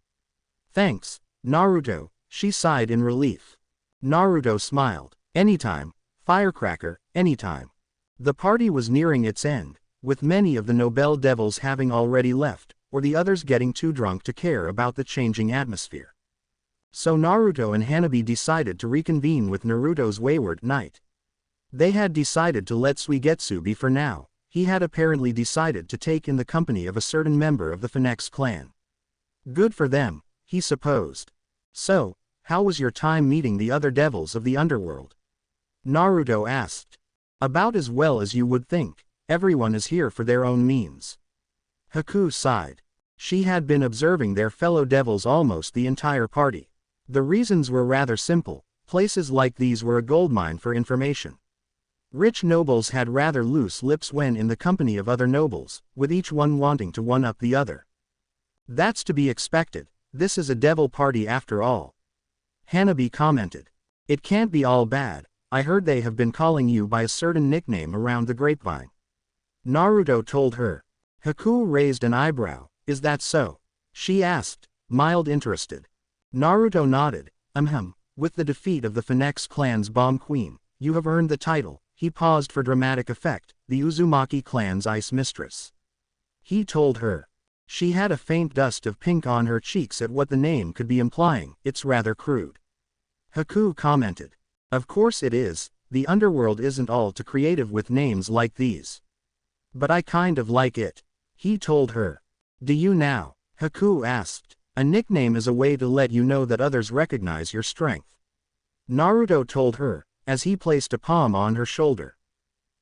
"Thanks, Naruto," she sighed in relief. Naruto smiled. "Anytime, Firecracker, anytime." The party was nearing its end, with many of the Nobel Devils having already left, or the others getting too drunk to care about the changing atmosphere. So Naruto and Hanabi decided to reconvene with Naruto's wayward knight. They had decided to let Suigetsu be for now. He had apparently decided to take in the company of a certain member of the Phoenix clan. Good for them, he supposed. "So, how was your time meeting the other devils of the underworld?" Naruto asked. "About as well as you would think. Everyone is here for their own means." Haku sighed. She had been observing their fellow devils almost the entire party. The reasons were rather simple. Places like these were a goldmine for information. Rich nobles had rather loose lips when in the company of other nobles, with each one wanting to one-up the other. "That's to be expected. This is a devil party after all," Hanabi commented. "It can't be all bad. I heard they have been calling you by a certain nickname around the grapevine," Naruto told her. Haku raised an eyebrow. "Is that so?" she asked, mild interested. Naruto nodded. With the defeat of the Phoenix clan's bomb queen, you have earned the title." He paused for dramatic effect, "the Uzumaki clan's ice mistress," he told her. She had a faint dust of pink on her cheeks at what the name could be implying. "It's rather crude," Haku commented. "Of course it is, the underworld isn't all too creative with names like these. But I kind of like it," he told her. "Do you now?" Haku asked. "A nickname is a way to let you know that others recognize your strength," Naruto told her. as he placed a palm on her shoulder.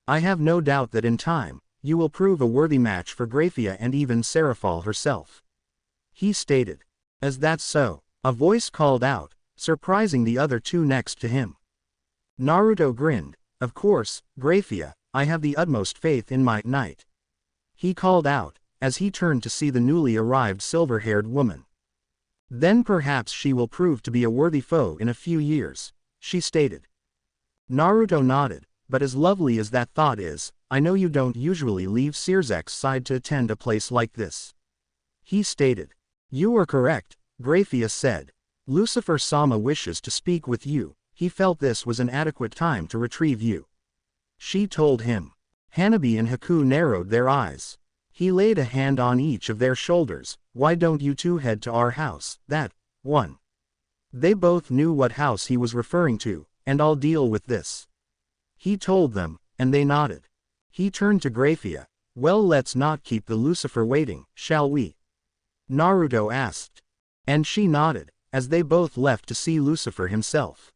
I have no doubt that in time, you will prove a worthy match for Graphia and even Seraphol herself. He stated. Is that so? A voice called out, surprising the other two next to him. Naruto grinned. Of course, Graphia, I have the utmost faith in my knight. He called out, as he turned to see the newly arrived silver-haired woman. Then perhaps she will prove to be a worthy foe in a few years, she stated. Naruto nodded, but as lovely as that thought is, I know you don't usually leave Searzek's side to attend a place like this. He stated. You are correct, Graphia said. Lucifer-sama wishes to speak with you, he felt this was an adequate time to retrieve you. She told him. Hanabi and Haku narrowed their eyes. He laid a hand on each of their shoulders. Why don't you two head to our house, that one? They both knew what house he was referring to, and I'll deal with this. He told them, and they nodded. He turned to Graphia. Well, let's not keep the Lucifer waiting, shall we? Naruto asked. And she nodded, as they both left to see Lucifer himself.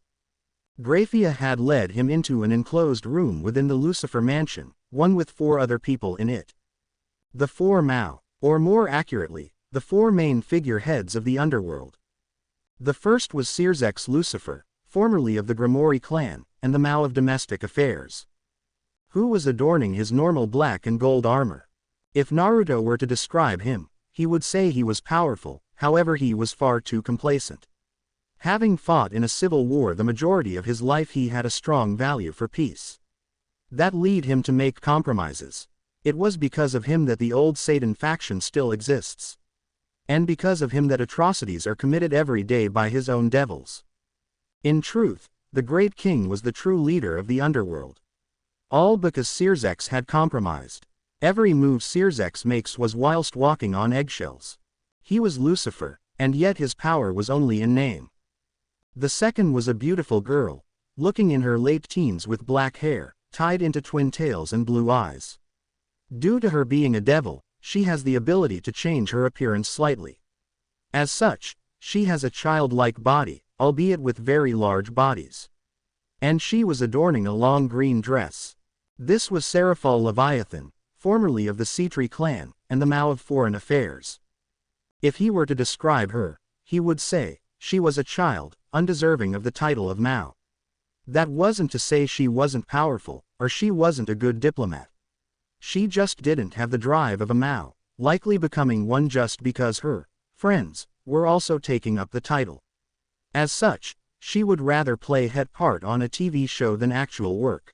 Graphia had led him into an enclosed room within the Lucifer mansion, one with 4 other people in it. The 4 Mao, or more accurately, the 4 main figureheads of the underworld. The first was Searzek's Lucifer, formerly of the Grimoire clan, and the Mao of domestic affairs, who was adorning his normal black and gold armor. If Naruto were to describe him, he would say he was powerful, however he was far too complacent. Having fought in a civil war the majority of his life, he had a strong value for peace. That led him to make compromises. It was because of him that the old Satan faction still exists. And because of him that atrocities are committed every day by his own devils. In truth, the great king was the true leader of the underworld. All because Searzek had compromised. Every move Searzek makes was whilst walking on eggshells. He was Lucifer, and yet his power was only in name. The second was a beautiful girl, looking in her late teens with black hair, tied into twin tails and blue eyes. Due to her being a devil, she has the ability to change her appearance slightly. As such, she has a childlike body, albeit with very large bodies. And she was adorning a long green dress. This was Seraphol Leviathan, formerly of the Cetri clan, and the Mao of foreign affairs. If he were to describe her, he would say, she was a child, undeserving of the title of Mao. That wasn't to say she wasn't powerful, or she wasn't a good diplomat. She just didn't have the drive of a Mao, likely becoming one just because her friends were also taking up the title. As such, she would rather play head part on a TV show than actual work.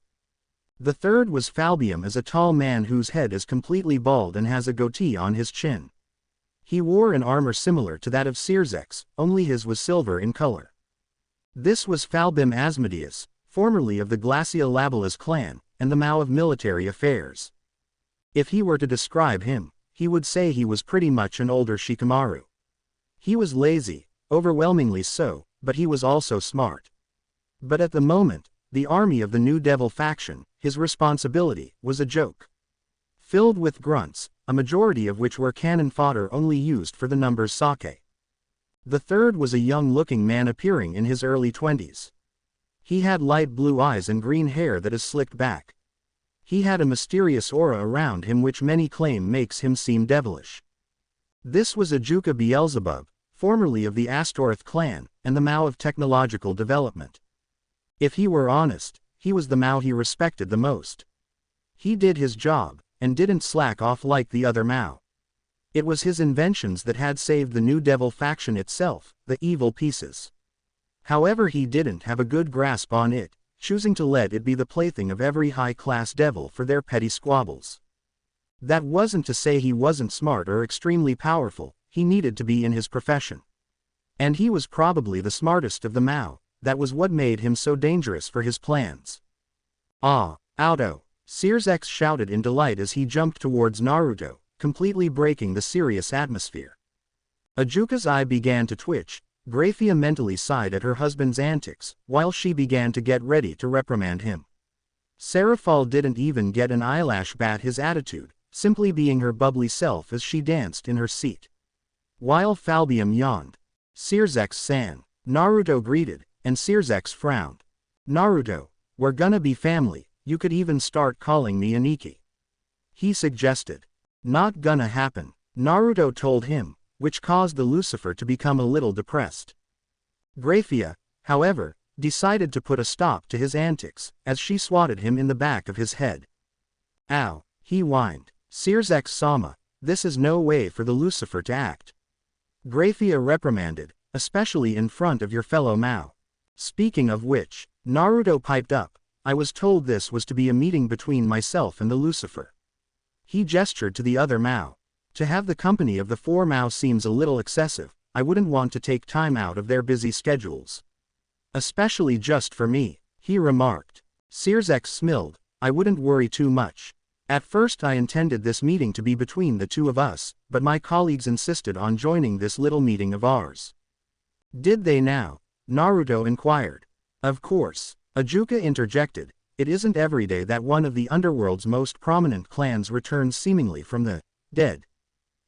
The third was Falbium, as a tall man whose head is completely bald and has a goatee on his chin. He wore an armor similar to that of Searzek's, only his was silver in color. This was Falbim Asmodeus, formerly of the Glacia Labelas clan, and the Mao of military affairs. If he were to describe him, he would say he was pretty much an older Shikamaru. He was lazy, overwhelmingly so, but he was also smart. But at the moment, the army of the New Devil faction, his responsibility, was a joke. Filled with grunts, a majority of which were cannon fodder only used for the numbers sake. The third was a young-looking man appearing in his early 20s. He had light blue eyes and green hair that is slicked back. He had a mysterious aura around him which many claim makes him seem devilish. This was Ajuka Beelzebub, formerly of the Astoreth clan, and the Mao of technological development. If he were honest, he was the Mao he respected the most. He did his job, and didn't slack off like the other Mao. It was his inventions that had saved the New Devil faction itself, the evil pieces. However, he didn't have a good grasp on it, choosing to let it be the plaything of every high-class devil for their petty squabbles. That wasn't to say he wasn't smart or extremely powerful, he needed to be in his profession. And he was probably the smartest of the Mao, that was what made him so dangerous for his plans. Ah, Auto! Searzek shouted in delight as he jumped towards Naruto, completely breaking the serious atmosphere. Ajuka's eye began to twitch. Graphia mentally sighed at her husband's antics, while she began to get ready to reprimand him. Seraphol didn't even get an eyelash bat his attitude, simply being her bubbly self as she danced in her seat. While Falbium yawned. Searzek-san, Naruto greeted, and Searzek frowned. Naruto, We're gonna be family, you could even start calling me Aniki. He suggested. Not gonna happen, Naruto told him, which caused the Lucifer to become a little depressed. Graphia, however, decided to put a stop to his antics, as she swatted him in the back of his head. Ow, he whined. Searsex-sama, this is no way for the Lucifer to act. Graphia reprimanded, especially in front of your fellow Mao. Speaking of which, Naruto piped up, I was told this was to be a meeting between myself and the Lucifer. He gestured to the other Mao. To have the company of the 4 Mao seems a little excessive, I wouldn't want to take time out of their busy schedules. Especially just for me, he remarked. Searsex smiled, I wouldn't worry too much. At first I intended this meeting to be between the two of us, but my colleagues insisted on joining this little meeting of ours. Did they now? Naruto inquired. Of course, Ajuka interjected, it isn't every day that one of the underworld's most prominent clans returns seemingly from the dead.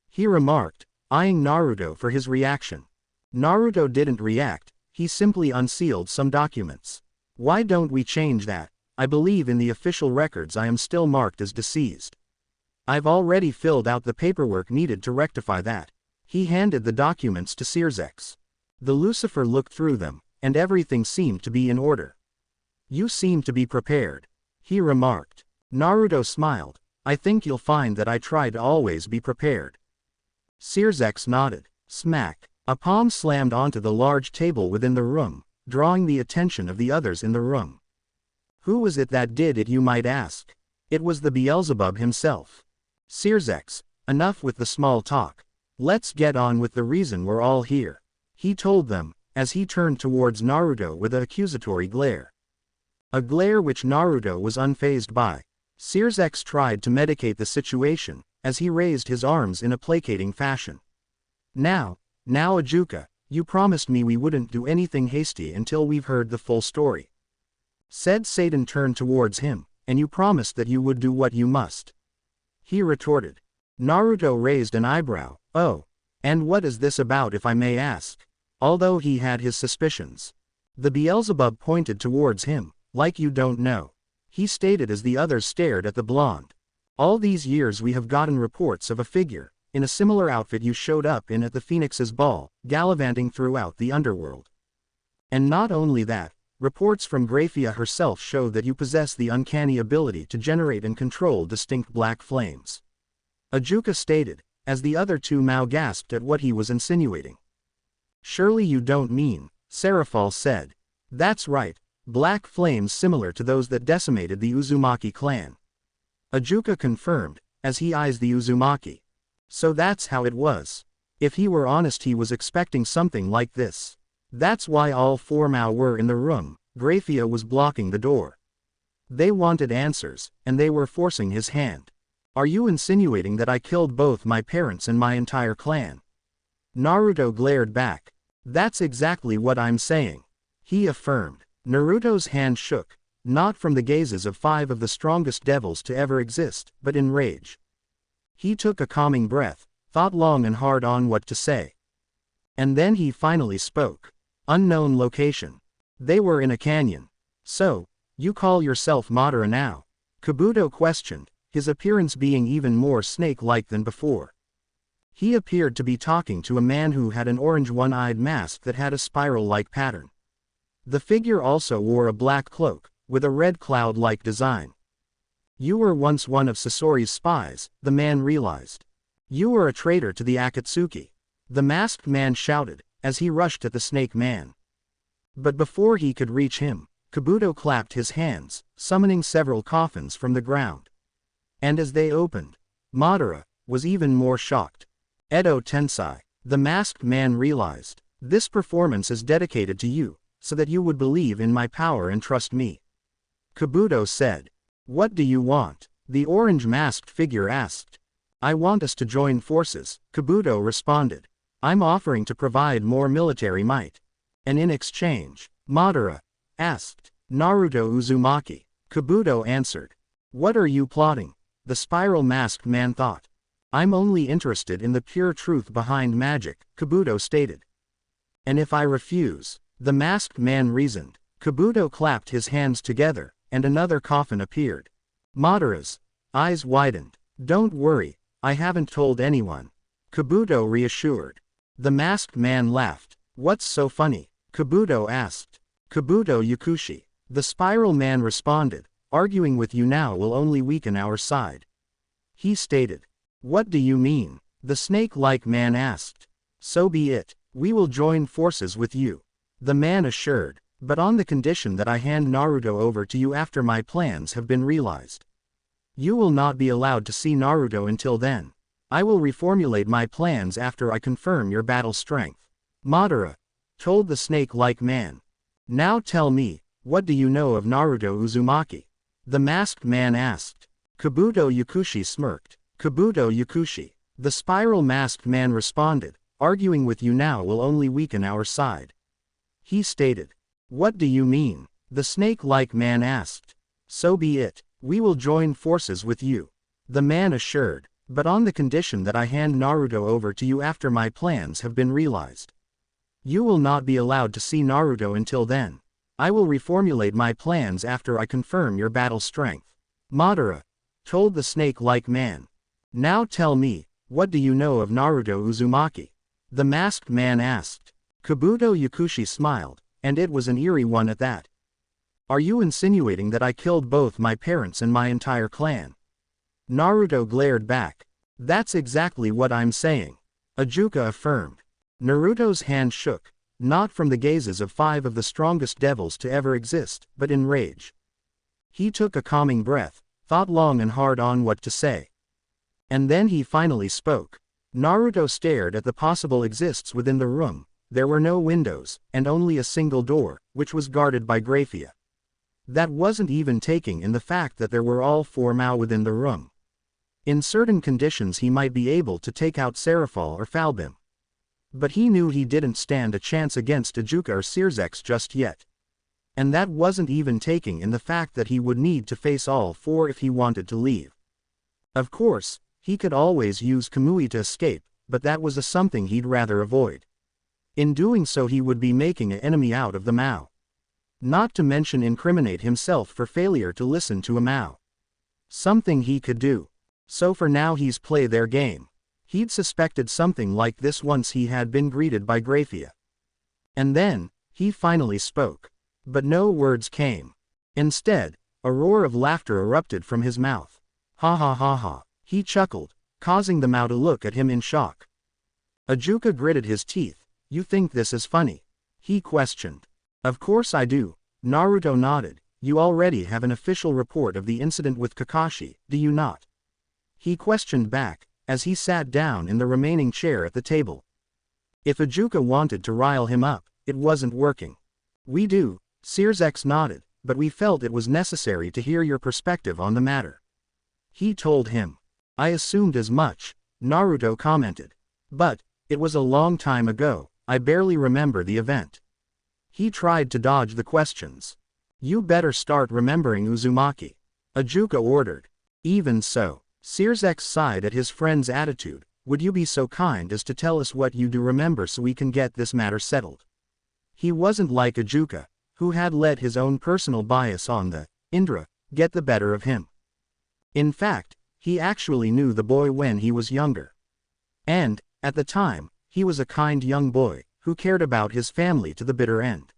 He remarked, eyeing Naruto for his reaction. Naruto didn't react, he simply unsealed some documents. Why don't we change that? I believe in the official records I am still marked as deceased. I've already filled out the paperwork needed to rectify that. He handed the documents to Searsex. The Lucifer looked through them, and everything seemed to be in order. You seem to be prepared, he remarked. Naruto smiled, I think you'll find that I try to always be prepared. Searsex nodded. Smack. A palm slammed onto the large table within the room, drawing the attention of the others in the room. Who was it that did it, you might ask? It was the Beelzebub himself. Searsex, enough with the small talk. Let's get on with the reason we're all here, he told them, as he turned towards Naruto with an accusatory glare. A glare which Naruto was unfazed by. Searsex tried to medicate the situation, as he raised his arms in a placating fashion. Now Ajuka, you promised me we wouldn't do anything hasty until we've heard the full story. Said Satan turned towards him, and you promised that you would do what you must. He retorted. Naruto raised an eyebrow, oh, and what is this about if I may ask? Although he had his suspicions. The Beelzebub pointed towards him, like you don't know. He stated as the others stared at the blonde. All these years we have gotten reports of a figure, in a similar outfit you showed up in at the Phoenix's ball, gallivanting throughout the underworld. And not only that, reports from Graphia herself show that you possess the uncanny ability to generate and control distinct black flames. Ajuka stated, as the other 2 Mao gasped at what he was insinuating. Surely you don't mean, Seraphal said. That's right, black flames similar to those that decimated the Uzumaki clan. Ajuka confirmed, as he eyes the Uzumaki. So that's how it was. If he were honest he was expecting something like this. That's why all 4 Mao were in the room. Graphia was blocking the door. They wanted answers, and they were forcing his hand. Are you insinuating that I killed both my parents and my entire clan? Naruto glared back. That's exactly what I'm saying, he affirmed. Naruto's hand shook, not from the gazes of 5 of the strongest devils to ever exist, but in rage. He took a calming breath, thought long and hard on what to say. And then he finally spoke. Unknown location. They were in a canyon. So, you call yourself Madara now? Kabuto questioned, his appearance being even more snake-like than before. He appeared to be talking to a man who had an orange one-eyed mask that had a spiral-like pattern. The figure also wore a black cloak, with a red cloud-like design. You were once one of Sasori's spies, the man realized. You were a traitor to the Akatsuki. The masked man shouted, as he rushed at the snake man. But before he could reach him, Kabuto clapped his hands, summoning several coffins from the ground. And as they opened, Madara was even more shocked. Edo Tensei, the masked man realized, this performance is dedicated to you, so that you would believe in my power and trust me. Kabuto said. What do you want? The orange masked figure asked. I want us to join forces, Kabuto responded. I'm offering to provide more military might. And in exchange, Madara asked. Naruto Uzumaki. Kabuto answered. What are you plotting? The spiral masked man thought. I'm only interested in the pure truth behind magic, Kabuto stated. And if I refuse? The masked man reasoned. Kabuto clapped his hands together, and another coffin appeared. Madara's eyes widened. "Don't worry, I haven't told anyone," Kabuto reassured. The masked man laughed. "What's so funny?" Kabuto asked. "Kabuto Yakushi," the spiral man responded, "arguing with you now will only weaken our side," he stated. "What do you mean?" the snake-like man asked. "So be it, we will join forces with you," the man assured, "but on the condition that I hand Naruto over to you after my plans have been realized. You will not be allowed to see Naruto until then. I will reformulate my plans after I confirm your battle strength," Madara told the snake-like man. "Now tell me, what do you know of Naruto Uzumaki?" the masked man asked. Kabuto Yakushi smirked. "Kabuto Yakushi," the spiral masked man responded, "arguing with you now will only weaken our side," he stated. "What do you mean?" the snake-like man asked. "So be it, we will join forces with you," the man assured, "but on the condition that I hand Naruto over to you after my plans have been realized. You will not be allowed to see Naruto until then. I will reformulate my plans after I confirm your battle strength," Madara told the snake-like man. "Now tell me, what do you know of Naruto Uzumaki?" the masked man asked. Kabuto Yakushi smiled, and it was an eerie one at that. "Are you insinuating that I killed both my parents and my entire clan?" Naruto glared back. "That's exactly what I'm saying," Ajuka affirmed. Naruto's hand shook, not from the gazes of 5 of the strongest devils to ever exist, but in rage. He took a calming breath, thought long and hard on what to say. And then he finally spoke. Naruto stared at the possible exists within the room. There were no windows, and only a single door, which was guarded by Graphia. That wasn't even taking in the fact that there were all 4 Mao within the room. In certain conditions he might be able to take out Serafal or Falbim. But he knew he didn't stand a chance against Ajuka or Searzex just yet. And that wasn't even taking in the fact that he would need to face all 4 if he wanted to leave. Of course, he could always use Kamui to escape, but that was something he'd rather avoid. In doing so he would be making an enemy out of the Mao. Not to mention incriminate himself for failure to listen to a Mao. Something he could do. So for now he's play their game. He'd suspected something like this once he had been greeted by Graphia. And then, he finally spoke. But no words came. Instead, a roar of laughter erupted from his mouth. "Ha ha ha ha," he chuckled, causing the Mao to look at him in shock. Ajuka gritted his teeth. "You think this is funny?" he questioned. "Of course I do," Naruto nodded. "You already have an official report of the incident with Kakashi, do you not?" he questioned back, as he sat down in the remaining chair at the table. If Ajuka wanted to rile him up, it wasn't working. "We do," Searzex nodded, "but we felt it was necessary to hear your perspective on the matter," he told him. "I assumed as much," Naruto commented. "But, it was a long time ago, I barely remember the event." He tried to dodge the questions. "You better start remembering Uzumaki," Ajuka ordered. "Even so," Searzex sighed at his friend's attitude, "would you be so kind as to tell us what you do remember so we can get this matter settled?" He wasn't like Ajuka, who had let his own personal bias on the Indra get the better of him. In fact, he actually knew the boy when he was younger. And, at the time, he was a kind young boy, who cared about his family to the bitter end.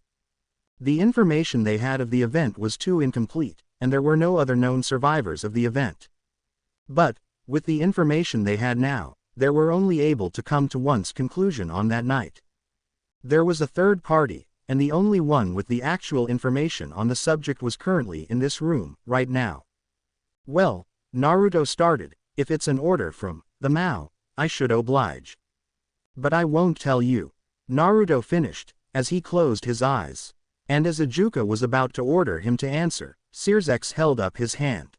The information they had of the event was too incomplete, and there were no other known survivors of the event. But, with the information they had now, they were only able to come to one conclusion on that night. There was a third party, and the only one with the actual information on the subject was currently in this room, right now. "Well," Naruto started, "if it's an order from the Mao, I should oblige. But I won't tell you," Naruto finished, as he closed his eyes. And as Ajuka was about to order him to answer, Searzex held up his hand.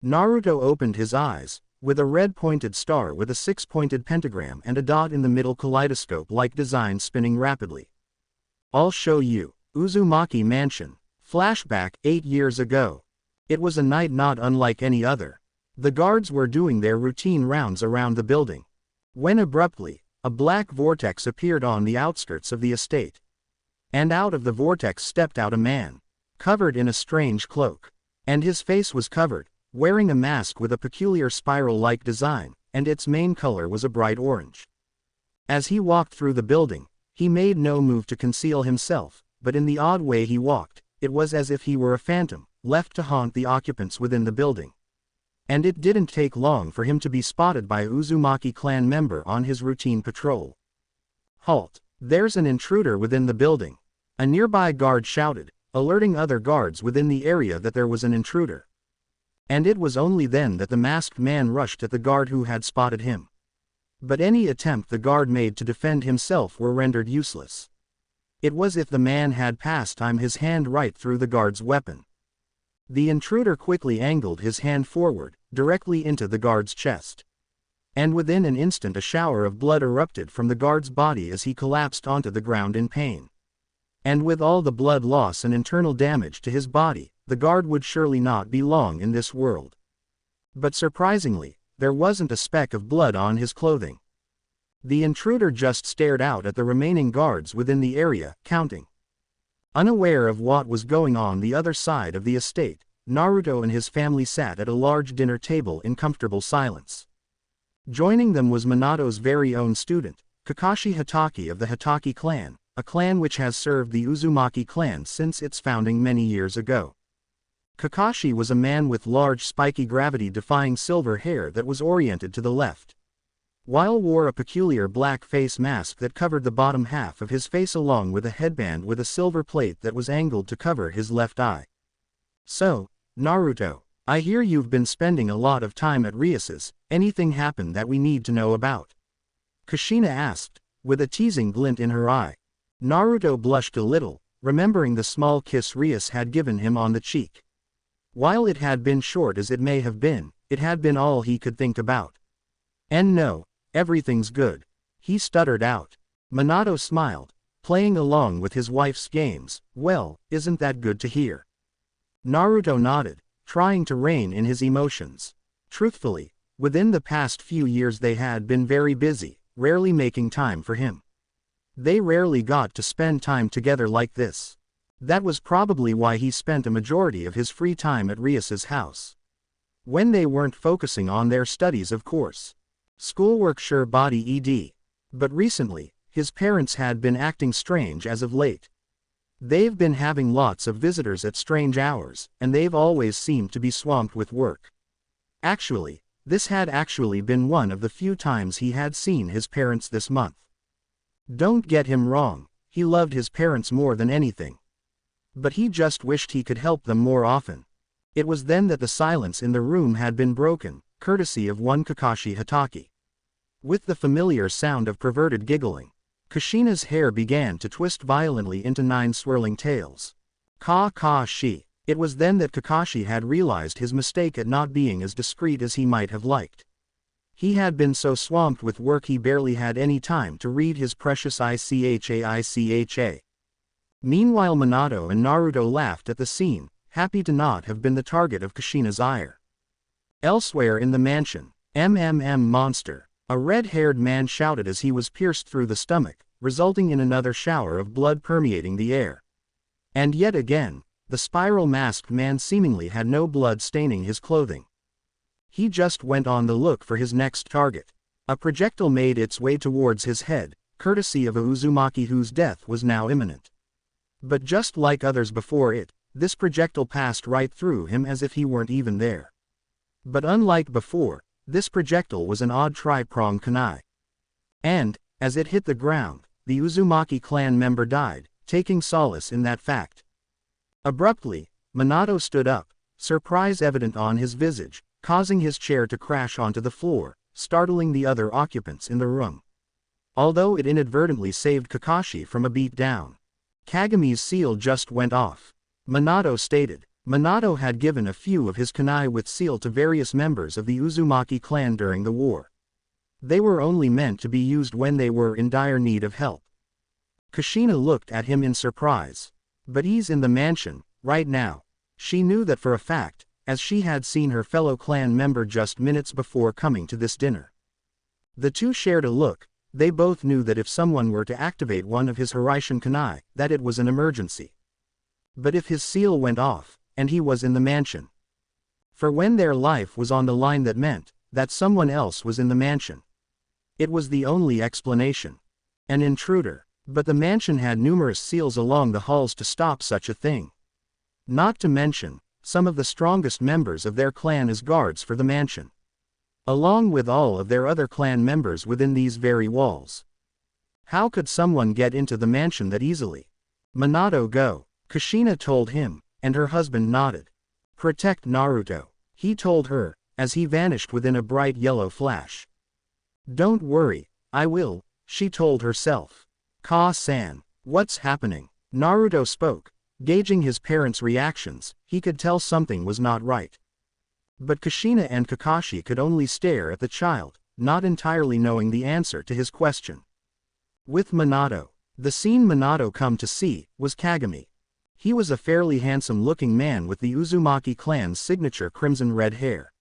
Naruto opened his eyes, with a red pointed star with a 6-pointed pentagram and a dot in the middle kaleidoscope-like design spinning rapidly. "I'll show you." Uzumaki Mansion. Flashback 8 years ago. It was a night not unlike any other. The guards were doing their routine rounds around the building. When abruptly, a black vortex appeared on the outskirts of the estate. And out of the vortex stepped out a man. covered in a strange cloak. And his face was covered, wearing a mask with a peculiar spiral-like design, and its main color was a bright orange. As he walked through the building, he made no move to conceal himself, but in the odd way he walked, it was as if he were a phantom, left to haunt the occupants within the building. And it didn't take long for him to be spotted by a Uzumaki clan member on his routine patrol. "Halt! There's an intruder within the building," a nearby guard shouted, alerting other guards within the area that there was an intruder. And it was only then that the masked man rushed at the guard who had spotted him. But any attempt the guard made to defend himself were rendered useless. It was as if the man had passed his hand right through the guard's weapon. The intruder quickly angled his hand forward, directly into the guard's chest. And within an instant a shower of blood erupted from the guard's body as he collapsed onto the ground in pain. And with all the blood loss and internal damage to his body, the guard would surely not be long in this world. But surprisingly, there wasn't a speck of blood on his clothing. The intruder just stared out at the remaining guards within the area, counting. Unaware of what was going on the other side of the estate, Naruto and his family sat at a large dinner table in comfortable silence. Joining them was Minato's very own student, Kakashi Hatake of the Hatake clan, a clan which has served the Uzumaki clan since its founding many years ago. Kakashi was a man with large spiky gravity-defying silver hair that was oriented to the left, while wore a peculiar black face mask that covered the bottom half of his face along with a headband with a silver plate that was angled to cover his left eye. "So, Naruto, I hear you've been spending a lot of time at Rias's. Anything happened that we need to know about?" Kushina asked, with a teasing glint in her eye. Naruto blushed a little, remembering the small kiss Rias had given him on the cheek. While it had been short as it may have been, it had been all he could think about. "And no, everything's good," he stuttered out. Minato smiled, playing along with his wife's games. "Well, isn't that good to hear?" Naruto nodded, trying to rein in his emotions. Truthfully, within the past few years they had been very busy, rarely making time for him. They rarely got to spend time together like this. That was probably why he spent a majority of his free time at Rias's house. When they weren't focusing on their studies, of course. Schoolwork sure body ed. But recently, his parents had been acting strange as of late. They've been having lots of visitors at strange hours, and they've always seemed to be swamped with work. Actually, this had actually been one of the few times he had seen his parents this month. Don't get him wrong, he loved his parents more than anything. But he just wished he could help them more often. It was then that the silence in the room had been broken, courtesy of one Kakashi Hatake. With the familiar sound of perverted giggling, Kushina's hair began to twist violently into 9 swirling tails. Kakashi. It was then that Kakashi had realized his mistake at not being as discreet as he might have liked. He had been so swamped with work he barely had any time to read his precious Icha. Meanwhile Minato and Naruto laughed at the scene, happy to not have been the target of Kushina's ire. Elsewhere in the mansion, monster, a red-haired man shouted as he was pierced through the stomach, resulting in another shower of blood permeating the air. And yet again, the spiral-masked man seemingly had no blood staining his clothing. He just went on the look for his next target. A projectile made its way towards his head, courtesy of a Uzumaki whose death was now imminent. But just like others before it, this projectile passed right through him as if he weren't even there. But unlike before, this projectile was an odd tri-pronged kunai. And, as it hit the ground, the Uzumaki clan member died, taking solace in that fact. Abruptly, Minato stood up, surprise evident on his visage, causing his chair to crash onto the floor, startling the other occupants in the room. Although it inadvertently saved Kakashi from a beat down. Kagami's seal just went off, Minato stated. Minato had given a few of his kunai with seal to various members of the Uzumaki clan during the war. They were only meant to be used when they were in dire need of help. Kushina looked at him in surprise. But he's in the mansion, right now. She knew that for a fact, as she had seen her fellow clan member just minutes before coming to this dinner. The two shared a look. They both knew that if someone were to activate one of his Hiraishin kunai, that it was an emergency. But if his seal went off, and he was in the mansion. For when their life was on the line, that meant that someone else was in the mansion. It was the only explanation. An intruder. But the mansion had numerous seals along the halls to stop such a thing. Not to mention, some of the strongest members of their clan as guards for the mansion. Along with all of their other clan members within these very walls. How could someone get into the mansion that easily? Minato, go, Kushina told him, and her husband nodded. Protect Naruto, he told her, as he vanished within a bright yellow flash. Don't worry, I will, she told herself. Ka-san, what's happening? Naruto spoke. Gauging his parents' reactions, he could tell something was not right. But Kushina and Kakashi could only stare at the child, not entirely knowing the answer to his question. With Minato, the scene Minato come to see was Kagami. He was a fairly handsome-looking man with the Uzumaki clan's signature crimson red hair.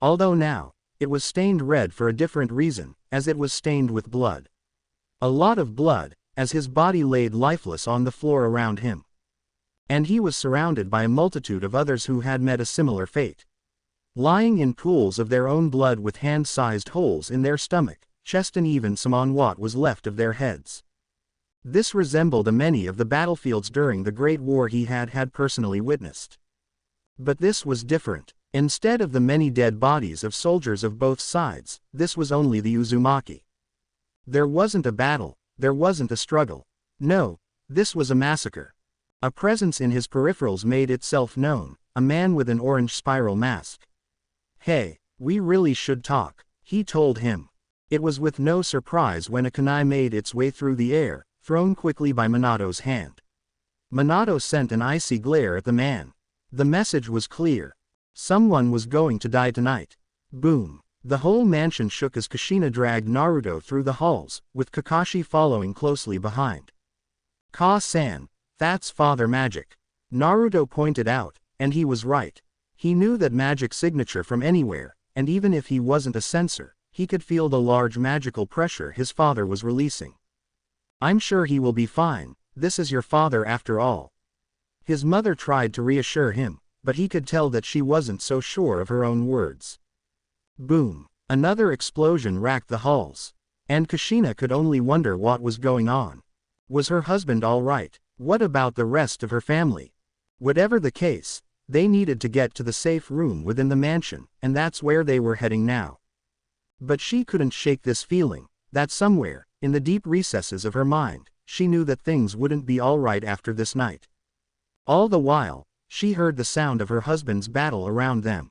Although now, it was stained red for a different reason, as it was stained with blood. A lot of blood, as his body laid lifeless on the floor around him. And he was surrounded by a multitude of others who had met a similar fate. Lying in pools of their own blood with hand-sized holes in their stomach, chest, and even some on what was left of their heads. This resembled many of the battlefields during the Great War he had personally witnessed. But this was different. Instead of the many dead bodies of soldiers of both sides, this was only the Uzumaki. There wasn't a battle, there wasn't a struggle. No, this was a massacre. A presence in his peripherals made itself known, a man with an orange spiral mask. Hey, we really should talk, he told him. It was with no surprise when a kunai made its way through the air, thrown quickly by Minato's hand. Minato sent an icy glare at the man. The message was clear. Someone was going to die tonight. Boom. The whole mansion shook as Kushina dragged Naruto through the halls, with Kakashi following closely behind. Ka-san, that's father magic. Naruto pointed out, and he was right. He knew that magic signature from anywhere, and even if he wasn't a sensor, he could feel the large magical pressure his father was releasing. I'm sure he will be fine, this is your father after all. His mother tried to reassure him, but he could tell that she wasn't so sure of her own words. Boom. Another explosion racked the halls. And Kushina could only wonder what was going on. Was her husband all right? What about the rest of her family? Whatever the case, they needed to get to the safe room within the mansion, and that's where they were heading now. But she couldn't shake this feeling, that somewhere, in the deep recesses of her mind, she knew that things wouldn't be all right after this night. All the while, she heard the sound of her husband's battle around them.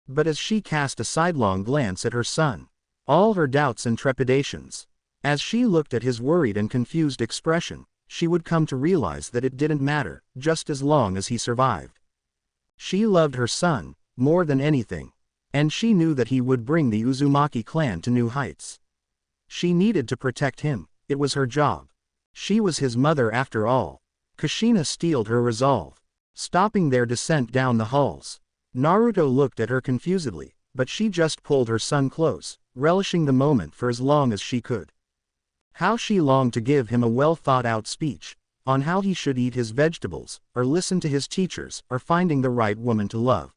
But as she cast a sidelong glance at her son, all her doubts and trepidations, as she looked at his worried and confused expression, she would come to realize that it didn't matter, just as long as he survived. She loved her son, more than anything. And she knew that he would bring the Uzumaki clan to new heights. She needed to protect him, it was her job. She was his mother after all. Kushina steeled her resolve, stopping their descent down the halls. Naruto looked at her confusedly, but she just pulled her son close, relishing the moment for as long as she could. How she longed to give him a well-thought-out speech, on how he should eat his vegetables, or listen to his teachers, or finding the right woman to love.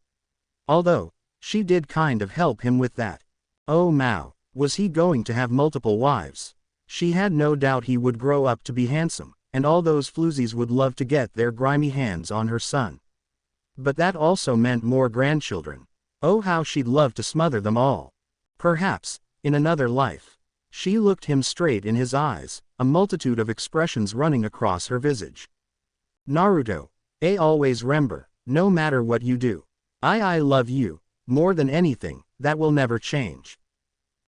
Although, she did kind of help him with that. Oh Mao, was he going to have multiple wives? She had no doubt he would grow up to be handsome, and all those floozies would love to get their grimy hands on her son. But that also meant more grandchildren. Oh how she'd love to smother them all. Perhaps, in another life. She looked him straight in his eyes, a multitude of expressions running across her visage. Naruto, I always remember, no matter what you do. I love you, more than anything, that will never change.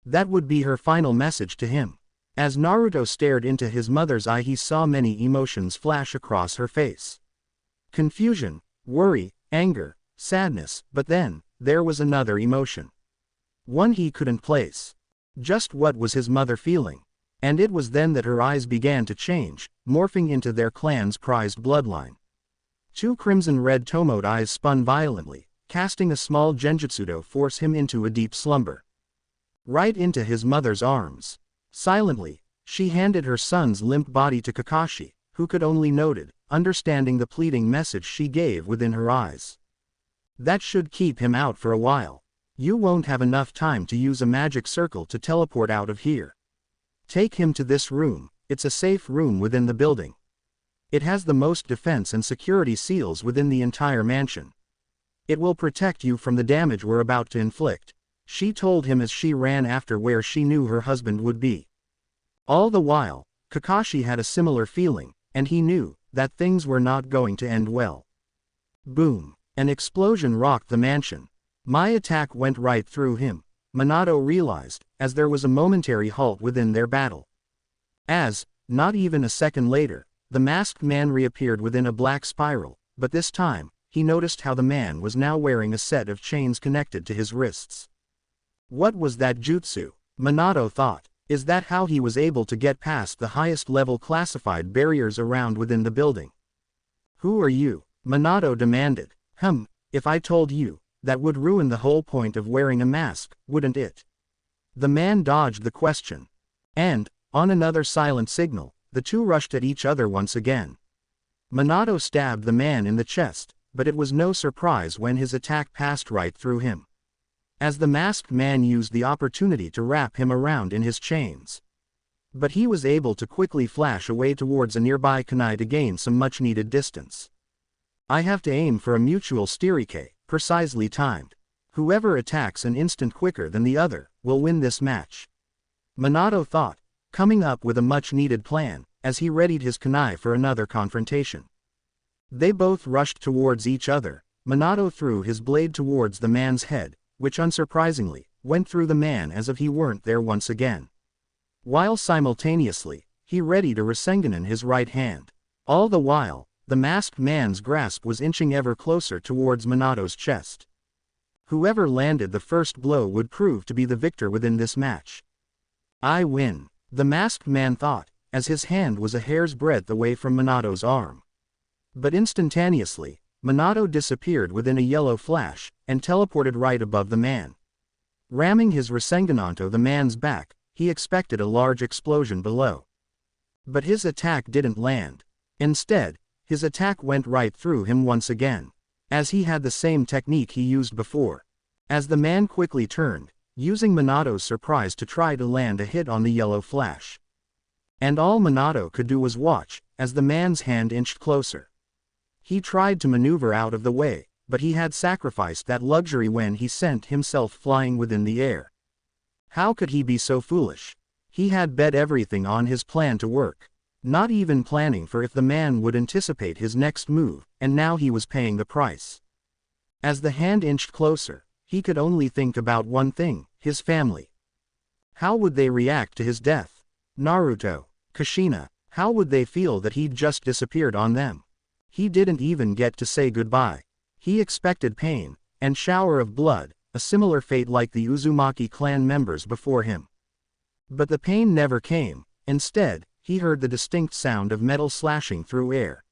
That would be her final message to him. As Naruto stared into his mother's eye, he saw many emotions flash across her face. Confusion, worry, anger, sadness, but then, there was another emotion. One he couldn't place. Just what was his mother feeling? And it was then that her eyes began to change, morphing into their clan's prized bloodline. Two crimson-red Tomoed eyes spun violently, casting a small genjutsu to force him into a deep slumber. Right into his mother's arms. Silently, she handed her son's limp body to Kakashi, who could only noted, understanding the pleading message she gave within her eyes. That should keep him out for a while. You won't have enough time to use a magic circle to teleport out of here. Take him to this room, it's a safe room within the building. It has the most defense and security seals within the entire mansion. It will protect you from the damage we're about to inflict, she told him as she ran after where she knew her husband would be. All the while, Kakashi had a similar feeling, and he knew that things were not going to end well. Boom! An explosion rocked the mansion. My attack went right through him, Minato realized, as there was a momentary halt within their battle. As, not even a second later, the masked man reappeared within a black spiral, but this time, he noticed how the man was now wearing a set of chains connected to his wrists. What was that jutsu? Minato thought. Is that how he was able to get past the highest level classified barriers around within the building? Who are you? Minato demanded. If I told you, that would ruin the whole point of wearing a mask, wouldn't it? The man dodged the question. And, on another silent signal, the two rushed at each other once again. Minato stabbed the man in the chest, but it was no surprise when his attack passed right through him. As the masked man used the opportunity to wrap him around in his chains. But he was able to quickly flash away towards a nearby kunai to gain some much-needed distance. I have to aim for a mutual stirike, precisely timed. Whoever attacks an instant quicker than the other, will win this match. Minato thought, coming up with a much-needed plan, as he readied his kunai for another confrontation. They both rushed towards each other. Minato threw his blade towards the man's head, which unsurprisingly, went through the man as if he weren't there once again. While simultaneously, he readied a Rasengan in his right hand. All the while, the masked man's grasp was inching ever closer towards Minato's chest. Whoever landed the first blow would prove to be the victor within this match. I win, the masked man thought, as his hand was a hair's breadth away from Minato's arm. But instantaneously, Minato disappeared within a yellow flash, and teleported right above the man. Ramming his Rasengan onto the man's back, he expected a large explosion below. But his attack didn't land. Instead, his attack went right through him once again, as he had the same technique he used before. As the man quickly turned, using Minato's surprise to try to land a hit on the yellow flash. And all Minato could do was watch, as the man's hand inched closer. He tried to maneuver out of the way, but he had sacrificed that luxury when he sent himself flying within the air. How could he be so foolish? He had bet everything on his plan to work, not even planning for if the man would anticipate his next move, and now he was paying the price. As the hand inched closer, he could only think about one thing, his family. How would they react to his death? Naruto, Kushina, how would they feel that he'd just disappeared on them? He didn't even get to say goodbye. He expected pain, and shower of blood, a similar fate like the Uzumaki clan members before him. But the pain never came. Instead, he heard the distinct sound of metal slashing through air.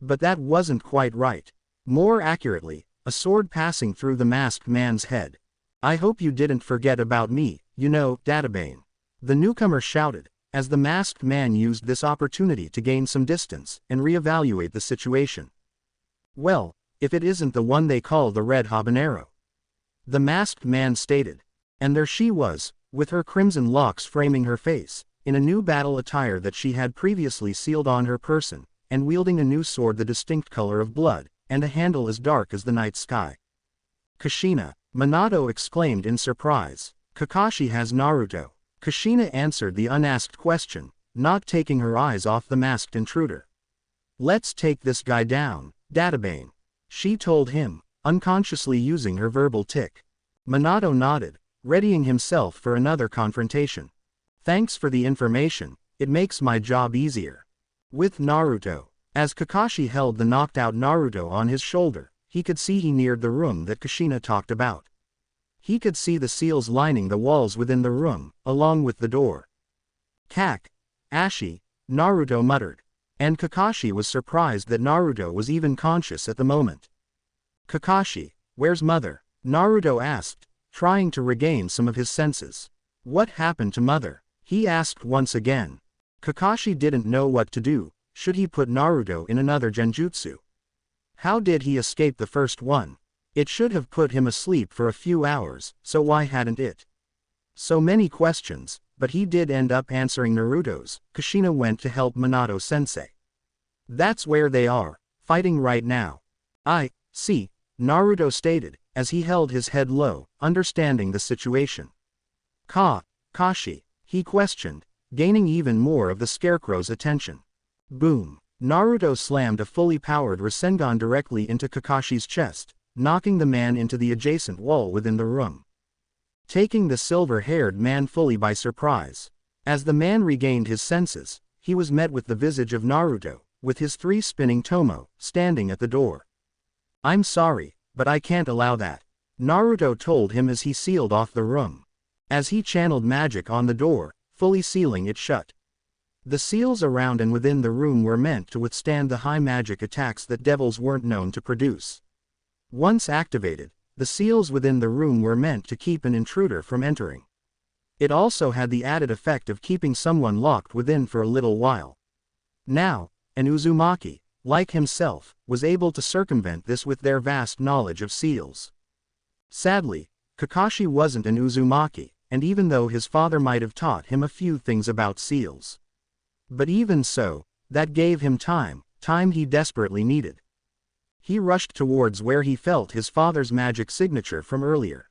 But that wasn't quite right. More accurately, a sword passing through the masked man's head. I hope you didn't forget about me, Databane. The newcomer shouted, as the masked man used this opportunity to gain some distance and reevaluate the situation. Well, if it isn't the one they call the Red Habanero. The masked man stated. And there she was, with her crimson locks framing her face, in a new battle attire that she had previously sealed on her person, and wielding a new sword the distinct color of blood, and a handle as dark as the night sky. Kushina, Minato exclaimed in surprise. Kakashi has Naruto. Kushina answered the unasked question, not taking her eyes off the masked intruder. Let's take this guy down, Databane. She told him, unconsciously using her verbal tick. Minato nodded, readying himself for another confrontation. Thanks for the information, it makes my job easier. With Naruto. As Kakashi held the knocked-out Naruto on his shoulder, he could see he neared the room that Kushina talked about. He could see the seals lining the walls within the room, along with the door. Ashi, Naruto muttered. And Kakashi was surprised that Naruto was even conscious at the moment. Kakashi, where's Mother? Naruto asked, trying to regain some of his senses. What happened to Mother? He asked once again. Kakashi didn't know what to do. should he put Naruto in another genjutsu? How did he escape the first one? It should have put him asleep for a few hours, so why hadn't it? So many questions, but he did end up answering Naruto's. Kushina went to help Minato-sensei. That's where they are, fighting right now. I see, Naruto stated, as he held his head low, understanding the situation. Kashi, he questioned, gaining even more of the Scarecrow's attention. Boom. Naruto slammed a fully powered Rasengan directly into Kakashi's chest, knocking the man into the adjacent wall within the room, taking the silver-haired man fully by surprise. As the man regained his senses, he was met with the visage of Naruto, with his 3 spinning Tomo, standing at the door. I'm sorry, but I can't allow that, Naruto told him as he sealed off the room. As he channeled magic on the door, fully sealing it shut. The seals around and within the room were meant to withstand the high magic attacks that devils weren't known to produce. Once activated, the seals within the room were meant to keep an intruder from entering. It also had the added effect of keeping someone locked within for a little while. Now, an Uzumaki, like himself, was able to circumvent this with their vast knowledge of seals. Sadly, Kakashi wasn't an Uzumaki, and even though his father might have taught him a few things about seals. But even so, that gave him time he desperately needed. He rushed towards where he felt his father's magic signature from earlier.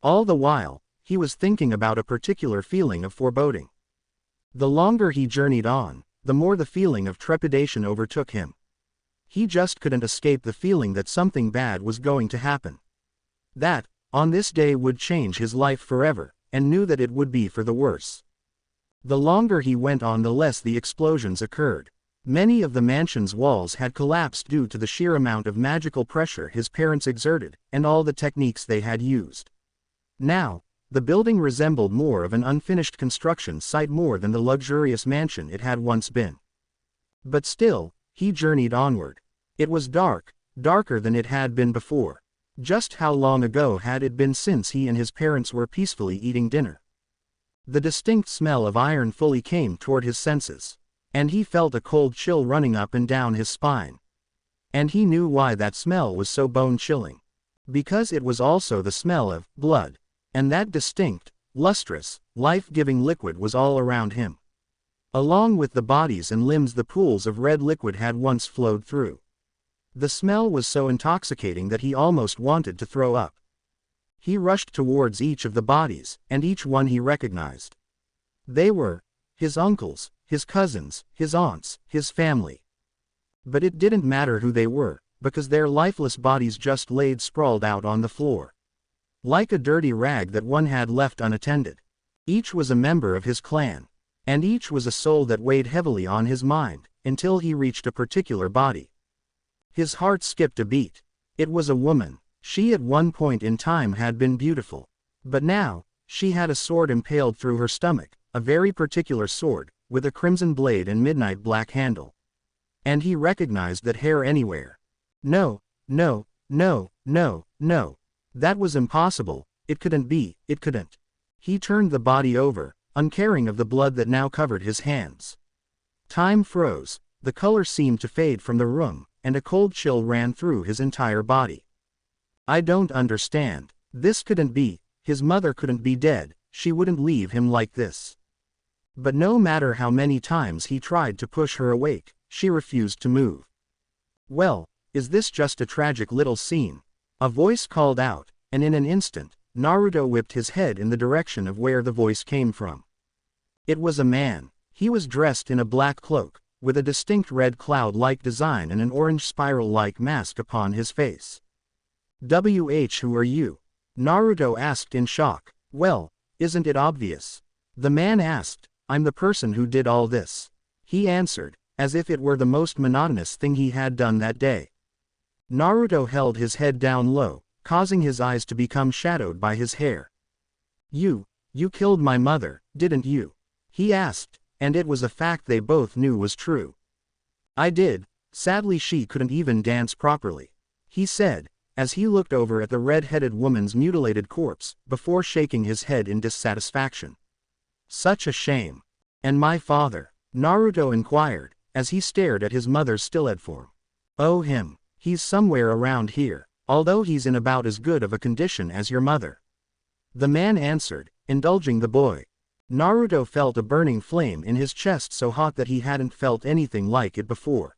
All the while, he was thinking about a particular feeling of foreboding. The longer he journeyed on, the more the feeling of trepidation overtook him. He just couldn't escape the feeling that something bad was going to happen. That, on this day would change his life forever, and knew that it would be for the worse. The longer he went on, the less the explosions occurred. Many of the mansion's walls had collapsed due to the sheer amount of magical pressure his parents exerted, and all the techniques they had used. Now, the building resembled more of an unfinished construction site more than the luxurious mansion it had once been. But still, he journeyed onward. It was dark, darker than it had been before. Just how long ago had it been since he and his parents were peacefully eating dinner? The distinct smell of iron fully came toward his senses, and he felt a cold chill running up and down his spine. And he knew why that smell was so bone-chilling. Because it was also the smell of blood, and that distinct, lustrous, life-giving liquid was all around him. Along with the bodies and limbs, the pools of red liquid had once flowed through. The smell was so intoxicating that he almost wanted to throw up. He rushed towards each of the bodies, and each one he recognized. They were his uncles, his cousins, his aunts, his family. But it didn't matter who they were, because their lifeless bodies just laid sprawled out on the floor, like a dirty rag that one had left unattended. Each was a member of his clan, and each was a soul that weighed heavily on his mind, until he reached a particular body. His heart skipped a beat. It was a woman. She at one point in time had been beautiful. But now, she had a sword impaled through her stomach, a very particular sword, with a crimson blade and midnight black handle. And he recognized that hair anywhere. No, no, no, no, no. That was impossible. It couldn't be, it couldn't. He turned the body over, uncaring of the blood that now covered his hands. Time froze, the color seemed to fade from the room, and a cold chill ran through his entire body. I don't understand. This couldn't be. His mother couldn't be dead. She wouldn't leave him like this. But no matter how many times he tried to push her awake, she refused to move. Well, is this just a tragic little scene? A voice called out, and in an instant, Naruto whipped his head in the direction of where the voice came from. It was a man. He was dressed in a black cloak, with a distinct red cloud-like design and an orange spiral-like mask upon his face. Who are you? Naruto asked in shock. Well, isn't it obvious? The man asked. I'm the person who did all this. He answered, as if it were the most monotonous thing he had done that day. Naruto held his head down low, causing his eyes to become shadowed by his hair. You killed my mother, didn't you? He asked, and it was a fact they both knew was true. I did. Sadly, she couldn't even dance properly, he said, as he looked over at the red-headed woman's mutilated corpse, before shaking his head in dissatisfaction. Such a shame. And my father? Naruto inquired, as he stared at his mother's stiletto form. "Oh him. He's somewhere around here, although he's in about as good of a condition as your mother," the man answered, indulging the boy. Naruto felt a burning flame in his chest so hot that he hadn't felt anything like it before.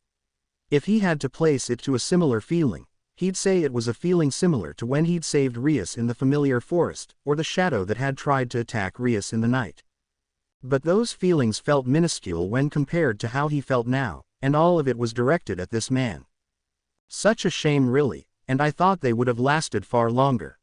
If he had to place it to a similar feeling, he'd say it was a feeling similar to when he'd saved Rias in the familiar forest, or the shadow that had tried to attack Rias in the night. But those feelings felt minuscule when compared to how he felt now, and all of it was directed at this man. Such a shame really, and I thought they would have lasted far longer.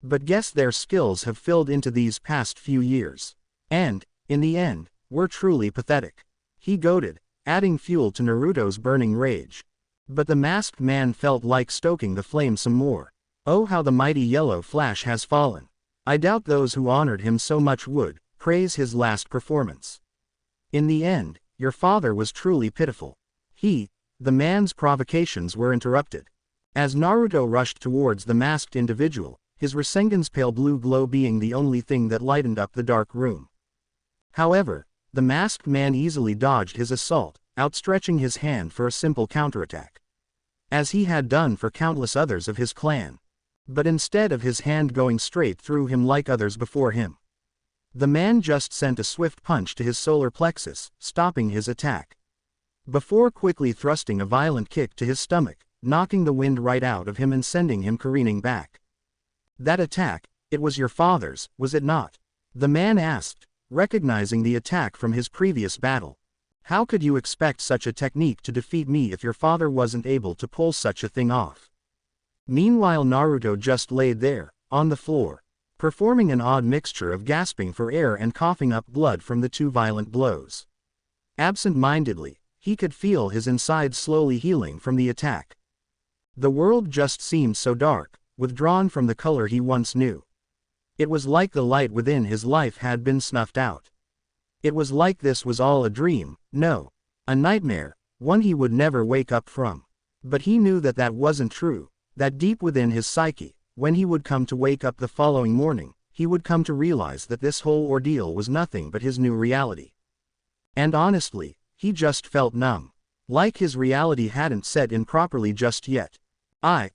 But guess their skills have filled into these past few years. And, in the end, we're truly pathetic, he goaded, adding fuel to Naruto's burning rage. But the masked man felt like stoking the flame some more. "Oh how the mighty yellow flash has fallen. I doubt those who honored him so much would praise his last performance. In the end, your father was truly pitiful." The man's provocations were interrupted. As Naruto rushed towards the masked individual, his Rasengan's pale blue glow being the only thing that lightened up the dark room. However, the masked man easily dodged his assault, outstretching his hand for a simple counterattack, as he had done for countless others of his clan. But instead of his hand going straight through him like others before him, the man just sent a swift punch to his solar plexus, stopping his attack, before quickly thrusting a violent kick to his stomach, knocking the wind right out of him and sending him careening back. "That attack, it was your father's, was it not?" the man asked, recognizing the attack from his previous battle. "How could you expect such a technique to defeat me if your father wasn't able to pull such a thing off?" Meanwhile Naruto just laid there, on the floor, performing an odd mixture of gasping for air and coughing up blood from the two violent blows. Absent-mindedly, he could feel his insides slowly healing from the attack. The world just seemed so dark, withdrawn from the color he once knew. It was like the light within his life had been snuffed out. It was like this was all a dream, no, a nightmare, one he would never wake up from. But he knew that that wasn't true, that deep within his psyche, when he would come to wake up the following morning, he would come to realize that this whole ordeal was nothing but his new reality. And honestly, he just felt numb. Like his reality hadn't set in properly just yet. I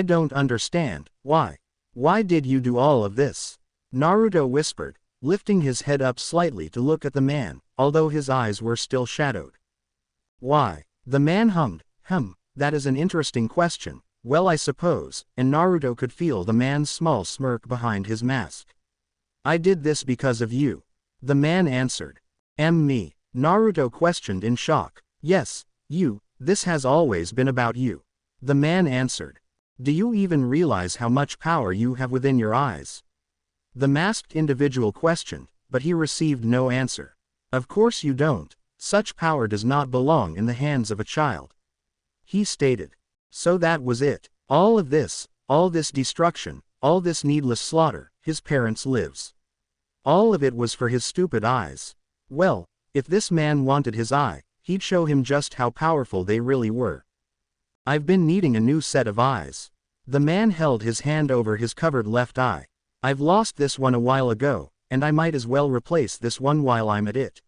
don't understand, why? Why did you do all of this?" Naruto whispered, lifting his head up slightly to look at the man, although his eyes were still shadowed. "Why?" the man hummed, that is an interesting question, well I suppose," and Naruto could feel the man's small smirk behind his mask. "I did this because of you," the man answered. Me?" Naruto questioned in shock. "Yes, you, this has always been about you," the man answered. "Do you even realize how much power you have within your eyes?" the masked individual questioned, but he received no answer. "Of course you don't, such power does not belong in the hands of a child," he stated. So that was it. All this destruction, all this needless slaughter, his parents' lives. All of it was for his stupid eyes. Well, if this man wanted his eye, he'd show him just how powerful they really were. "I've been needing a new set of eyes." The man held his hand over his covered left eye. "I've lost this one a while ago, and I might as well replace this one while I'm at it,"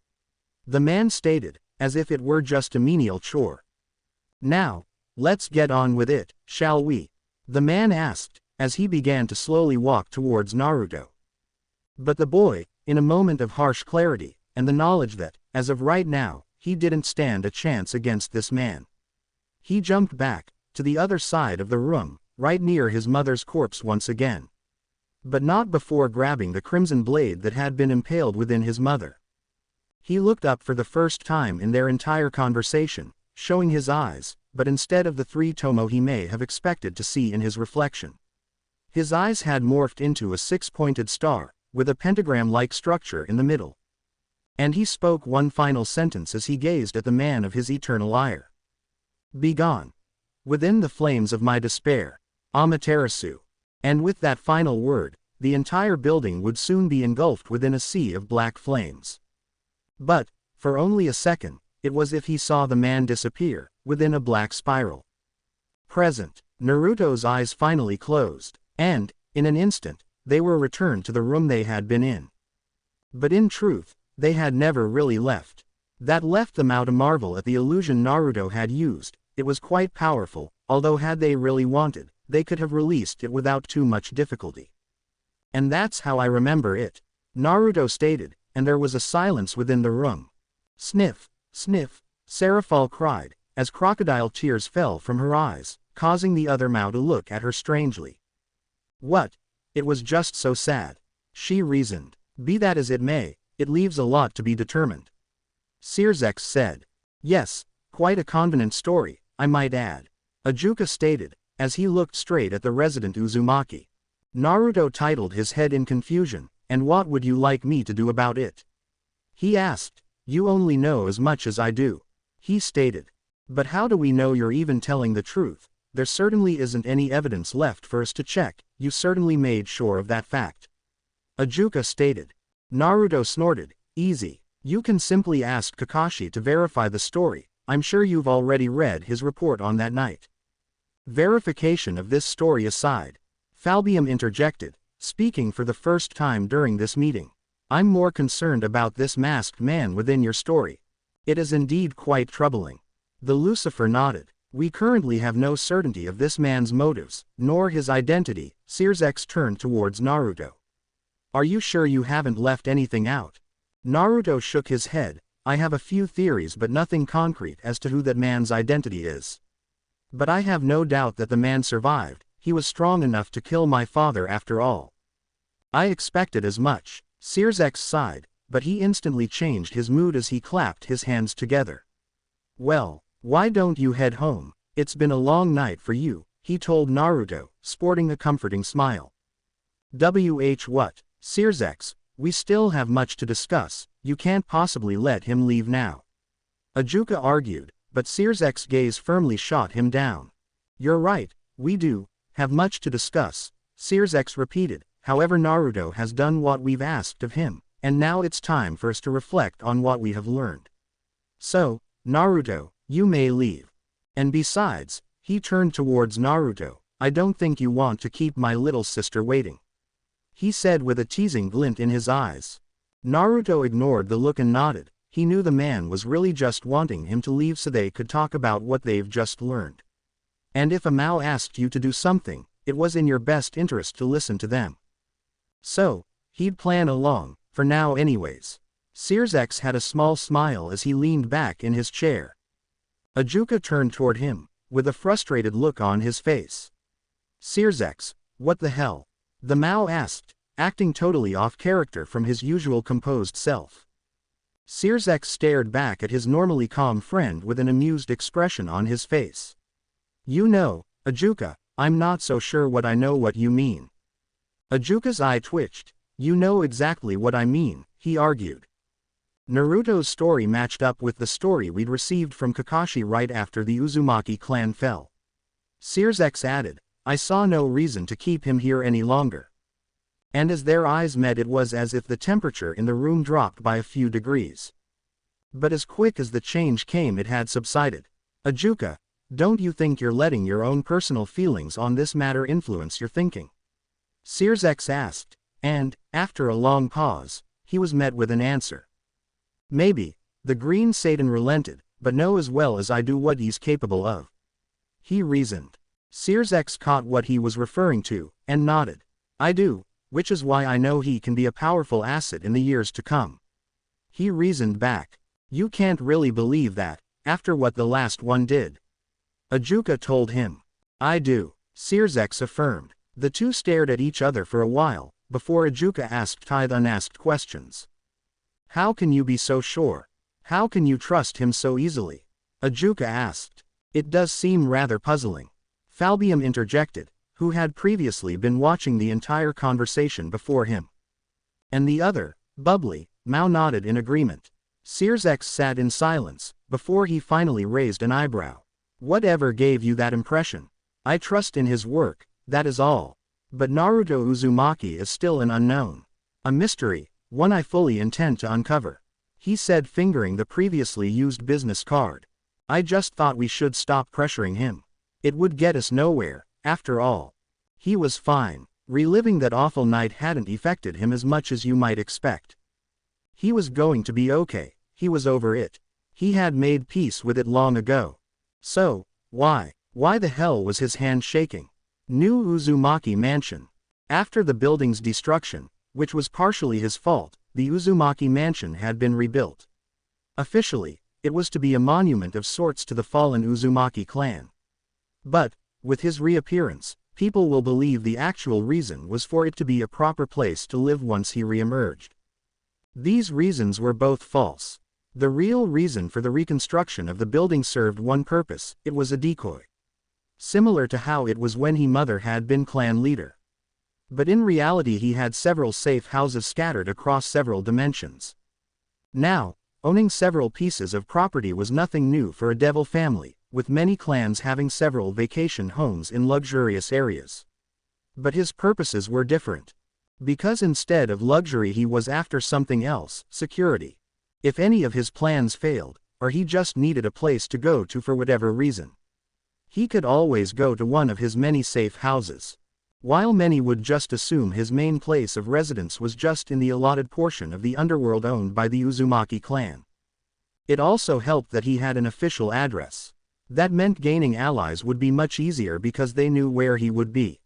the man stated, as if it were just a menial chore. "Now, let's get on with it, shall we?" the man asked, as he began to slowly walk towards Naruto. But the boy, in a moment of harsh clarity, and the knowledge that, as of right now, he didn't stand a chance against this man, he jumped back, to the other side of the room, right near his mother's corpse once again. But not before grabbing the crimson blade that had been impaled within his mother. He looked up for the first time in their entire conversation, showing his eyes, but instead of the three tomo he may have expected to see in his reflection, his eyes had morphed into a six-pointed star, with a pentagram-like structure in the middle. And he spoke one final sentence as he gazed at the man of his eternal ire. "Begone. Within the flames of my despair, Amaterasu." And with that final word, the entire building would soon be engulfed within a sea of black flames. But, for only a second, it was as if he saw the man disappear, within a black spiral. Present, Naruto's eyes finally closed, and, in an instant, they were returned to the room they had been in. But in truth, they had never really left. That left them out to marvel at the illusion Naruto had used. It was quite powerful, although had they really wanted, they could have released it without too much difficulty. And that's how I remember it, Naruto stated, and there was a silence within the room. Sniff, sniff, Seraphal cried, as crocodile tears fell from her eyes, causing the other Mao to look at her strangely. What? It was just so sad. She reasoned. Be that as it may, it leaves a lot to be determined. Sirzex said. Yes, quite a convenient story, I might add. Ajuka stated, as he looked straight at the resident Uzumaki. Naruto titled his head in confusion, and what would you like me to do about it? He asked. You only know as much as I do. He stated. But how do we know you're even telling the truth? There certainly isn't any evidence left for us to check, you certainly made sure of that fact. Ajuka stated. Naruto snorted. Easy. You can simply ask Kakashi to verify the story, I'm sure you've already read his report on that night. Verification of this story aside, Falbium interjected, speaking for the first time during this meeting. I'm more concerned about this masked man within your story. It is indeed quite troubling. The Lucifer nodded. We currently have no certainty of this man's motives, nor his identity. Sirzex turned towards Naruto. Are you sure you haven't left anything out? Naruto shook his head. I have a few theories but nothing concrete as to who that man's identity is. But I have no doubt that the man survived, he was strong enough to kill my father after all. I expected as much. Sirzex sighed, but he instantly changed his mood as he clapped his hands together. Well, why don't you head home? It's been a long night for you, he told Naruto, sporting a comforting smile. What? Sirzex, we still have much to discuss, you can't possibly let him leave now. Ajuka argued, but Sirzek's gaze firmly shot him down. You're right, we do have much to discuss, Sirzex repeated, however Naruto has done what we've asked of him, and now it's time for us to reflect on what we have learned. So, Naruto, you may leave. And besides, he turned towards Naruto, I don't think you want to keep my little sister waiting. He said with a teasing glint in his eyes. Naruto ignored the look and nodded, he knew the man was really just wanting him to leave so they could talk about what they've just learned. And if a Mao asked you to do something, it was in your best interest to listen to them. So, he'd plan along, for now anyways. Sirzex had a small smile as he leaned back in his chair. Ajuka turned toward him, with a frustrated look on his face. Sirzex, what the hell? The Mao asked, acting totally off character from his usual composed self. Sirzex stared back at his normally calm friend with an amused expression on his face. You know, Ajuka, I'm not so sure what I know what you mean. Ajuka's eye twitched. You know exactly what I mean, he argued. Naruto's story matched up with the story we'd received from Kakashi right after the Uzumaki clan fell. Sirzex added, I saw no reason to keep him here any longer. And as their eyes met it was as if the temperature in the room dropped by a few degrees. But as quick as the change came it had subsided. Ajuka, don't you think you're letting your own personal feelings on this matter influence your thinking? Sirzex asked, and, after a long pause, he was met with an answer. Maybe, the Green Satan relented, but know as well as I do what he's capable of. He reasoned. Sirzex caught what he was referring to, and nodded. I do, which is why I know he can be a powerful asset in the years to come. He reasoned back. You can't really believe that, after what the last one did. Ajuka told him. I do, Sirzex affirmed. The two stared at each other for a while, before Ajuka asked Tithe unasked questions. How can you be so sure? How can you trust him so easily? Ajuka asked. It does seem rather puzzling. Falbium interjected, who had previously been watching the entire conversation before him. And the other, Bubbly, Mao nodded in agreement. Sirzex sat in silence, before he finally raised an eyebrow. Whatever gave you that impression? I trust in his work, that is all. But Naruto Uzumaki is still an unknown. A mystery, one I fully intend to uncover. He said, fingering the previously used business card. I just thought we should stop pressuring him. It would get us nowhere, after all. He was fine. Reliving that awful night hadn't affected him as much as you might expect. He was going to be okay, he was over it. He had made peace with it long ago. So, why the hell was his hand shaking? New Uzumaki Mansion. After the building's destruction, which was partially his fault, the Uzumaki Mansion had been rebuilt. Officially, it was to be a monument of sorts to the fallen Uzumaki clan. But, with his reappearance, people will believe the actual reason was for it to be a proper place to live once he re-emerged. These reasons were both false. The real reason for the reconstruction of the building served one purpose: it was a decoy. Similar to how it was when his mother had been clan leader. But in reality he had several safe houses scattered across several dimensions. Now, owning several pieces of property was nothing new for a devil family, with many clans having several vacation homes in luxurious areas. But his purposes were different. Because instead of luxury he was after something else: security. If any of his plans failed, or he just needed a place to go to for whatever reason, he could always go to one of his many safe houses. While many would just assume his main place of residence was just in the allotted portion of the underworld owned by the Uzumaki clan. It also helped that he had an official address. That meant gaining allies would be much easier because they knew where he would be.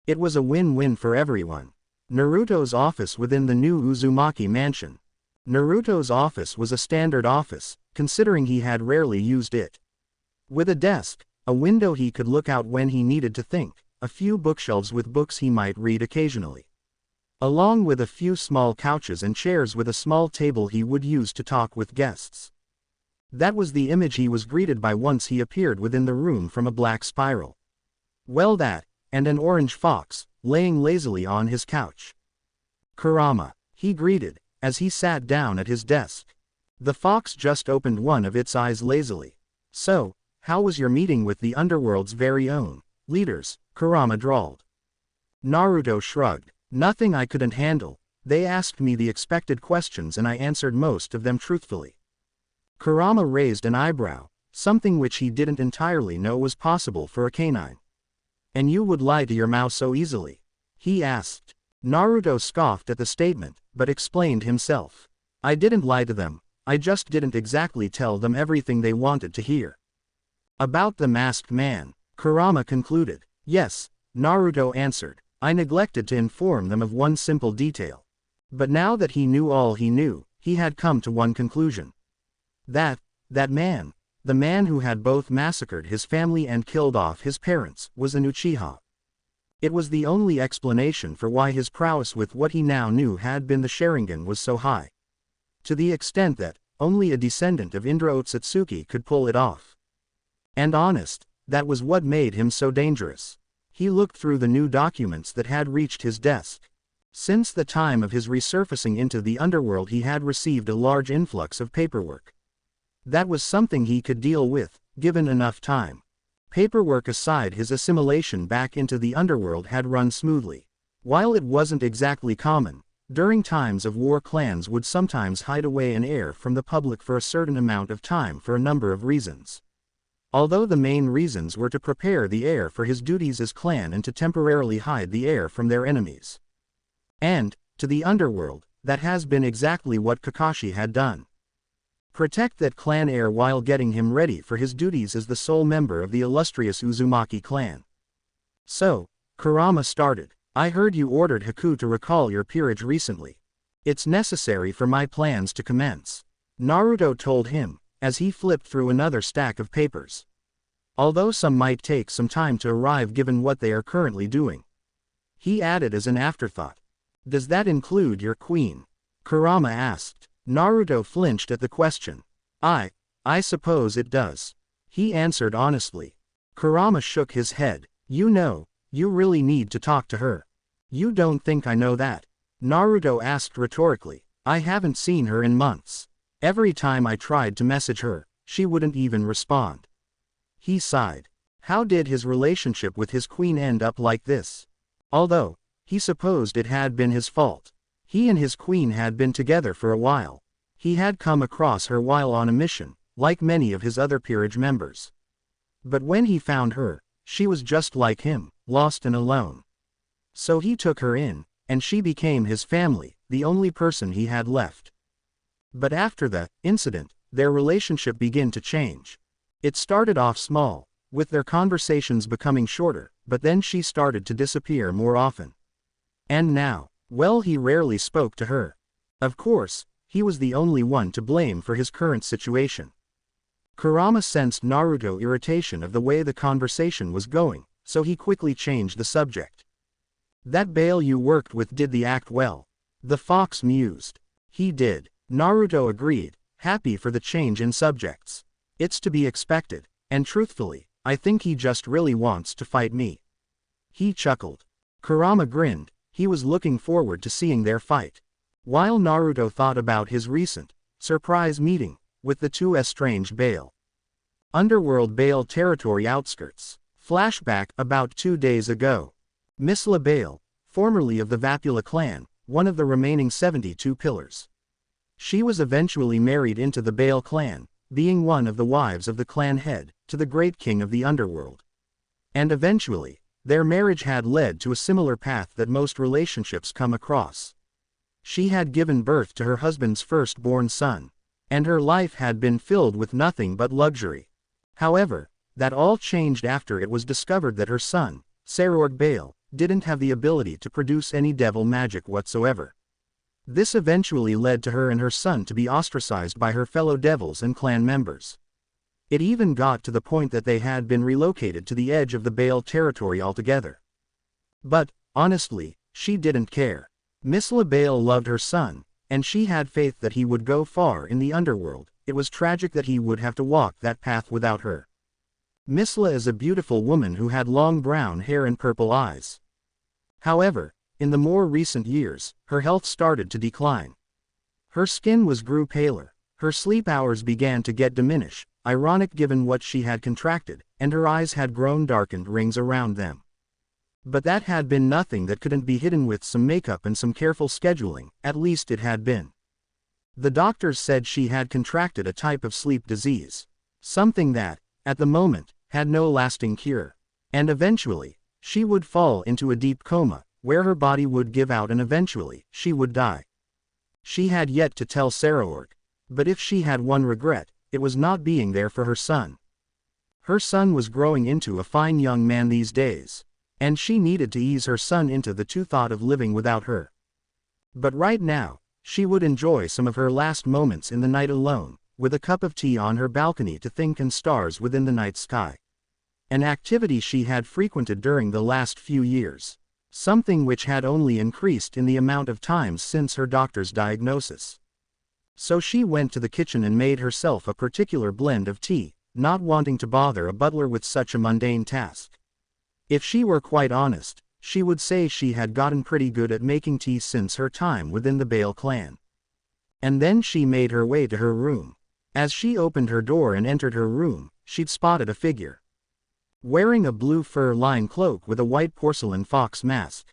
It was a win-win for everyone. Naruto's office within the new Uzumaki mansion. Naruto's office was a standard office, considering he had rarely used it. With a desk, a window he could look out when he needed to think, a few bookshelves with books he might read occasionally, along with a few small couches and chairs with a small table he would use to talk with guests. That was the image he was greeted by once he appeared within the room from a black spiral. Well, that, and an orange fox, laying lazily on his couch. Kurama, he greeted, as he sat down at his desk. The fox just opened one of its eyes lazily. So, how was your meeting with the underworld's very own leaders? Kurama drawled. Naruto shrugged. Nothing I couldn't handle. They asked me the expected questions and I answered most of them truthfully. Kurama raised an eyebrow, something which he didn't entirely know was possible for a canine. And you would lie to your mouse so easily? He asked. Naruto scoffed at the statement, but explained himself. I didn't lie to them, I just didn't exactly tell them everything they wanted to hear. About the masked man, Kurama concluded. Yes, Naruto answered, I neglected to inform them of one simple detail. But now that he knew all he knew, he had come to one conclusion. That man, the man who had both massacred his family and killed off his parents, was an Uchiha. It was the only explanation for why his prowess with what he now knew had been the Sharingan was so high. To the extent that only a descendant of Indra Otsutsuki could pull it off. And honest, that was what made him so dangerous. He looked through the new documents that had reached his desk. Since the time of his resurfacing into the underworld he had received a large influx of paperwork. That was something he could deal with, given enough time. Paperwork aside, his assimilation back into the underworld had run smoothly. While it wasn't exactly common, during times of war clans would sometimes hide away an heir from the public for a certain amount of time for a number of reasons. Although the main reasons were to prepare the heir for his duties as clan and to temporarily hide the heir from their enemies. And, to the underworld, that has been exactly what Kakashi had done. Protect that clan heir while getting him ready for his duties as the sole member of the illustrious Uzumaki clan. So, Kurama started. I heard you ordered Haku to recall your peerage recently. It's necessary for my plans to commence. Naruto told him, as he flipped through another stack of papers. Although some might take some time to arrive given what they are currently doing. He added as an afterthought. Does that include your queen? Kurama asked. Naruto flinched at the question. I suppose it does. He answered honestly. Kurama shook his head. You know, you really need to talk to her. You don't think I know that? Naruto asked rhetorically. I haven't seen her in months. Every time I tried to message her, she wouldn't even respond. He sighed. How did his relationship with his queen end up like this? Although, he supposed it had been his fault. He and his queen had been together for a while. He had come across her while on a mission, like many of his other peerage members. But when he found her, she was just like him, lost and alone. So he took her in, and she became his family, the only person he had left. But after the incident, their relationship began to change. It started off small, with their conversations becoming shorter, but then she started to disappear more often. And now, well, he rarely spoke to her. Of course, he was the only one to blame for his current situation. Kurama sensed Naruto's irritation of the way the conversation was going, so he quickly changed the subject. That Bale you worked with did the act well. The fox mused. He did. Naruto agreed, happy for the change in subjects. It's to be expected, and truthfully, I think he just really wants to fight me. He chuckled. Kurama grinned, he was looking forward to seeing their fight. While Naruto thought about his recent, surprise meeting, with the two estranged Bale. Underworld Bale territory outskirts. Flashback about 2 days ago. Misla Bale, formerly of the Vapula clan, one of the remaining 72 pillars. She was eventually married into the Bale clan, being one of the wives of the clan head, to the great king of the underworld. And eventually, their marriage had led to a similar path that most relationships come across. She had given birth to her husband's firstborn son, and her life had been filled with nothing but luxury. However, that all changed after it was discovered that her son, Sarorg Bale, didn't have the ability to produce any devil magic whatsoever. This eventually led to her and her son to be ostracized by her fellow devils and clan members. It even got to the point that they had been relocated to the edge of the Bale territory altogether. But, honestly, she didn't care. Misla Bale loved her son, and she had faith that he would go far in the underworld. It was tragic that he would have to walk that path without her. Misla is a beautiful woman who had long brown hair and purple eyes. However, in the more recent years, her health started to decline. Her skin grew paler, her sleep hours began to get diminished, ironic given what she had contracted, and her eyes had grown darkened rings around them. But that had been nothing that couldn't be hidden with some makeup and some careful scheduling, at least it had been. The doctors said she had contracted a type of sleep disease. Something that, at the moment, had no lasting cure. And eventually, she would fall into a deep coma, where her body would give out and eventually, she would die. She had yet to tell Sarorg. But if she had one regret, it was not being there for her son. Her son was growing into a fine young man these days, and she needed to ease her son into the thought of living without her. But right now, she would enjoy some of her last moments in the night alone, with a cup of tea on her balcony to think and stars within the night sky. An activity she had frequented during the last few years. Something which had only increased in the amount of times since her doctor's diagnosis. So she went to the kitchen and made herself a particular blend of tea, not wanting to bother a butler with such a mundane task. If she were quite honest, she would say she had gotten pretty good at making tea since her time within the Bale clan. And then she made her way to her room. As she opened her door and entered her room, she'd spotted a figure. Wearing a blue fur-lined cloak with a white porcelain fox mask.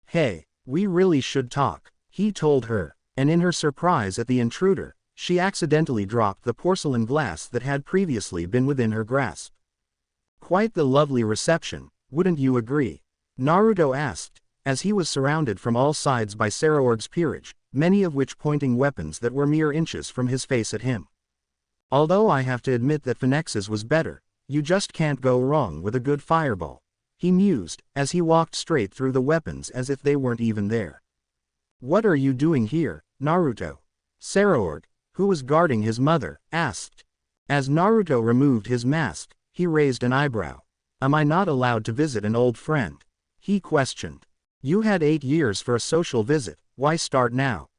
"Hey, we really should talk," he told her, and in her surprise at the intruder, she accidentally dropped the porcelain glass that had previously been within her grasp. "Quite the lovely reception, wouldn't you agree?" Naruto asked, as he was surrounded from all sides by Sarorg's peerage, many of which pointing weapons that were mere inches from his face at him. "Although I have to admit that Phoenix's was better, you just can't go wrong with a good fireball," he mused, as he walked straight through the weapons as if they weren't even there. "What are you doing here, Naruto?" Sarorg, who was guarding his mother, asked. As Naruto removed his mask, he raised an eyebrow. "Am I not allowed to visit an old friend?" he questioned. "You had 8 years for a social visit, why start now?"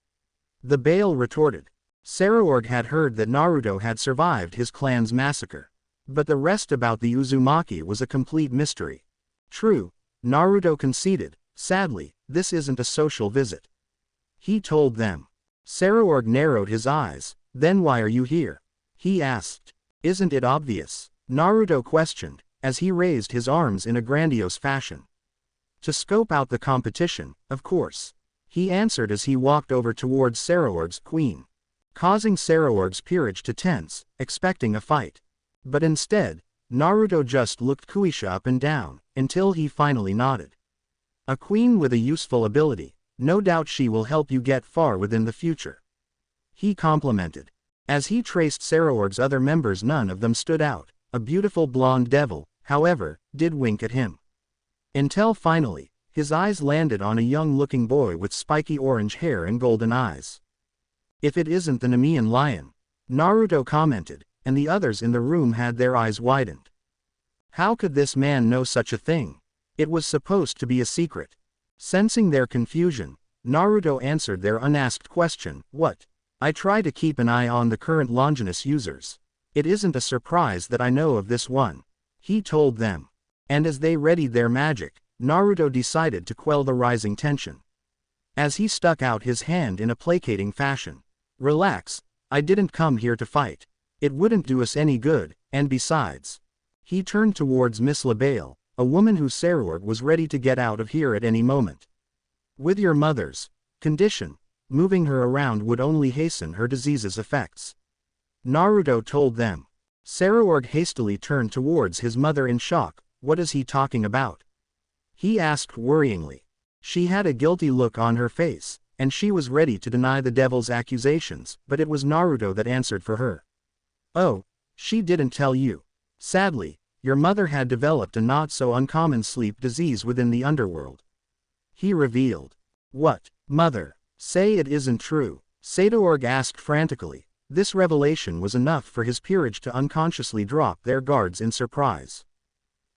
The Bale retorted. Sarorg had heard that Naruto had survived his clan's massacre. But the rest about the Uzumaki was a complete mystery. "True," Naruto conceded, "sadly, this isn't a social visit," he told them. Sarorg narrowed his eyes. "Then why are you here?" he asked. "Isn't it obvious?" Naruto questioned, as he raised his arms in a grandiose fashion. "To scope out the competition, of course," he answered as he walked over towards Sarorg's queen, causing Sarorg's peerage to tense, expecting a fight. But instead, Naruto just looked Kuisha up and down, until he finally nodded. "A queen with a useful ability, no doubt she will help you get far within the future," he complimented. As he traced Saroorg's other members, none of them stood out. A beautiful blonde devil, however, did wink at him. Until finally, his eyes landed on a young-looking boy with spiky orange hair and golden eyes. "If it isn't the Nemean lion," Naruto commented, and the others in the room had their eyes widened. How could this man know such a thing? It was supposed to be a secret. Sensing their confusion, Naruto answered their unasked question, "What? I try to keep an eye on the current Longinus users. It isn't a surprise that I know of this one," he told them. And as they readied their magic, Naruto decided to quell the rising tension. As he stuck out his hand in a placating fashion. "Relax, I didn't come here to fight. It wouldn't do us any good, and besides." He turned towards Miss LaBelle, a woman who Saroorg was ready to get out of here at any moment. "With your mother's condition, moving her around would only hasten her disease's effects," Naruto told them. Saroorg hastily turned towards his mother in shock. "What is he talking about?" he asked worryingly. She had a guilty look on her face, and she was ready to deny the devil's accusations, but it was Naruto that answered for her. "Oh, she didn't tell you. Sadly, your mother had developed a not-so-uncommon sleep disease within the underworld," he revealed. "What, mother? Say it isn't true," Saroorg asked frantically. This revelation was enough for his peerage to unconsciously drop their guards in surprise.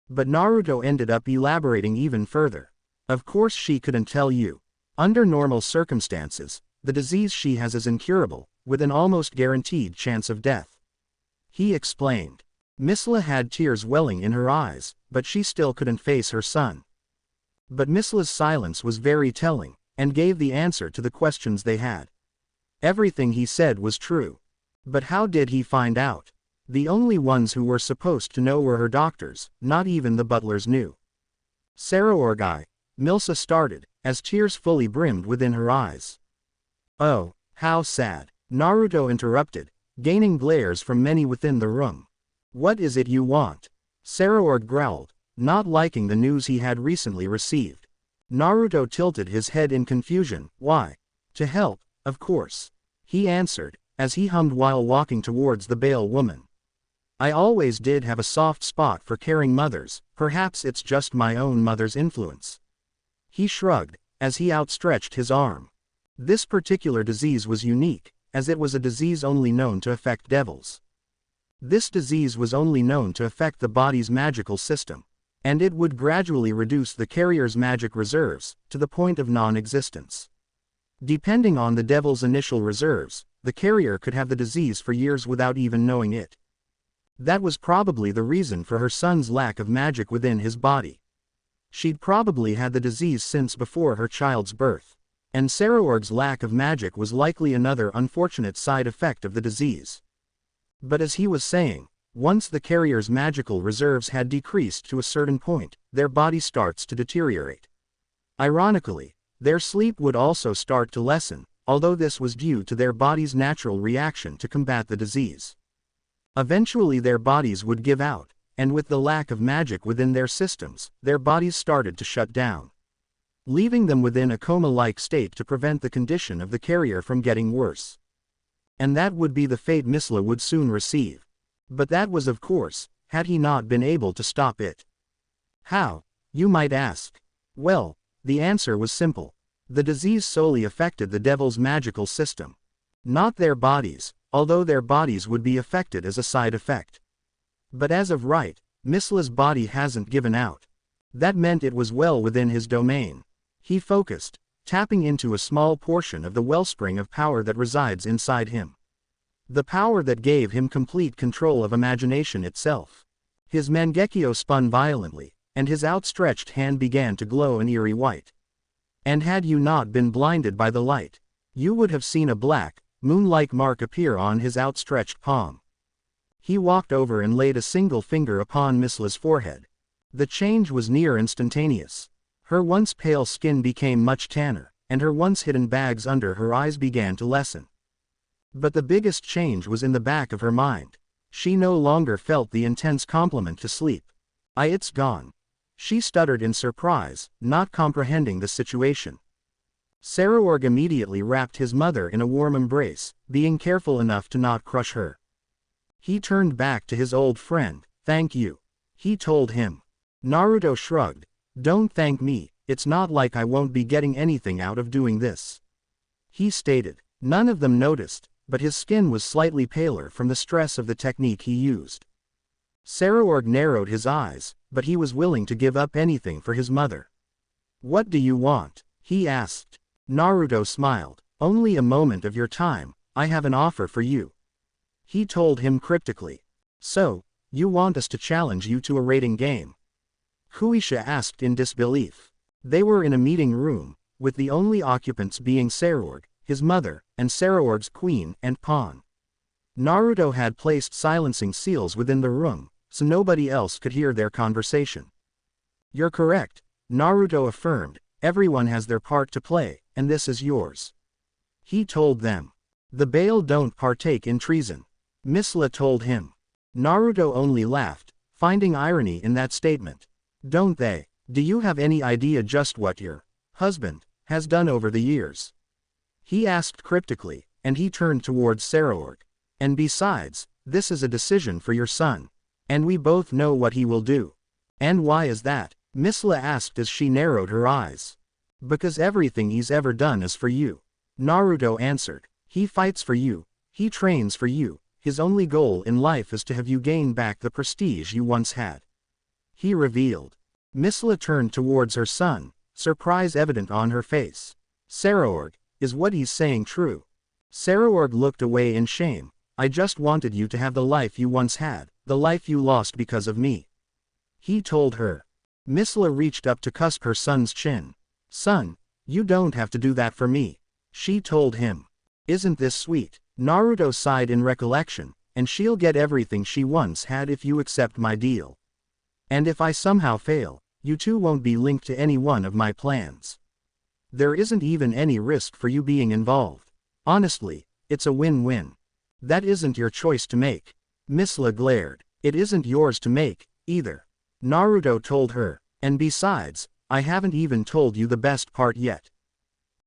But Naruto ended up elaborating even further. "Of course she couldn't tell you. Under normal circumstances, the disease she has is incurable, with an almost guaranteed chance of death," he explained. Misla had tears welling in her eyes, but she still couldn't face her son. But Misla's silence was very telling, and gave the answer to the questions they had. Everything he said was true. But how did he find out? The only ones who were supposed to know were her doctors, not even the butlers knew. "Saroorg, Milsa started, as tears fully brimmed within her eyes. "Oh, how sad," Naruto interrupted, gaining glares from many within the room. "What is it you want?" Saroorg growled, not liking the news he had recently received. Naruto tilted his head in confusion. "Why? To help, of course," he answered, as he hummed while walking towards the Bale woman. "I always did have a soft spot for caring mothers, perhaps it's just my own mother's influence." He shrugged, as he outstretched his arm. This particular disease was unique, as it was a disease only known to affect devils. This disease was only known to affect the body's magical system, and it would gradually reduce the carrier's magic reserves, to the point of non-existence. Depending on the devil's initial reserves, the carrier could have the disease for years without even knowing it. That was probably the reason for her son's lack of magic within his body. She'd probably had the disease since before her child's birth. And Saroorg's lack of magic was likely another unfortunate side effect of the disease. But as he was saying, once the carrier's magical reserves had decreased to a certain point, their body starts to deteriorate. Ironically, their sleep would also start to lessen, although this was due to their body's natural reaction to combat the disease. Eventually their bodies would give out, and with the lack of magic within their systems, their bodies started to shut down, leaving them within a coma-like state to prevent the condition of the carrier from getting worse. And that would be the fate Misla would soon receive. But that was, of course, had he not been able to stop it. How, you might ask? Well, the answer was simple. The disease solely affected the devil's magical system, not their bodies, although their bodies would be affected as a side effect. But as of right, Misla's body hasn't given out. That meant it was well within his domain. He focused, tapping into a small portion of the wellspring of power that resides inside him. The power that gave him complete control of imagination itself. His Mangekyo spun violently, and his outstretched hand began to glow an eerie white. And had you not been blinded by the light, you would have seen a black, moon-like mark appear on his outstretched palm. He walked over and laid a single finger upon Misla's forehead. The change was near instantaneous. Her once pale skin became much tanner, and her once hidden bags under her eyes began to lessen. But the biggest change was in the back of her mind. She no longer felt the intense complement to sleep. It's gone. She stuttered in surprise, not comprehending the situation. Saruorg immediately wrapped his mother in a warm embrace, being careful enough to not crush her. He turned back to his old friend. "Thank you," he told him. Naruto shrugged. "Don't thank me, it's not like I won't be getting anything out of doing this," he stated. None of them noticed, but his skin was slightly paler from the stress of the technique he used. Saruorg narrowed his eyes, but he was willing to give up anything for his mother. "What do you want?" he asked. Naruto smiled. "Only a moment of your time, I have an offer for you," he told him cryptically. "So, you want us to challenge you to a rating game?" Huisha asked in disbelief. They were in a meeting room, with the only occupants being Saruorg, his mother, and Saruorg's queen and pawn. Naruto had placed silencing seals within the room, so nobody else could hear their conversation. "You're correct," Naruto affirmed, "everyone has their part to play, and this is yours," he told them. "The Bail don't partake in treason," Misla told him. Naruto only laughed, finding irony in that statement. "Don't they? Do you have any idea just what your husband has done over the years?" he asked cryptically, and he turned towards Saruorg. "And besides, this is a decision for your son. And we both know what he will do." "And why is that?" Misla asked as she narrowed her eyes. "Because everything he's ever done is for you," Naruto answered. "He fights for you, he trains for you, his only goal in life is to have you gain back the prestige you once had," he revealed. Misla turned towards her son, surprise evident on her face. "Saruorg, is what he's saying true?" Saruorg looked away in shame. "I just wanted you to have the life you once had, the life you lost because of me," he told her. Misla reached up to cusp her son's chin. "Son, you don't have to do that for me," she told him. "Isn't this sweet?" Naruto sighed in recollection, "And she'll get everything she once had if you accept my deal. And if I somehow fail, you two won't be linked to any one of my plans. There isn't even any risk for you being involved. Honestly, it's a win-win." "That isn't your choice to make," Misla glared. "It isn't yours to make, either," Naruto told her. "And besides, I haven't even told you the best part yet."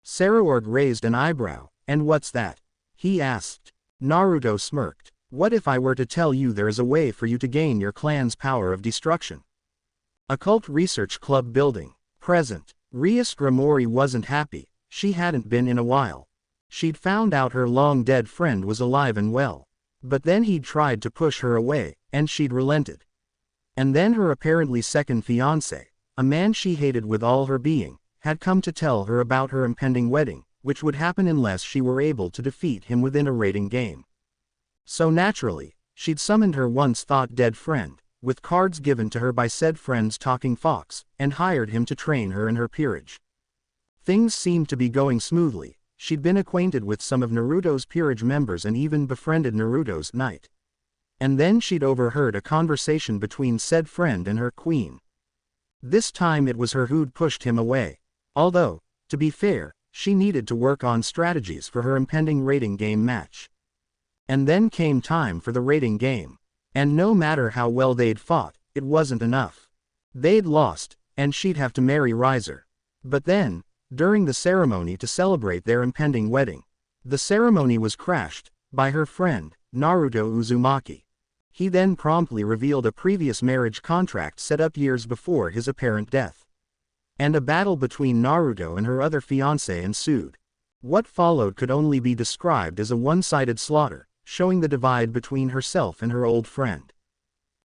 Saruorg raised an eyebrow. "And what's that?" he asked. Naruto smirked. "What if I were to tell you there is a way for you to gain your clan's power of destruction?" Occult Research Club building. Present. Rias Grimori wasn't happy. She hadn't been in a while. She'd found out her long-dead friend was alive and well. But then he'd tried to push her away, and she'd relented. And then her apparently second fiancé, a man she hated with all her being, had come to tell her about her impending wedding, which would happen unless she were able to defeat him within a rating game. So naturally, she'd summoned her once thought dead friend, with cards given to her by said friend's talking fox, and hired him to train her in her peerage. Things seemed to be going smoothly. She'd been acquainted with some of Naruto's peerage members and even befriended Naruto's knight. And then she'd overheard a conversation between said friend and her queen. This time it was her who'd pushed him away. Although, to be fair, she needed to work on strategies for her impending rating game match. And then came time for the rating game. And no matter how well they'd fought, it wasn't enough. They'd lost, and she'd have to marry Riser. But then, during the ceremony to celebrate their impending wedding, the ceremony was crashed by her friend, Naruto Uzumaki. He then promptly revealed a previous marriage contract set up years before his apparent death. And a battle between Naruto and her other fiancé ensued. What followed could only be described as a one-sided slaughter, showing the divide between herself and her old friend.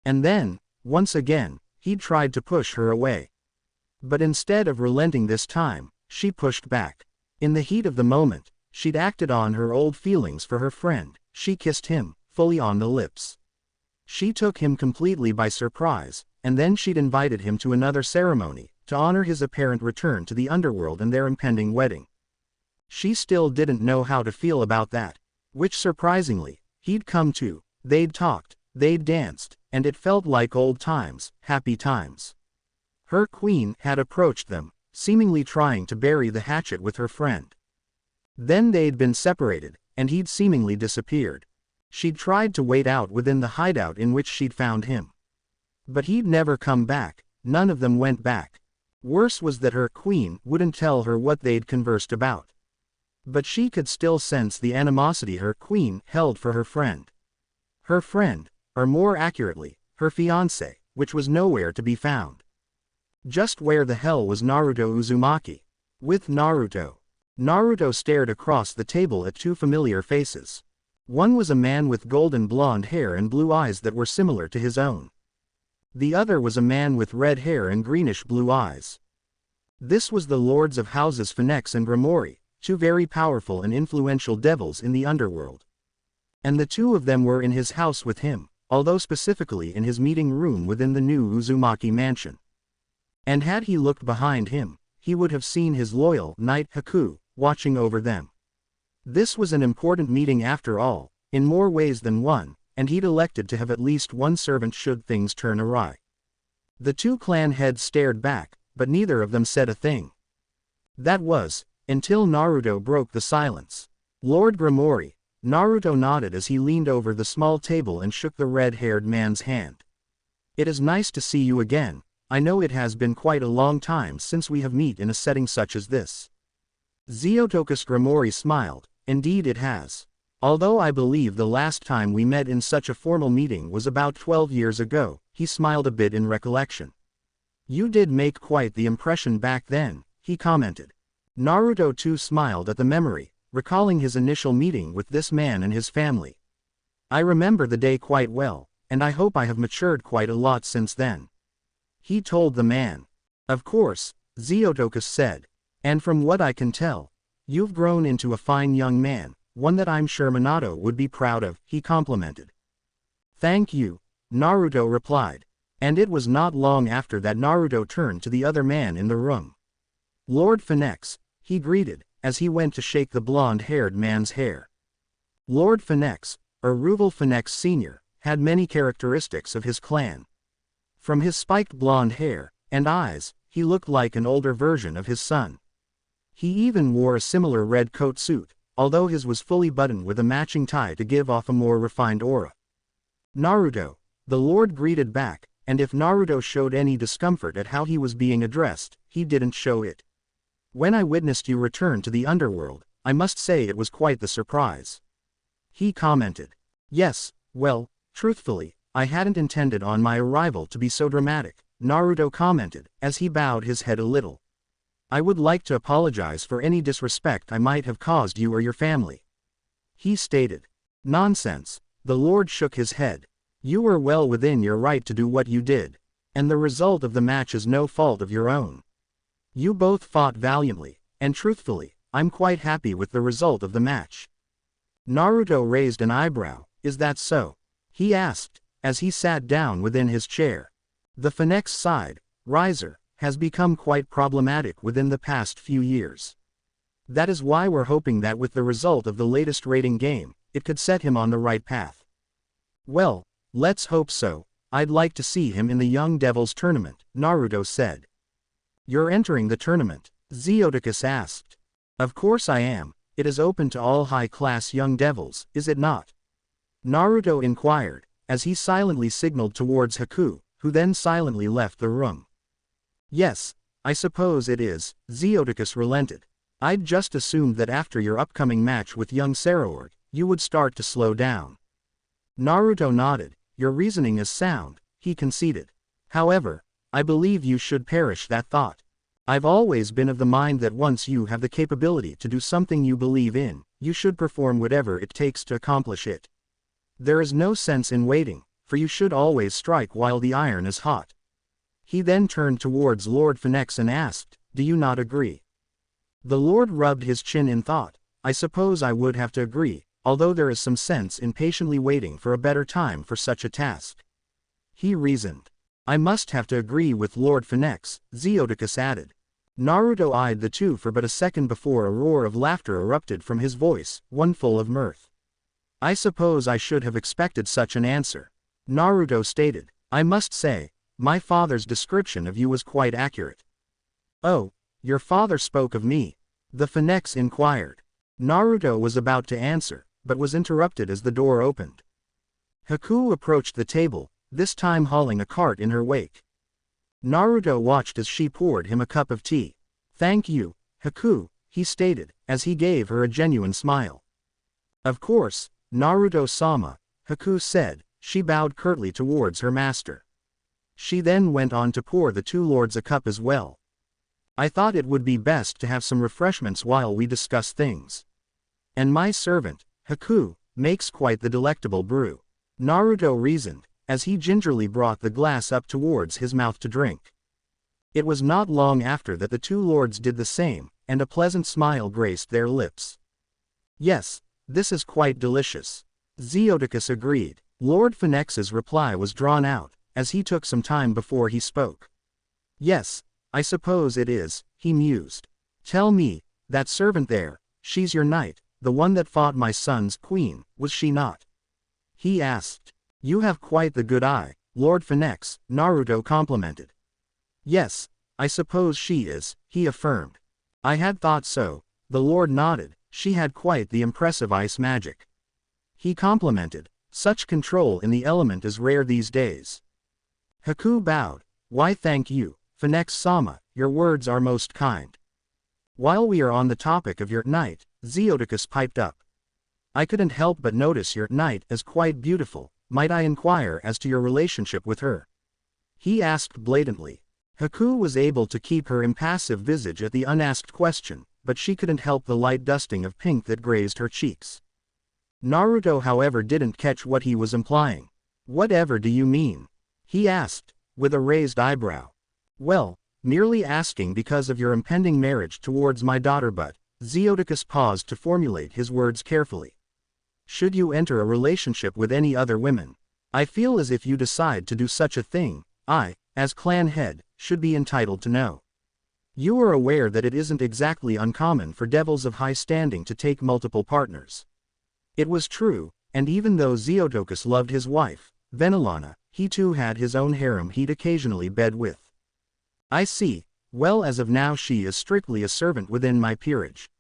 And then, once again, he tried to push her away. But instead of relenting this time, she pushed back. In the heat of the moment, she'd acted on her old feelings for her friend. She kissed him, fully on the lips. She took him completely by surprise, and then she'd invited him to another ceremony, to honor his apparent return to the underworld and their impending wedding. She still didn't know how to feel about that. Which surprisingly, he'd come to. They'd talked, they'd danced, and it felt like old times, happy times. Her queen had approached them, seemingly trying to bury the hatchet with her friend. Then they'd been separated, and he'd seemingly disappeared. She'd tried to wait out within the hideout in which she'd found him. But he'd never come back. None of them went back. Worse was that her queen wouldn't tell her what they'd conversed about. But she could still sense the animosity her queen held for her friend. Her friend, or more accurately, her fiancé, which was nowhere to be found. Just where the hell was Naruto Uzumaki? With Naruto. Naruto stared across the table at two familiar faces. One was a man with golden blonde hair and blue eyes that were similar to his own. The other was a man with red hair and greenish-blue eyes. This was the lords of houses Phoenix and Grimori, two very powerful and influential devils in the underworld. And the two of them were in his house with him, although specifically in his meeting room within the new Uzumaki mansion. And had he looked behind him, he would have seen his loyal knight Haku, watching over them. This was an important meeting after all, in more ways than one, and he'd elected to have at least one servant should things turn awry. The two clan heads stared back, but neither of them said a thing. That was, until Naruto broke the silence. Lord Grimori. Naruto nodded as he leaned over the small table and shook the red-haired man's hand. It is nice to see you again. I know it has been quite a long time since we have met in a setting such as this. Zeotokus Grimori smiled. Indeed it has. Although I believe the last time we met in such a formal meeting was about 12 years ago, he smiled a bit in recollection. You did make quite the impression back then, he commented. Naruto too smiled at the memory, recalling his initial meeting with this man and his family. I remember the day quite well, and I hope I have matured quite a lot since then. He told the man. Of course, Zeotokus said. And from what I can tell, you've grown into a fine young man, one that I'm sure Minato would be proud of, he complimented. Thank you, Naruto replied. And it was not long after that Naruto turned to the other man in the room. Lord Phoenix, he greeted, as he went to shake the blonde-haired man's hair. Lord Phoenix, or Ruval Phoenix Sr., had many characteristics of his clan. From his spiked blonde hair and eyes, he looked like an older version of his son. He even wore a similar red coat suit, although his was fully buttoned with a matching tie to give off a more refined aura. Naruto, the Lord greeted back, and if Naruto showed any discomfort at how he was being addressed, he didn't show it. When I witnessed you return to the underworld, I must say it was quite the surprise. He commented. Yes, well, truthfully, I hadn't intended on my arrival to be so dramatic, Naruto commented, as he bowed his head a little. I would like to apologize for any disrespect I might have caused you or your family. He stated. Nonsense, the Lord shook his head. You were well within your right to do what you did, and the result of the match is no fault of your own. You both fought valiantly, and truthfully, I'm quite happy with the result of the match. Naruto raised an eyebrow. Is that so? He asked, as he sat down within his chair. The Phoenix side, Riser, has become quite problematic within the past few years. That is why we're hoping that with the result of the latest rating game, it could set him on the right path. Well, let's hope so. I'd like to see him in the Young Devils tournament, Naruto said. You're entering the tournament? Zeotokus asked. Of course I am. It is open to all high-class young devils, is it not? Naruto inquired, as he silently signaled towards Haku, who then silently left the room. Yes, I suppose it is, Zeotokus relented. I'd just assumed that after your upcoming match with young Saraorg, you would start to slow down. Naruto nodded. Your reasoning is sound, he conceded. However, I believe you should perish that thought. I've always been of the mind that once you have the capability to do something you believe in, you should perform whatever it takes to accomplish it. There is no sense in waiting, for you should always strike while the iron is hot. He then turned towards Lord Phoenix and asked, do you not agree? The Lord rubbed his chin in thought. I suppose I would have to agree, although there is some sense in patiently waiting for a better time for such a task. He reasoned. I must have to agree with Lord Phoenix, Zeotokus added. Naruto eyed the two for but a second before a roar of laughter erupted from his voice, one full of mirth. I suppose I should have expected such an answer. Naruto stated. I must say, my father's description of you was quite accurate. Oh, your father spoke of me? The Phoenix inquired. Naruto was about to answer, but was interrupted as the door opened. Haku approached the table, this time hauling a cart in her wake. Naruto watched as she poured him a cup of tea. "Thank you, Haku," he stated, as he gave her a genuine smile. "Of course, Naruto-sama," Haku said. She bowed curtly towards her master. She then went on to pour the two lords a cup as well. "I thought it would be best to have some refreshments while we discuss things. And my servant, Haku, makes quite the delectable brew," Naruto reasoned, as he gingerly brought the glass up towards his mouth to drink. It was not long after that the two lords did the same, and a pleasant smile graced their lips. "Yes, this is quite delicious," Zeodicus agreed. Lord Phoenix's reply was drawn out, as he took some time before he spoke. "Yes, I suppose it is," he mused. "Tell me, that servant there, she's your knight, the one that fought my son's queen, was she not?" he asked. "You have quite the good eye, Lord Phoenix," Naruto complimented. "Yes, I suppose she is," he affirmed. "I had thought so," the Lord nodded. "She had quite the impressive ice magic," he complimented. "Such control in the element is rare these days." Haku bowed. "Why, thank you, Phoenix-sama, your words are most kind. While we are on the topic of your knight," Zeodicus piped up, "I couldn't help but notice your knight as quite beautiful. Might I inquire as to your relationship with her?" he asked blatantly. Haku was able to keep her impassive visage at the unasked question, but she couldn't help the light dusting of pink that grazed her cheeks. Naruto, however, didn't catch what he was implying. "Whatever do you mean?" he asked, with a raised eyebrow. "Well, merely asking because of your impending marriage towards my daughter, but," Zeodicus paused to formulate his words carefully. "Should you enter a relationship with any other women, I feel as if you decide to do such a thing, I, as clan head, should be entitled to know. You are aware that it isn't exactly uncommon for devils of high standing to take multiple partners." It was true, and even though Zeodicus loved his wife, Venelana, he too had his own harem he'd occasionally bed with. "I see. Well, as of now she is strictly a servant within my peerage,"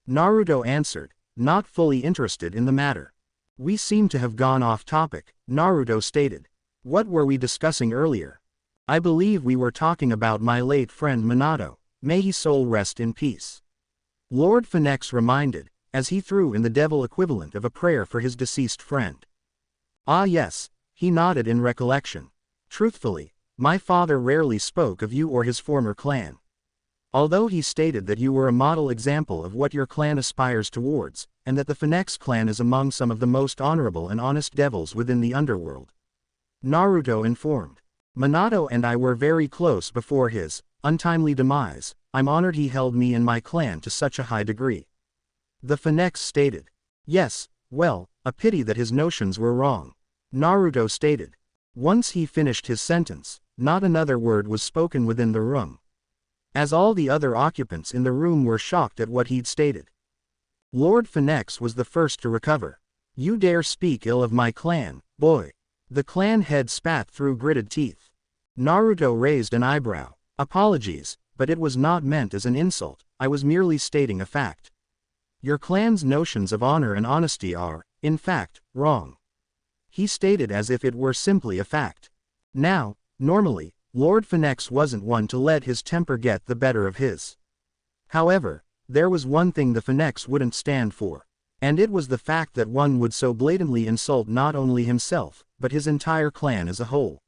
Naruto answered, not fully interested in the matter. "We seem to have gone off topic," Naruto stated. "What were we discussing earlier?" "I believe we were talking about my late friend Minato, may his soul rest in peace," Lord Phoenix reminded, as he threw in the devil equivalent of a prayer for his deceased friend. "Ah yes," he nodded in recollection. "Truthfully, my father rarely spoke of you or his former clan. Although he stated that you were a model example of what your clan aspires towards, and that the Phoenix clan is among some of the most honorable and honest devils within the underworld," Naruto informed. "Minato and I were very close before his untimely demise. I'm honored he held me and my clan to such a high degree," the Phoenix stated. "Yes, well, a pity that his notions were wrong," Naruto stated. Once he finished his sentence, not another word was spoken within the room, as all the other occupants in the room were shocked at what he'd stated. Lord Phoenix was the first to recover. "You dare speak ill of my clan, boy?" The clan head spat through gritted teeth. Naruto raised an eyebrow. "Apologies, but it was not meant as an insult, I was merely stating a fact. Your clan's notions of honor and honesty are, in fact, wrong," he stated as if it were simply a fact. Now, normally, Lord Phoenix wasn't one to let his temper get the better of his. However, there was one thing the Phoenix wouldn't stand for, and it was the fact that one would so blatantly insult not only himself, but his entire clan as a whole.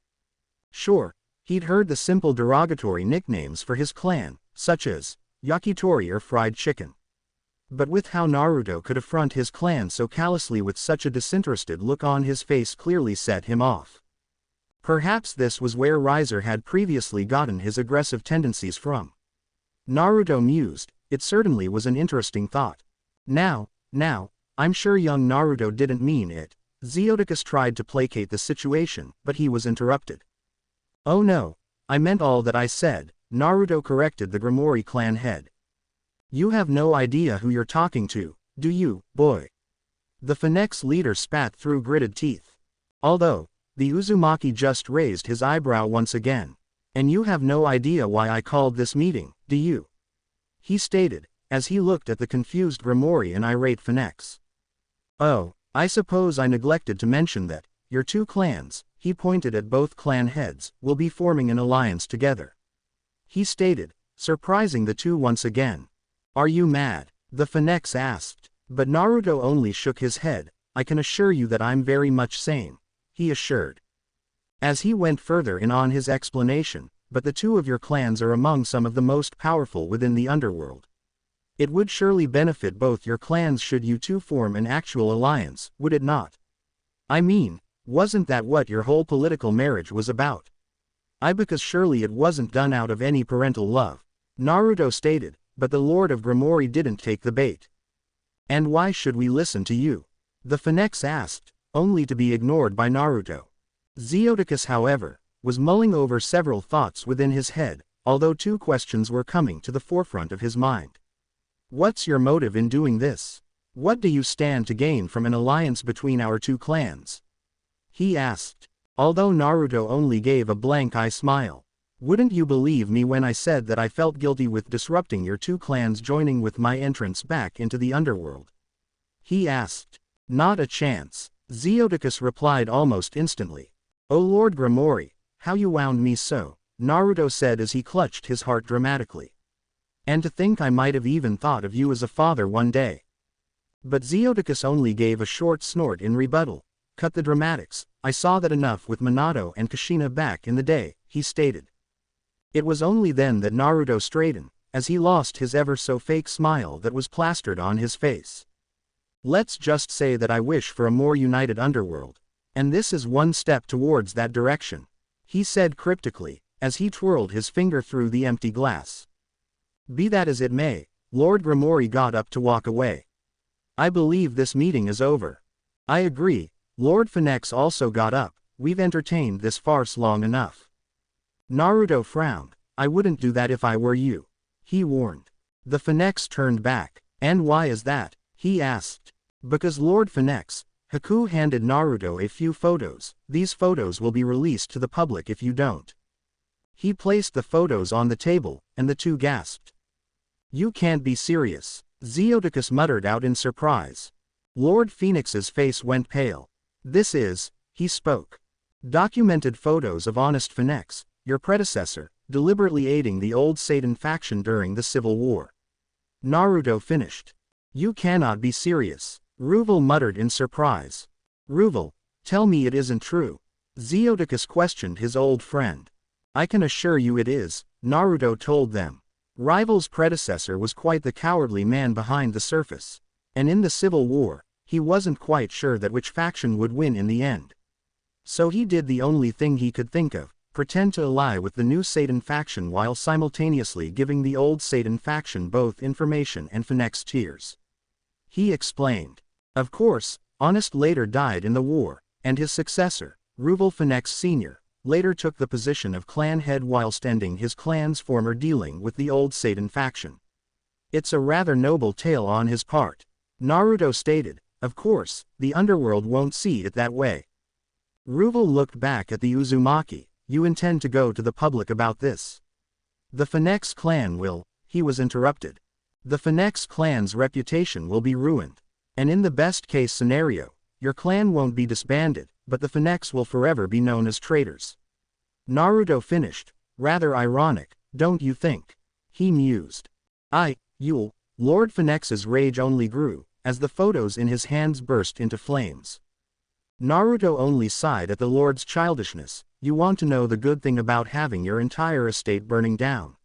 Sure, he'd heard the simple derogatory nicknames for his clan, such as yakitori or fried chicken. But with how Naruto could affront his clan so callously with such a disinterested look on his face clearly set him off. Perhaps this was where Riser had previously gotten his aggressive tendencies from. Naruto mused, it certainly was an interesting thought. Now, I'm sure young Naruto didn't mean it. Zeodicus tried to placate the situation, but he was interrupted. "Oh no, I meant all that I said," Naruto corrected the Grimori clan head. "You have no idea who you're talking to, do you, boy?" The Phoenix leader spat through gritted teeth. Although, the Uzumaki just raised his eyebrow once again. "And you have no idea why I called this meeting, do you?" he stated, as he looked at the confused Grimori and irate Phoenix. "Oh, I suppose I neglected to mention that, your two clans," he pointed at both clan heads, will be forming an alliance together. He stated, surprising the two once again. Are you mad? The Phoenix asked. But Naruto only shook his head. I can assure you that I'm very much sane, he assured. As he went further in on his explanation, but the two of your clans are among some of the most powerful within the underworld. It would surely benefit both your clans should you two form an actual alliance, would it not? I mean, wasn't that what your whole political marriage was about? Because surely it wasn't done out of any parental love, Naruto stated, but the Lord of Gremory didn't take the bait. And why should we listen to you? The Phoenix asked, only to be ignored by Naruto. Zeodicus, however, was mulling over several thoughts within his head, although two questions were coming to the forefront of his mind. What's your motive in doing this? What do you stand to gain from an alliance between our two clans? He asked, although Naruto only gave a blank-eye smile. Wouldn't you believe me when I said that I felt guilty with disrupting your two clans joining with my entrance back into the underworld? He asked. Not a chance, Zeodicus replied almost instantly. Oh Lord Gremory, how you wound me so, Naruto said as he clutched his heart dramatically. And to think I might have even thought of you as a father one day. But Zeodicus only gave a short snort in rebuttal. Cut the dramatics, I saw that enough with Minato and Kushina back in the day, he stated. It was only then that Naruto straightened, as he lost his ever-so-fake smile that was plastered on his face. Let's just say that I wish for a more united underworld. And this is one step towards that direction, he said cryptically, as he twirled his finger through the empty glass. Be that as it may, Lord Gremory got up to walk away. I believe this meeting is over. I agree, Lord Phoenix also got up, we've entertained this farce long enough. Naruto frowned. I wouldn't do that if I were you, he warned. The Phoenix turned back. And why is that? He asked. Because Lord Phoenix, Haku handed Naruto a few photos. These photos will be released to the public if you don't. He placed the photos on the table, and the two gasped. You can't be serious, Zeodicus muttered out in surprise. Lord Phoenix's face went pale. This is, he spoke. Documented photos of honest Phoenix, your predecessor, deliberately aiding the old Satan faction during the Civil War. Naruto finished. You cannot be serious, Ruvel muttered in surprise. Ruvel, tell me it isn't true. Zeodicus questioned his old friend. I can assure you it is, Naruto told them. Rival's predecessor was quite the cowardly man behind the surface. And in the Civil War, he wasn't quite sure that which faction would win in the end. So he did the only thing he could think of, pretend to ally with the new Satan faction while simultaneously giving the old Satan faction both information and Phoenix tears. He explained. Of course, Honest later died in the war, and his successor, Ruvel Phoenix Sr., later took the position of clan head whilst ending his clan's former dealing with the old Satan faction. It's a rather noble tale on his part, Naruto stated. Of course, the underworld won't see it that way. Ruvel looked back at the Uzumaki. You intend to go to the public about this? The Phoenix clan will, he was interrupted. The Phoenix clan's reputation will be ruined. And in the best case scenario, your clan won't be disbanded, but the Phoenix will forever be known as traitors. Naruto finished. Rather ironic, don't you think? He mused. You'll. Lord Phoenix's rage only grew, as the photos in his hands burst into flames. Naruto only sighed at the Lord's childishness. You want to know the good thing about having your entire estate burning down?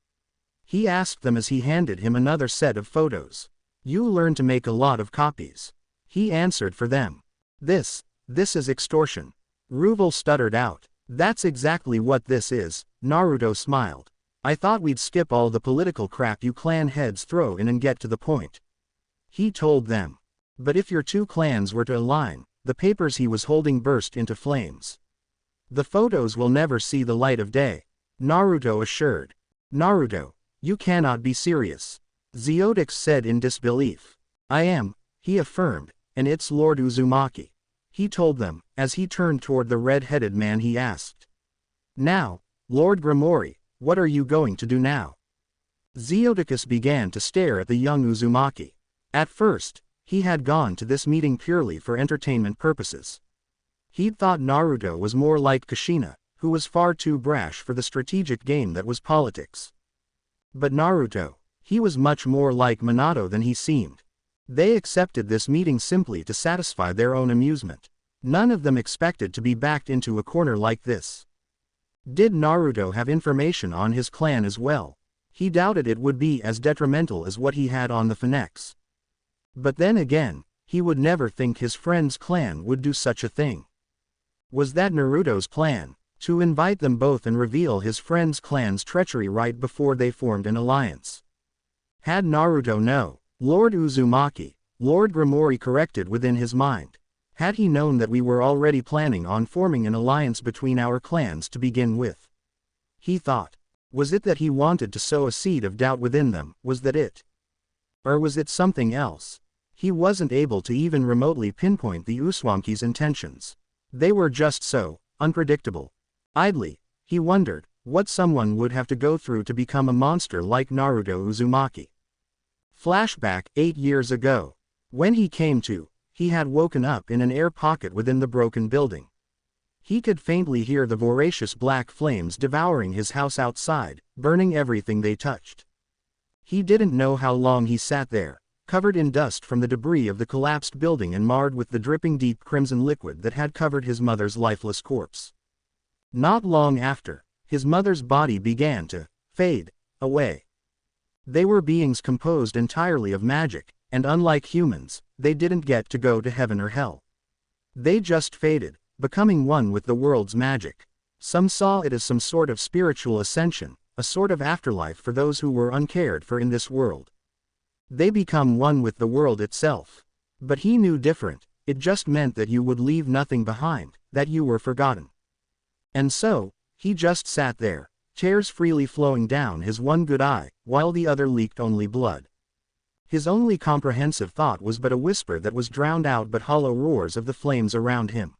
He asked them as he handed him another set of photos. You learn to make a lot of copies. He answered for them. This is extortion. Ruvel stuttered out. That's exactly what this is, Naruto smiled. I thought we'd skip all the political crap you clan heads throw in and get to the point. He told them. But if your two clans were to align, the papers he was holding burst into flames. The photos will never see the light of day, Naruto assured. Naruto, you cannot be serious, Zeodix said in disbelief. I am, he affirmed, and it's Lord Uzumaki. He told them, as he turned toward the red-headed man he asked. Now, Lord Gremory, what are you going to do now? Zeodicus began to stare at the young Uzumaki. At first, he had gone to this meeting purely for entertainment purposes. He'd thought Naruto was more like Kushina, who was far too brash for the strategic game that was politics. But Naruto, he was much more like Minato than he seemed. They accepted this meeting simply to satisfy their own amusement. None of them expected to be backed into a corner like this. Did Naruto have information on his clan as well? He doubted it would be as detrimental as what he had on the Phoenix. But then again, he would never think his friend's clan would do such a thing. Was that Naruto's plan, to invite them both and reveal his friend's clan's treachery right before they formed an alliance? Had Naruto known, Lord Uzumaki, Lord Grimori corrected within his mind. Had he known that we were already planning on forming an alliance between our clans to begin with? He thought. Was it that he wanted to sow a seed of doubt within them? Was that it? Or was it something else? He wasn't able to even remotely pinpoint the Uzumki's intentions. They were just so unpredictable. Idly, he wondered what someone would have to go through to become a monster like Naruto Uzumaki. Flashback 8 years ago. When he came to, he had woken up in an air pocket within the broken building. He could faintly hear the voracious black flames devouring his house outside, burning everything they touched. He didn't know how long he sat there, covered in dust from the debris of the collapsed building and marred with the dripping deep crimson liquid that had covered his mother's lifeless corpse. Not long after, his mother's body began to fade away. They were beings composed entirely of magic, and unlike humans, they didn't get to go to heaven or hell. They just faded, becoming one with the world's magic. Some saw it as some sort of spiritual ascension, a sort of afterlife for those who were uncared for in this world. They become one with the world itself. But he knew different. It just meant that you would leave nothing behind, that you were forgotten. And so, he just sat there, tears freely flowing down his one good eye, while the other leaked only blood. His only comprehensive thought was but a whisper that was drowned out by hollow roars of the flames around him.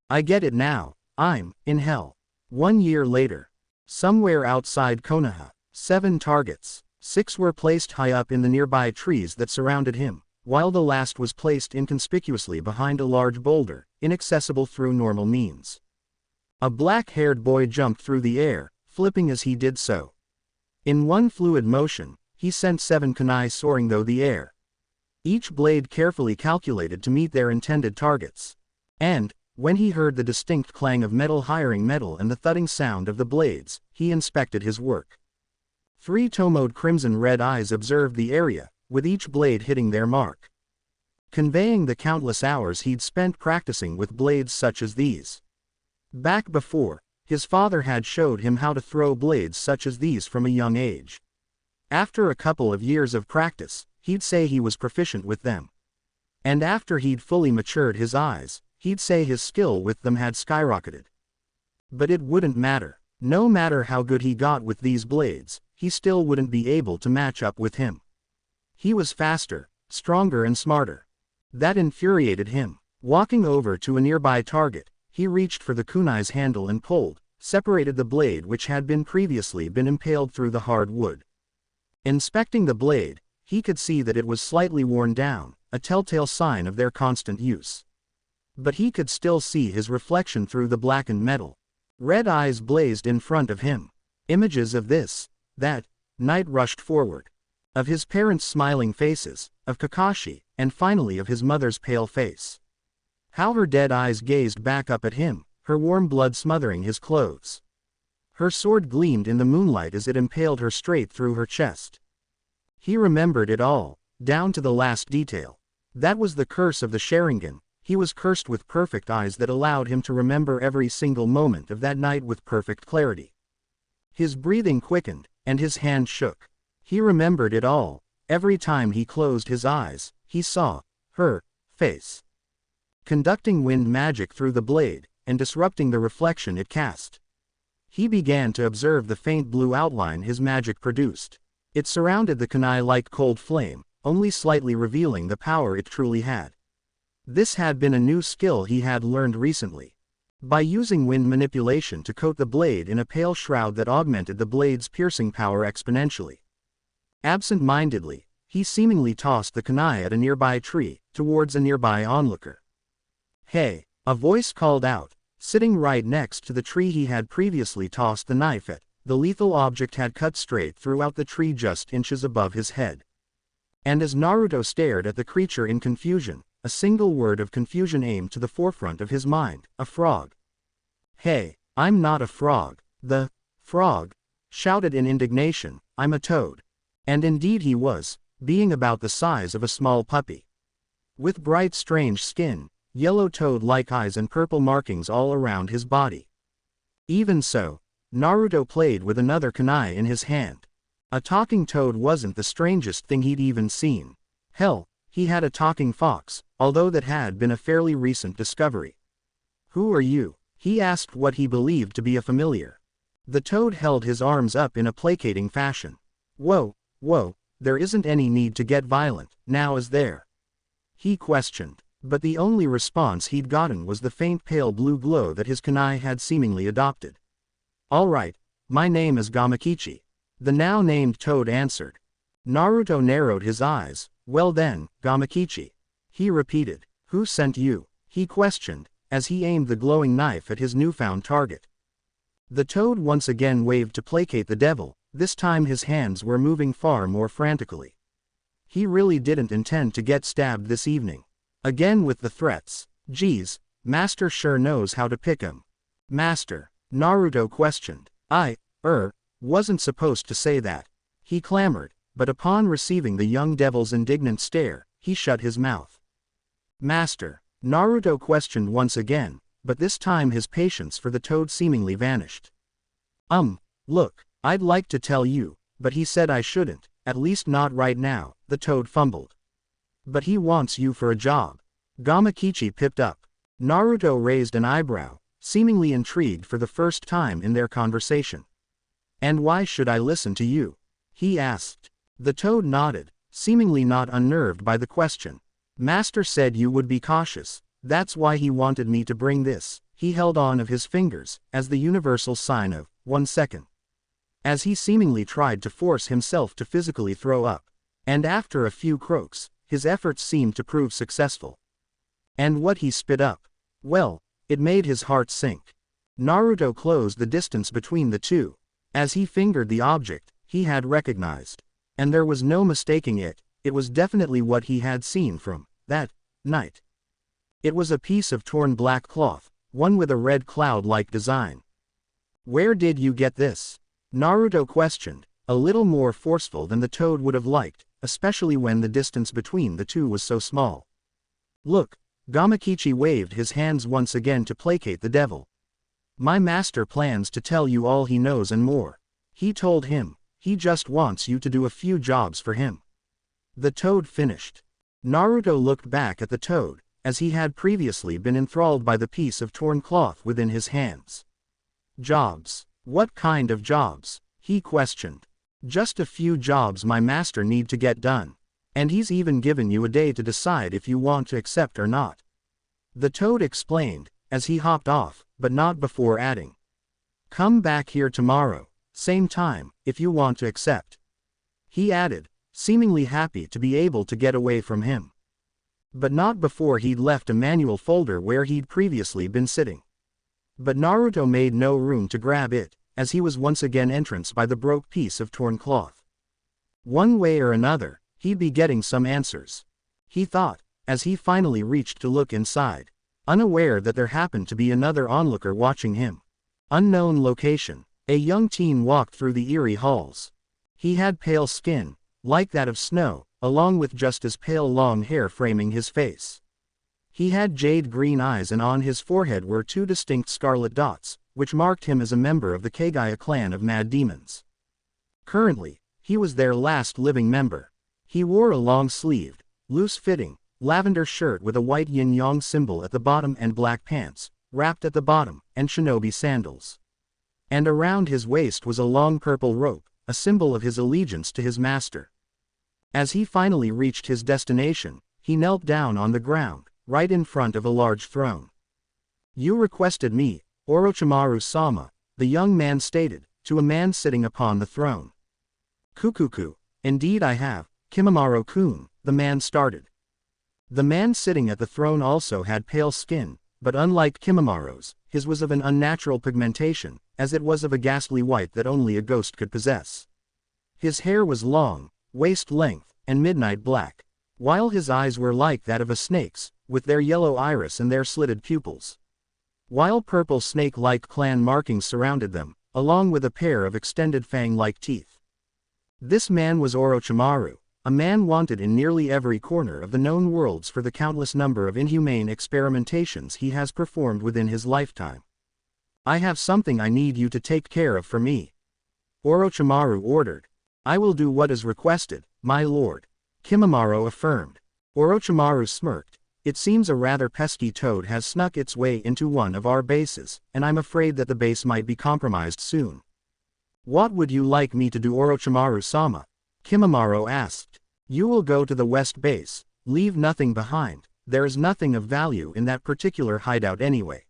I get it now, I'm in hell. 1 year later. Somewhere outside Konoha, 7 targets. 6 were placed high up in the nearby trees that surrounded him, while the last was placed inconspicuously behind a large boulder, inaccessible through normal means. A black-haired boy jumped through the air, flipping as he did so. In one fluid motion, he sent 7 kunai soaring through the air. Each blade carefully calculated to meet their intended targets. And, when he heard the distinct clang of metal hiring metal and the thudding sound of the blades, he inspected his work. 3 Tomoed crimson-red eyes observed the area, with each blade hitting their mark, conveying the countless hours he'd spent practicing with blades such as these. Back before, his father had showed him how to throw blades such as these from a young age. After a couple of years of practice, he'd say he was proficient with them. And after he'd fully matured his eyes, he'd say his skill with them had skyrocketed. But it wouldn't matter. No matter how good he got with these blades, he still wouldn't be able to match up with him. He was faster, stronger and smarter. That infuriated him. Walking over to a nearby target, he reached for the kunai's handle and pulled, separated the blade which had previously been impaled through the hard wood. Inspecting the blade, he could see that it was slightly worn down, a telltale sign of their constant use. But he could still see his reflection through the blackened metal. Red eyes blazed in front of him. Images of this, that, night rushed forward. Of his parents' smiling faces, of Kakashi, and finally of his mother's pale face. How her dead eyes gazed back up at him, her warm blood smothering his clothes. Her sword gleamed in the moonlight as it impaled her straight through her chest. He remembered it all, down to the last detail. That was the curse of the Sharingan. He was cursed with perfect eyes that allowed him to remember every single moment of that night with perfect clarity. His breathing quickened, and his hand shook. He remembered it all. Every time he closed his eyes, he saw her face, conducting wind magic through the blade, and disrupting the reflection it cast. He began to observe the faint blue outline his magic produced. It surrounded the kunai like cold flame, only slightly revealing the power it truly had. This had been a new skill he had learned recently. By using wind manipulation to coat the blade in a pale shroud that augmented the blade's piercing power exponentially. Absent-mindedly, he seemingly tossed the kunai at a nearby tree, towards a nearby onlooker. Hey, A voice called out. Sitting right next to the tree he had previously tossed the knife at, the lethal object had cut straight throughout the tree just inches above his head. And as Naruto stared at the creature in confusion, a single word of confusion aimed to the forefront of his mind: a frog. "Hey, I'm not a frog," the frog shouted in indignation, "I'm a toad." And indeed he was, being about the size of a small puppy. With bright strange skin, yellow toad-like eyes and purple markings all around his body. Even so, Naruto played with another kunai in his hand. A talking toad wasn't the strangest thing he'd even seen. Hell, he had a talking fox, although that had been a fairly recent discovery. "Who are you?" he asked what he believed to be a familiar. The toad held his arms up in a placating fashion. Whoa, there isn't any need to get violent, now is there?" he questioned. But the only response he'd gotten was the faint pale blue glow that his kunai had seemingly adopted. "All right, my name is Gamakichi," the now named toad answered. Naruto narrowed his eyes. "Well then, Gamakichi," he repeated. "Who sent you?" he questioned, as he aimed the glowing knife at his newfound target. The toad once again waved to placate the devil. This time his hands were moving far more frantically. He really didn't intend to get stabbed this evening. Again with the threats. "Geez, Master sure knows how to pick 'em." "Master?" Naruto questioned. "I wasn't supposed to say that," he clamored, but upon receiving the young devil's indignant stare, he shut his mouth. "Master?" Naruto questioned once again, but this time his patience for the toad seemingly vanished. Look, I'd like to tell you, but he said I shouldn't, at least not right now," the toad fumbled. "But he wants you for a job." Gamakichi pipped up. Naruto raised an eyebrow, seemingly intrigued for the first time in their conversation. "And why should I listen to you?" he asked. The toad nodded, seemingly not unnerved by the question. "Master said you would be cautious, that's why he wanted me to bring this." He held on of his fingers, as the universal sign of 1 second. As he seemingly tried to force himself to physically throw up. And after a few croaks, his efforts seemed to prove successful. And what he spit up? Well, it made his heart sink. Naruto closed the distance between the two. As he fingered the object, he had recognized. And there was no mistaking it, it was definitely what he had seen from that night. It was a piece of torn black cloth, one with a red cloud-like design. "Where did you get this?" Naruto questioned, a little more forceful than the toad would have liked, especially when the distance between the two was so small. "Look," Gamakichi waved his hands once again to placate the devil. "My master plans to tell you all he knows and more." He told him, he just wants you to do a few jobs for him. The toad finished. Naruto looked back at the toad, as he had previously been enthralled by the piece of torn cloth within his hands. "Jobs? What kind of jobs?" he questioned. "Just a few jobs my master need to get done. And he's even given you a day to decide if you want to accept or not." The toad explained, as he hopped off, but not before adding, "Come back here tomorrow, same time, if you want to accept." He added, seemingly happy to be able to get away from him. But not before he'd left a manual folder where he'd previously been sitting. But Naruto made no room to grab it, as he was once again entranced by the broke piece of torn cloth. One way or another, he'd be getting some answers. He thought, as he finally reached to look inside, unaware that there happened to be another onlooker watching him. Unknown location. A young teen walked through the eerie halls. He had pale skin, like that of snow, along with just as pale long hair framing his face. He had jade green eyes and on his forehead were two distinct scarlet dots, which marked him as a member of the Kagaya clan of mad demons. Currently, he was their last living member. He wore a long-sleeved, loose-fitting, lavender shirt with a white yin-yang symbol at the bottom and black pants, wrapped at the bottom, and shinobi sandals. And around his waist was a long purple rope, a symbol of his allegiance to his master. As he finally reached his destination, he knelt down on the ground, right in front of a large throne. "You requested me, Orochimaru-sama," the young man stated, to a man sitting upon the throne. "Kukuku, indeed I have, Kimimaro-kun," the man started. The man sitting at the throne also had pale skin, but unlike Kimimara's, his was of an unnatural pigmentation, as it was of a ghastly white that only a ghost could possess. His hair was long, waist-length, and midnight black, while his eyes were like that of a snake's, with their yellow iris and their slitted pupils. While purple snake-like clan markings surrounded them, along with a pair of extended fang-like teeth. This man was Orochimaru, a man wanted in nearly every corner of the known worlds for the countless number of inhumane experimentations he has performed within his lifetime. "I have something I need you to take care of for me," Orochimaru ordered. "I will do what is requested, my lord," Kimimaro affirmed. Orochimaru smirked. "It seems a rather pesky toad has snuck its way into one of our bases, and I'm afraid that the base might be compromised soon." "What would you like me to do, Orochimaru-sama?" Kimimaro asked. "You will go to the west base, leave nothing behind, there is nothing of value in that particular hideout anyway,"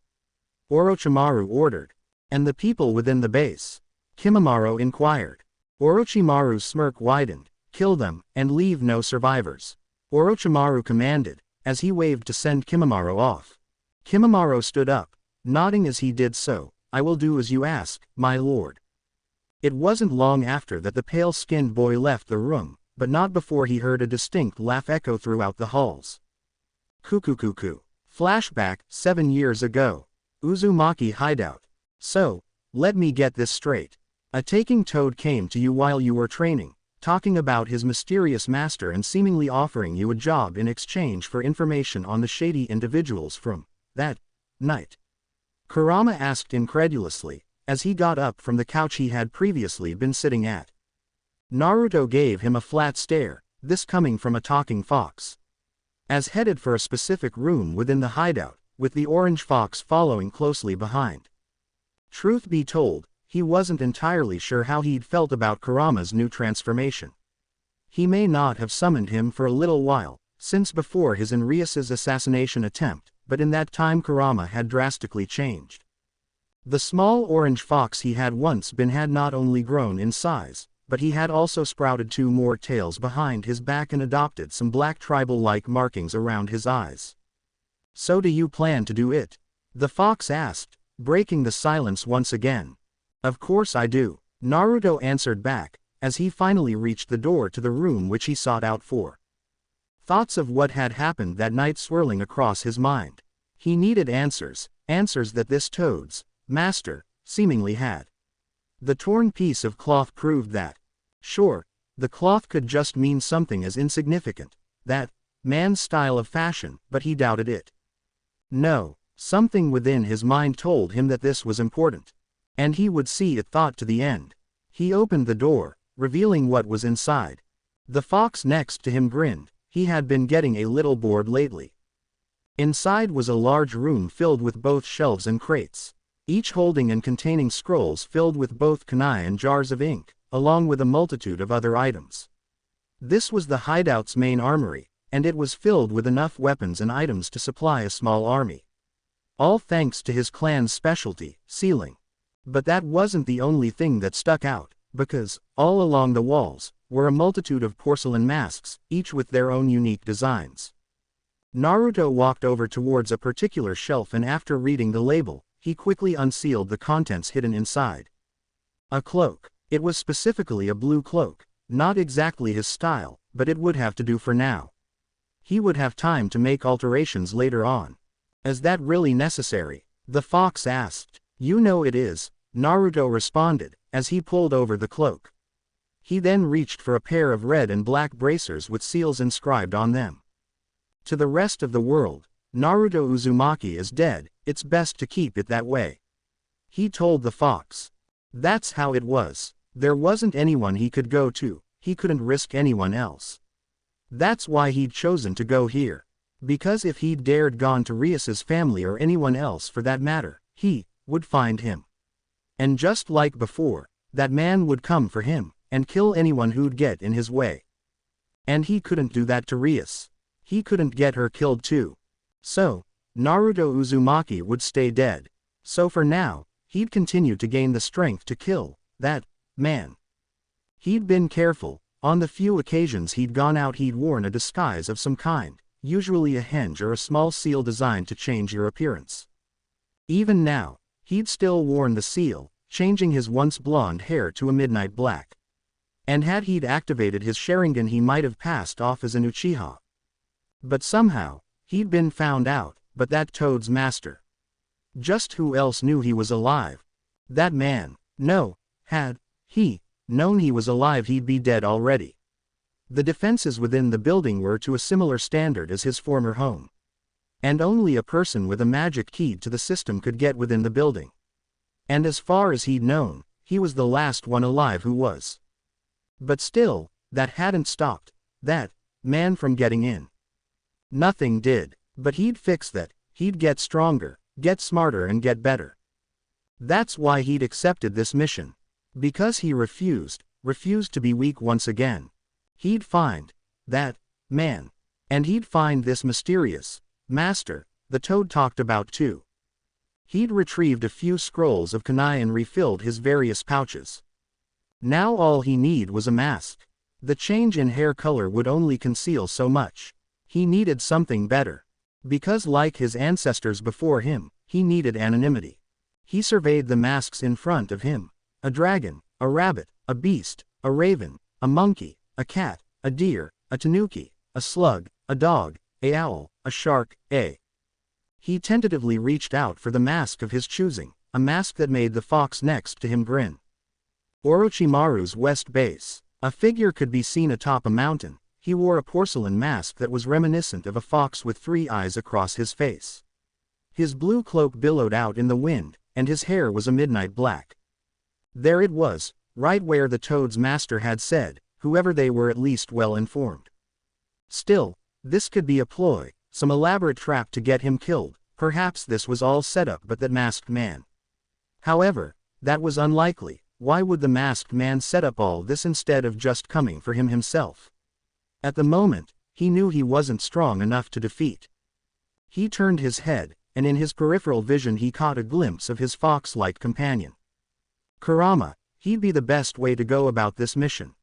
Orochimaru ordered. "And the people within the base?" Kimimaro inquired. Orochimaru's smirk widened. "Kill them, and leave no survivors," Orochimaru commanded, as he waved to send Kimimaro off. Kimimaro stood up, nodding as he did so. "I will do as you ask, my lord." It wasn't long after that the pale-skinned boy left the room, but not before he heard a distinct laugh echo throughout the halls. Cuckoo. Flashback, 7 years ago. Uzumaki hideout. "So, let me get this straight. A taking toad came to you while you were training, talking about his mysterious master and seemingly offering you a job in exchange for information on the shady individuals from that night?" Kurama asked incredulously, as he got up from the couch he had previously been sitting at. Naruto gave him a flat stare, this coming from a talking fox. As headed for a specific room within the hideout, with the orange fox following closely behind. Truth be told, he wasn't entirely sure how he'd felt about Kurama's new transformation. He may not have summoned him for a little while, since before his and Rias's assassination attempt, but in that time Kurama had drastically changed. The small orange fox he had once been had not only grown in size, but he had also sprouted 2 more tails behind his back and adopted some black tribal-like markings around his eyes. "So do you plan to do it?" the fox asked, breaking the silence once again. "Of course I do," Naruto answered back, as he finally reached the door to the room which he sought out for. Thoughts of what had happened that night swirling across his mind. He needed answers that this toad's master seemingly had. The torn piece of cloth proved that. Sure, the cloth could just mean something as insignificant, that man's style of fashion, but he doubted it. No, something within his mind told him that this was important. And he would see it thought to the end. He opened the door, revealing what was inside. The fox next to him grinned. He had been getting a little bored lately. Inside was a large room filled with both shelves and crates, each holding and containing scrolls filled with both kunai and jars of ink, along with a multitude of other items. This was the hideout's main armory, and it was filled with enough weapons and items to supply a small army. All thanks to his clan's specialty, sealing. But that wasn't the only thing that stuck out, because, all along the walls, were a multitude of porcelain masks, each with their own unique designs. Naruto walked over towards a particular shelf and after reading the label, he quickly unsealed the contents hidden inside. A cloak. It was specifically a blue cloak, not exactly his style, but it would have to do for now. He would have time to make alterations later on. "Is that really necessary?" the fox asked. "You know it is," Naruto responded, as he pulled over the cloak. He then reached for a pair of red and black bracers with seals inscribed on them. "To the rest of the world, Naruto Uzumaki is dead, it's best to keep it that way," he told the fox. That's how it was. There wasn't anyone he could go to, he couldn't risk anyone else. That's why he'd chosen to go here. Because if he'd dared gone to Rias's family or anyone else for that matter, he would find him. And just like before, that man would come for him, and kill anyone who'd get in his way. And he couldn't do that to Rias. He couldn't get her killed too. So, Naruto Uzumaki would stay dead. So for now, he'd continue to gain the strength to kill that man. He'd been careful. On the few occasions he'd gone out he'd worn a disguise of some kind, usually a hinge or a small seal designed to change your appearance. Even now, he'd still worn the seal, changing his once blonde hair to a midnight black. And had he'd activated his Sharingan, he might have passed off as an Uchiha. But somehow, he'd been found out, but that Toad's master. Just who else knew he was alive? That man. No, had he known he was alive, he'd be dead already. The defenses within the building were to a similar standard as his former home. And only a person with a magic key to the system could get within the building. And as far as he'd known, he was the last one alive who was. But still, that hadn't stopped that man from getting in. Nothing did, but he'd fix that. He'd get stronger, get smarter, and get better. That's why he'd accepted this mission. Because he refused to be weak once again. He'd find that man. And he'd find this mysterious master the Toad talked about too. He'd retrieved a few scrolls of kunai and refilled his various pouches. Now all he needed was a mask. The change in hair color would only conceal so much. He needed something better. Because like his ancestors before him, he needed anonymity. He surveyed the masks in front of him. A dragon, a rabbit, a beast, a raven, a monkey, a cat, a deer, a tanuki, a slug, a dog, a owl, a shark, a. He tentatively reached out for the mask of his choosing, a mask that made the fox next to him grin. Orochimaru's west base. A figure could be seen atop a mountain. He wore a porcelain mask that was reminiscent of a fox with 3 eyes across his face. His blue cloak billowed out in the wind, and his hair was a midnight black. There it was, right where the Toad's master had said, whoever they were, at least well informed. Still, this could be a ploy, some elaborate trap to get him killed. Perhaps this was all set up by that masked man. However, that was unlikely. Why would the masked man set up all this instead of just coming for him himself? At the moment, he knew he wasn't strong enough to defeat. He turned his head, and in his peripheral vision he caught a glimpse of his fox-like companion. Kurama. He'd be the best way to go about this mission.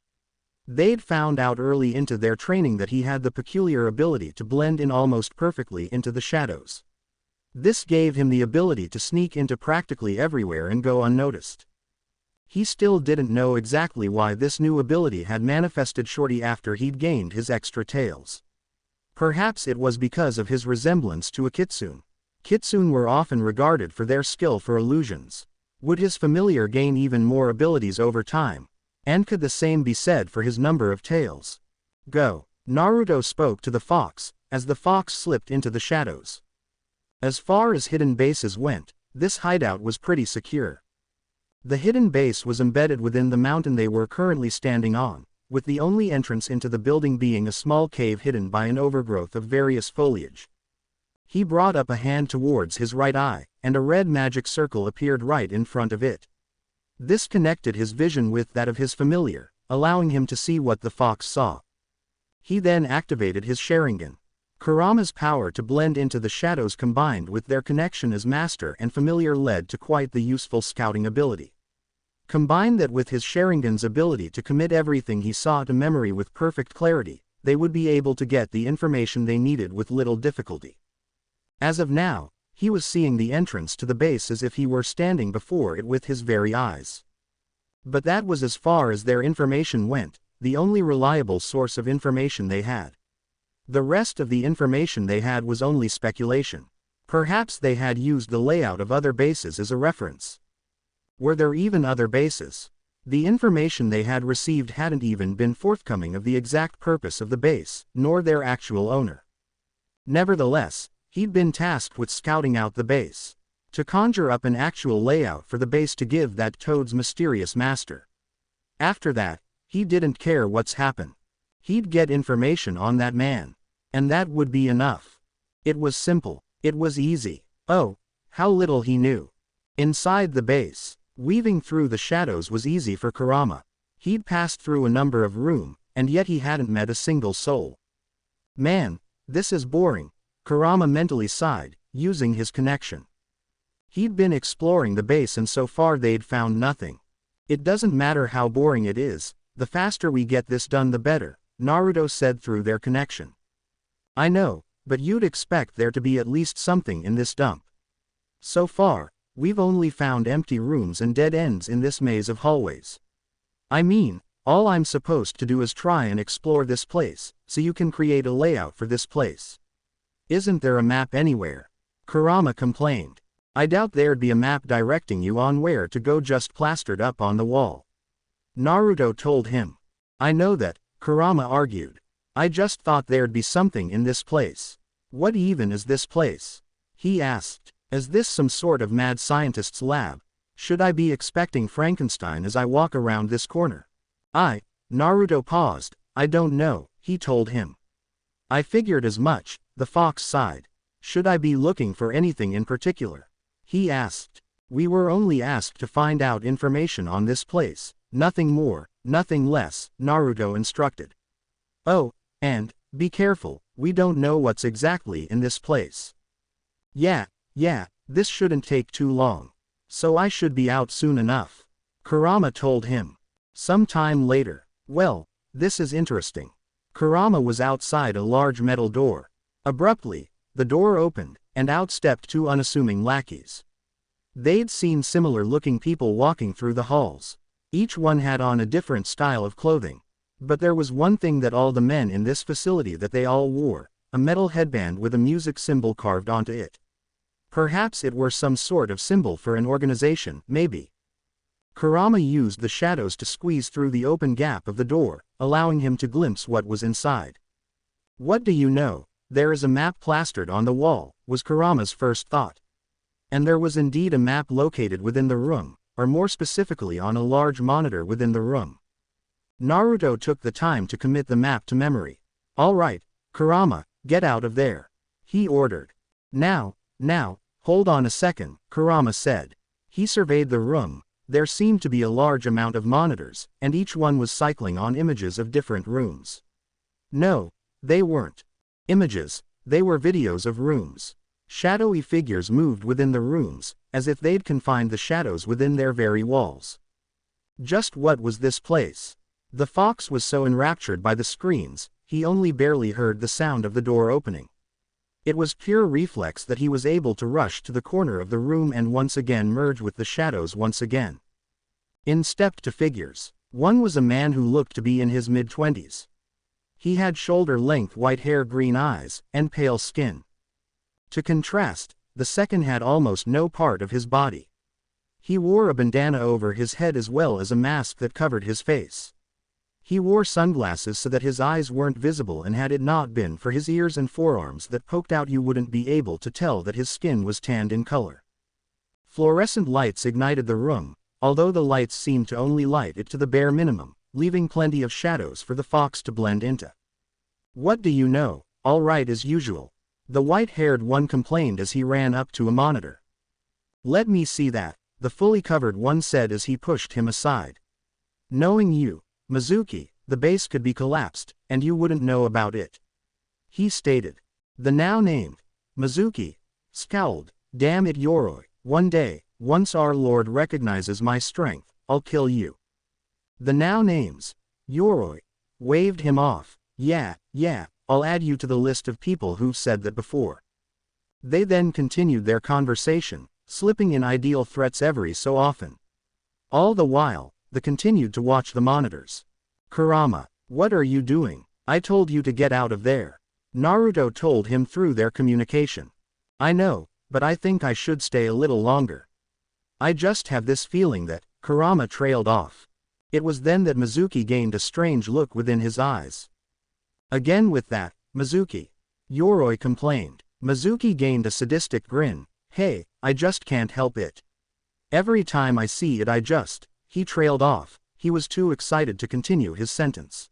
They'd found out early into their training that he had the peculiar ability to blend in almost perfectly into the shadows. This gave him the ability to sneak into practically everywhere and go unnoticed. He still didn't know exactly why this new ability had manifested shortly after he'd gained his extra tails. Perhaps it was because of his resemblance to a kitsune. Kitsune were often regarded for their skill for illusions. Would his familiar gain even more abilities over time? And could the same be said for his number of tails? Go. Naruto spoke to the fox, as the fox slipped into the shadows. As far as hidden bases went, this hideout was pretty secure. The hidden base was embedded within the mountain they were currently standing on, with the only entrance into the building being a small cave hidden by an overgrowth of various foliage. He brought up a hand towards his right eye, and a red magic circle appeared right in front of it. This connected his vision with that of his familiar, allowing him to see what the fox saw. He then activated his Sharingan. Kurama's power to blend into the shadows combined with their connection as master and familiar led to quite the useful scouting ability. Combine that with his Sharingan's ability to commit everything he saw to memory with perfect clarity, they would be able to get the information they needed with little difficulty. As of now, he was seeing the entrance to the base as if he were standing before it with his very eyes. But that was as far as their information went, the only reliable source of information they had. The rest of the information they had was only speculation. Perhaps they had used the layout of other bases as a reference. Were there even other bases? The information they had received hadn't even been forthcoming of the exact purpose of the base, nor their actual owner. Nevertheless, he'd been tasked with scouting out the base, to conjure up an actual layout for the base to give that Toad's mysterious master. After that, he didn't care what's happened. He'd get information on that man. And that would be enough. It was simple. It was easy. Oh, how little he knew. Inside the base, weaving through the shadows was easy for Kurama. He'd passed through a number of rooms, and yet he hadn't met a single soul. Man, this is boring, Kurama mentally sighed, using his connection. He'd been exploring the base and so far they'd found nothing. It doesn't matter how boring it is, the faster we get this done the better, Naruto said through their connection. I know, But you'd expect there to be at least something in this dump. So far, we've only found empty rooms and dead ends in this maze of hallways. I mean, all I'm supposed to do is try and explore this place, so you can create a layout for this place. Isn't there a map anywhere? Kurama complained. I doubt there'd be a map directing you on where to go just plastered up on the wall. Naruto told him. I know that, Kurama argued. I just thought there'd be something in this place. What even is this place? He asked. Is this some sort of mad scientist's lab? Should I be expecting Frankenstein as I walk around this corner? Naruto paused. I don't know, he told him. I figured as much, the fox sighed. Should I be looking for anything in particular? He asked. We were only asked to find out information on this place, nothing more, nothing less, Naruto instructed. Oh, and, be careful, we don't know what's exactly in this place. Yeah, this shouldn't take too long. So I should be out soon enough. Kurama told him. Some time later. Well, this is interesting. Kurama was outside a large metal door. Abruptly, the door opened, and out stepped two unassuming lackeys. They'd seen similar-looking people walking through the halls. Each one had on a different style of clothing. But there was one thing that all the men in this facility that they all wore, a metal headband with a music symbol carved onto it. Perhaps it were some sort of symbol for an organization, maybe. Kurama used the shadows to squeeze through the open gap of the door, allowing him to glimpse what was inside. What do you know? There is a map plastered on the wall, was Kurama's first thought. And there was indeed a map located within the room, or more specifically on a large monitor within the room. Naruto took the time to commit the map to memory. All right, Kurama, get out of there. He ordered. Now, hold on a second, Kurama said. He surveyed the room. There seemed to be a large amount of monitors, and each one was cycling on images of different rooms. No, they weren't images, they were videos of rooms. Shadowy figures moved within the rooms, as if they'd confined the shadows within their very walls. Just what was this place? The fox was so enraptured by the screens, he only barely heard the sound of the door opening. It was pure reflex that he was able to rush to the corner of the room and once again merge with the shadows once again. In stepped two figures. One was a man who looked to be in his mid-20s. He had shoulder-length white hair, green eyes, and pale skin. To contrast, the second had almost no part of his body. He wore a bandana over his head as well as a mask that covered his face. He wore sunglasses so that his eyes weren't visible, and had it not been for his ears and forearms that poked out, you wouldn't be able to tell that his skin was tanned in color. Fluorescent lights ignited the room, although the lights seemed to only light it to the bare minimum, leaving plenty of shadows for the fox to blend into. What do you know? All right as usual. The white-haired one complained as he ran up to a monitor. Let me see that, the fully covered one said as he pushed him aside. Knowing you, Mizuki, the base could be collapsed, and you wouldn't know about it. He stated. The now named Mizuki scowled. Damn it, Yoroi, one day, once our lord recognizes my strength, I'll kill you. The now names Yoroi waved him off. Yeah, I'll add you to the list of people who've said that before. They then continued their conversation, slipping in ideal threats every so often. All the while, they continued to watch the monitors. Kurama, what are you doing? I told you to get out of there. Naruto told him through their communication. I know, but I think I should stay a little longer. I just have this feeling that, Kurama trailed off. It was then that Mizuki gained a strange look within his eyes. Again with that, Mizuki. Yoroi complained. Mizuki gained a sadistic grin. Hey, I just can't help it. Every time I see it He trailed off. He was too excited to continue his sentence.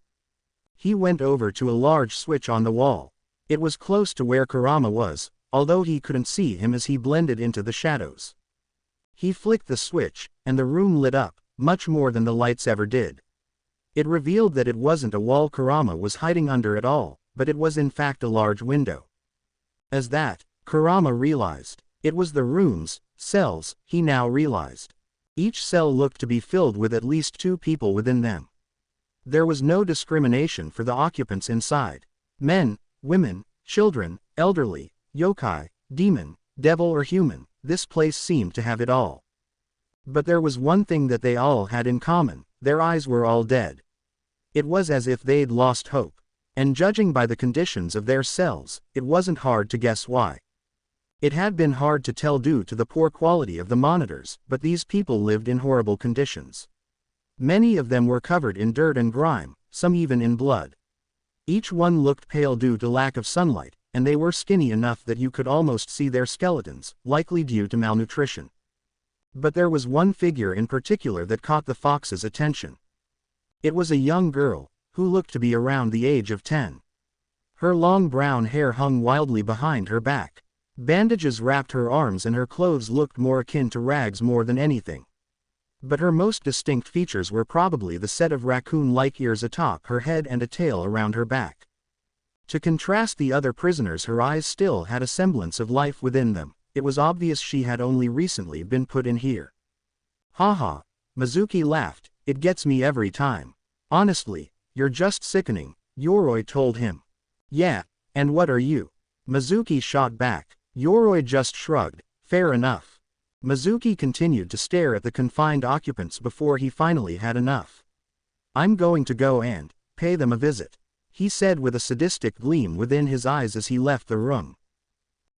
He went over to a large switch on the wall. It was close to where Kurama was, although he couldn't see him as he blended into the shadows. He flicked the switch, and the room lit up, much more than the lights ever did. It revealed that it wasn't a wall Kurama was hiding under at all, but it was in fact a large window. As that, Kurama realized. It was the room's cells, he now realized. Each cell looked to be filled with at least 2 people within them. There was no discrimination for the occupants inside. Men, women, Children, elderly, yokai, demon, devil or human, this place seemed to have it all. But there was one thing that they all had in common: their eyes were all dead. It was as if they'd lost hope. And judging by the conditions of their cells, it wasn't hard to guess why. It had been hard to tell due to the poor quality of the monitors, but these people lived in horrible conditions. Many of them were covered in dirt and grime, some even in blood. Each one looked pale due to lack of sunlight, and they were skinny enough that you could almost see their skeletons, likely due to malnutrition. But there was one figure in particular that caught the fox's attention. It was a young girl, who looked to be around the age of 10. Her long brown hair hung wildly behind her back. Bandages wrapped her arms and her clothes looked more akin to rags more than anything. But her most distinct features were probably the set of raccoon-like ears atop her head and a tail around her back. To contrast the other prisoners, her eyes still had a semblance of life within them. It was obvious she had only recently been put in here. Haha, Mizuki laughed, it gets me every time. Honestly, you're just sickening, Yoroi told him. Yeah, and what are you? Mizuki shot back. Yoroi just shrugged, fair enough. Mizuki continued to stare at the confined occupants before he finally had enough. I'm going to go and pay them a visit, he said with a sadistic gleam within his eyes as he left the room.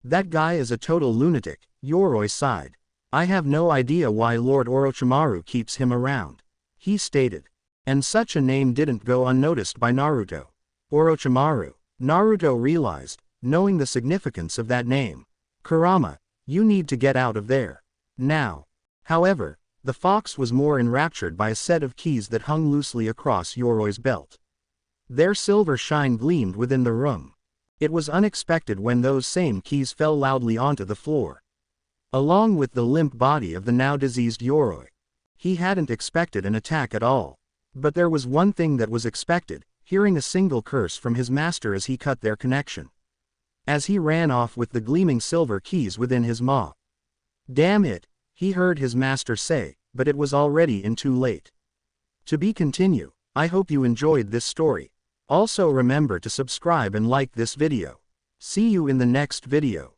That guy is a total lunatic, Yoroi sighed. I have no idea why Lord Orochimaru keeps him around, he stated. And such a name didn't go unnoticed by Naruto. Orochimaru. Naruto realized, knowing the significance of that name. Kurama, you need to get out of there. Now. However, the fox was more enraptured by a set of keys that hung loosely across Yoroi's belt. Their silver shine gleamed within the room. It was unexpected when those same keys fell loudly onto the floor. Along with the limp body of the now diseased Yoroi. He hadn't expected an attack at all. But there was one thing that was expected, hearing a single curse from his master as he cut their connection. As he ran off with the gleaming silver keys within his maw. Damn it, he heard his master say, but it was already too late. To be continued. I hope you enjoyed this story. Also remember to subscribe and like this video. See you in the next video.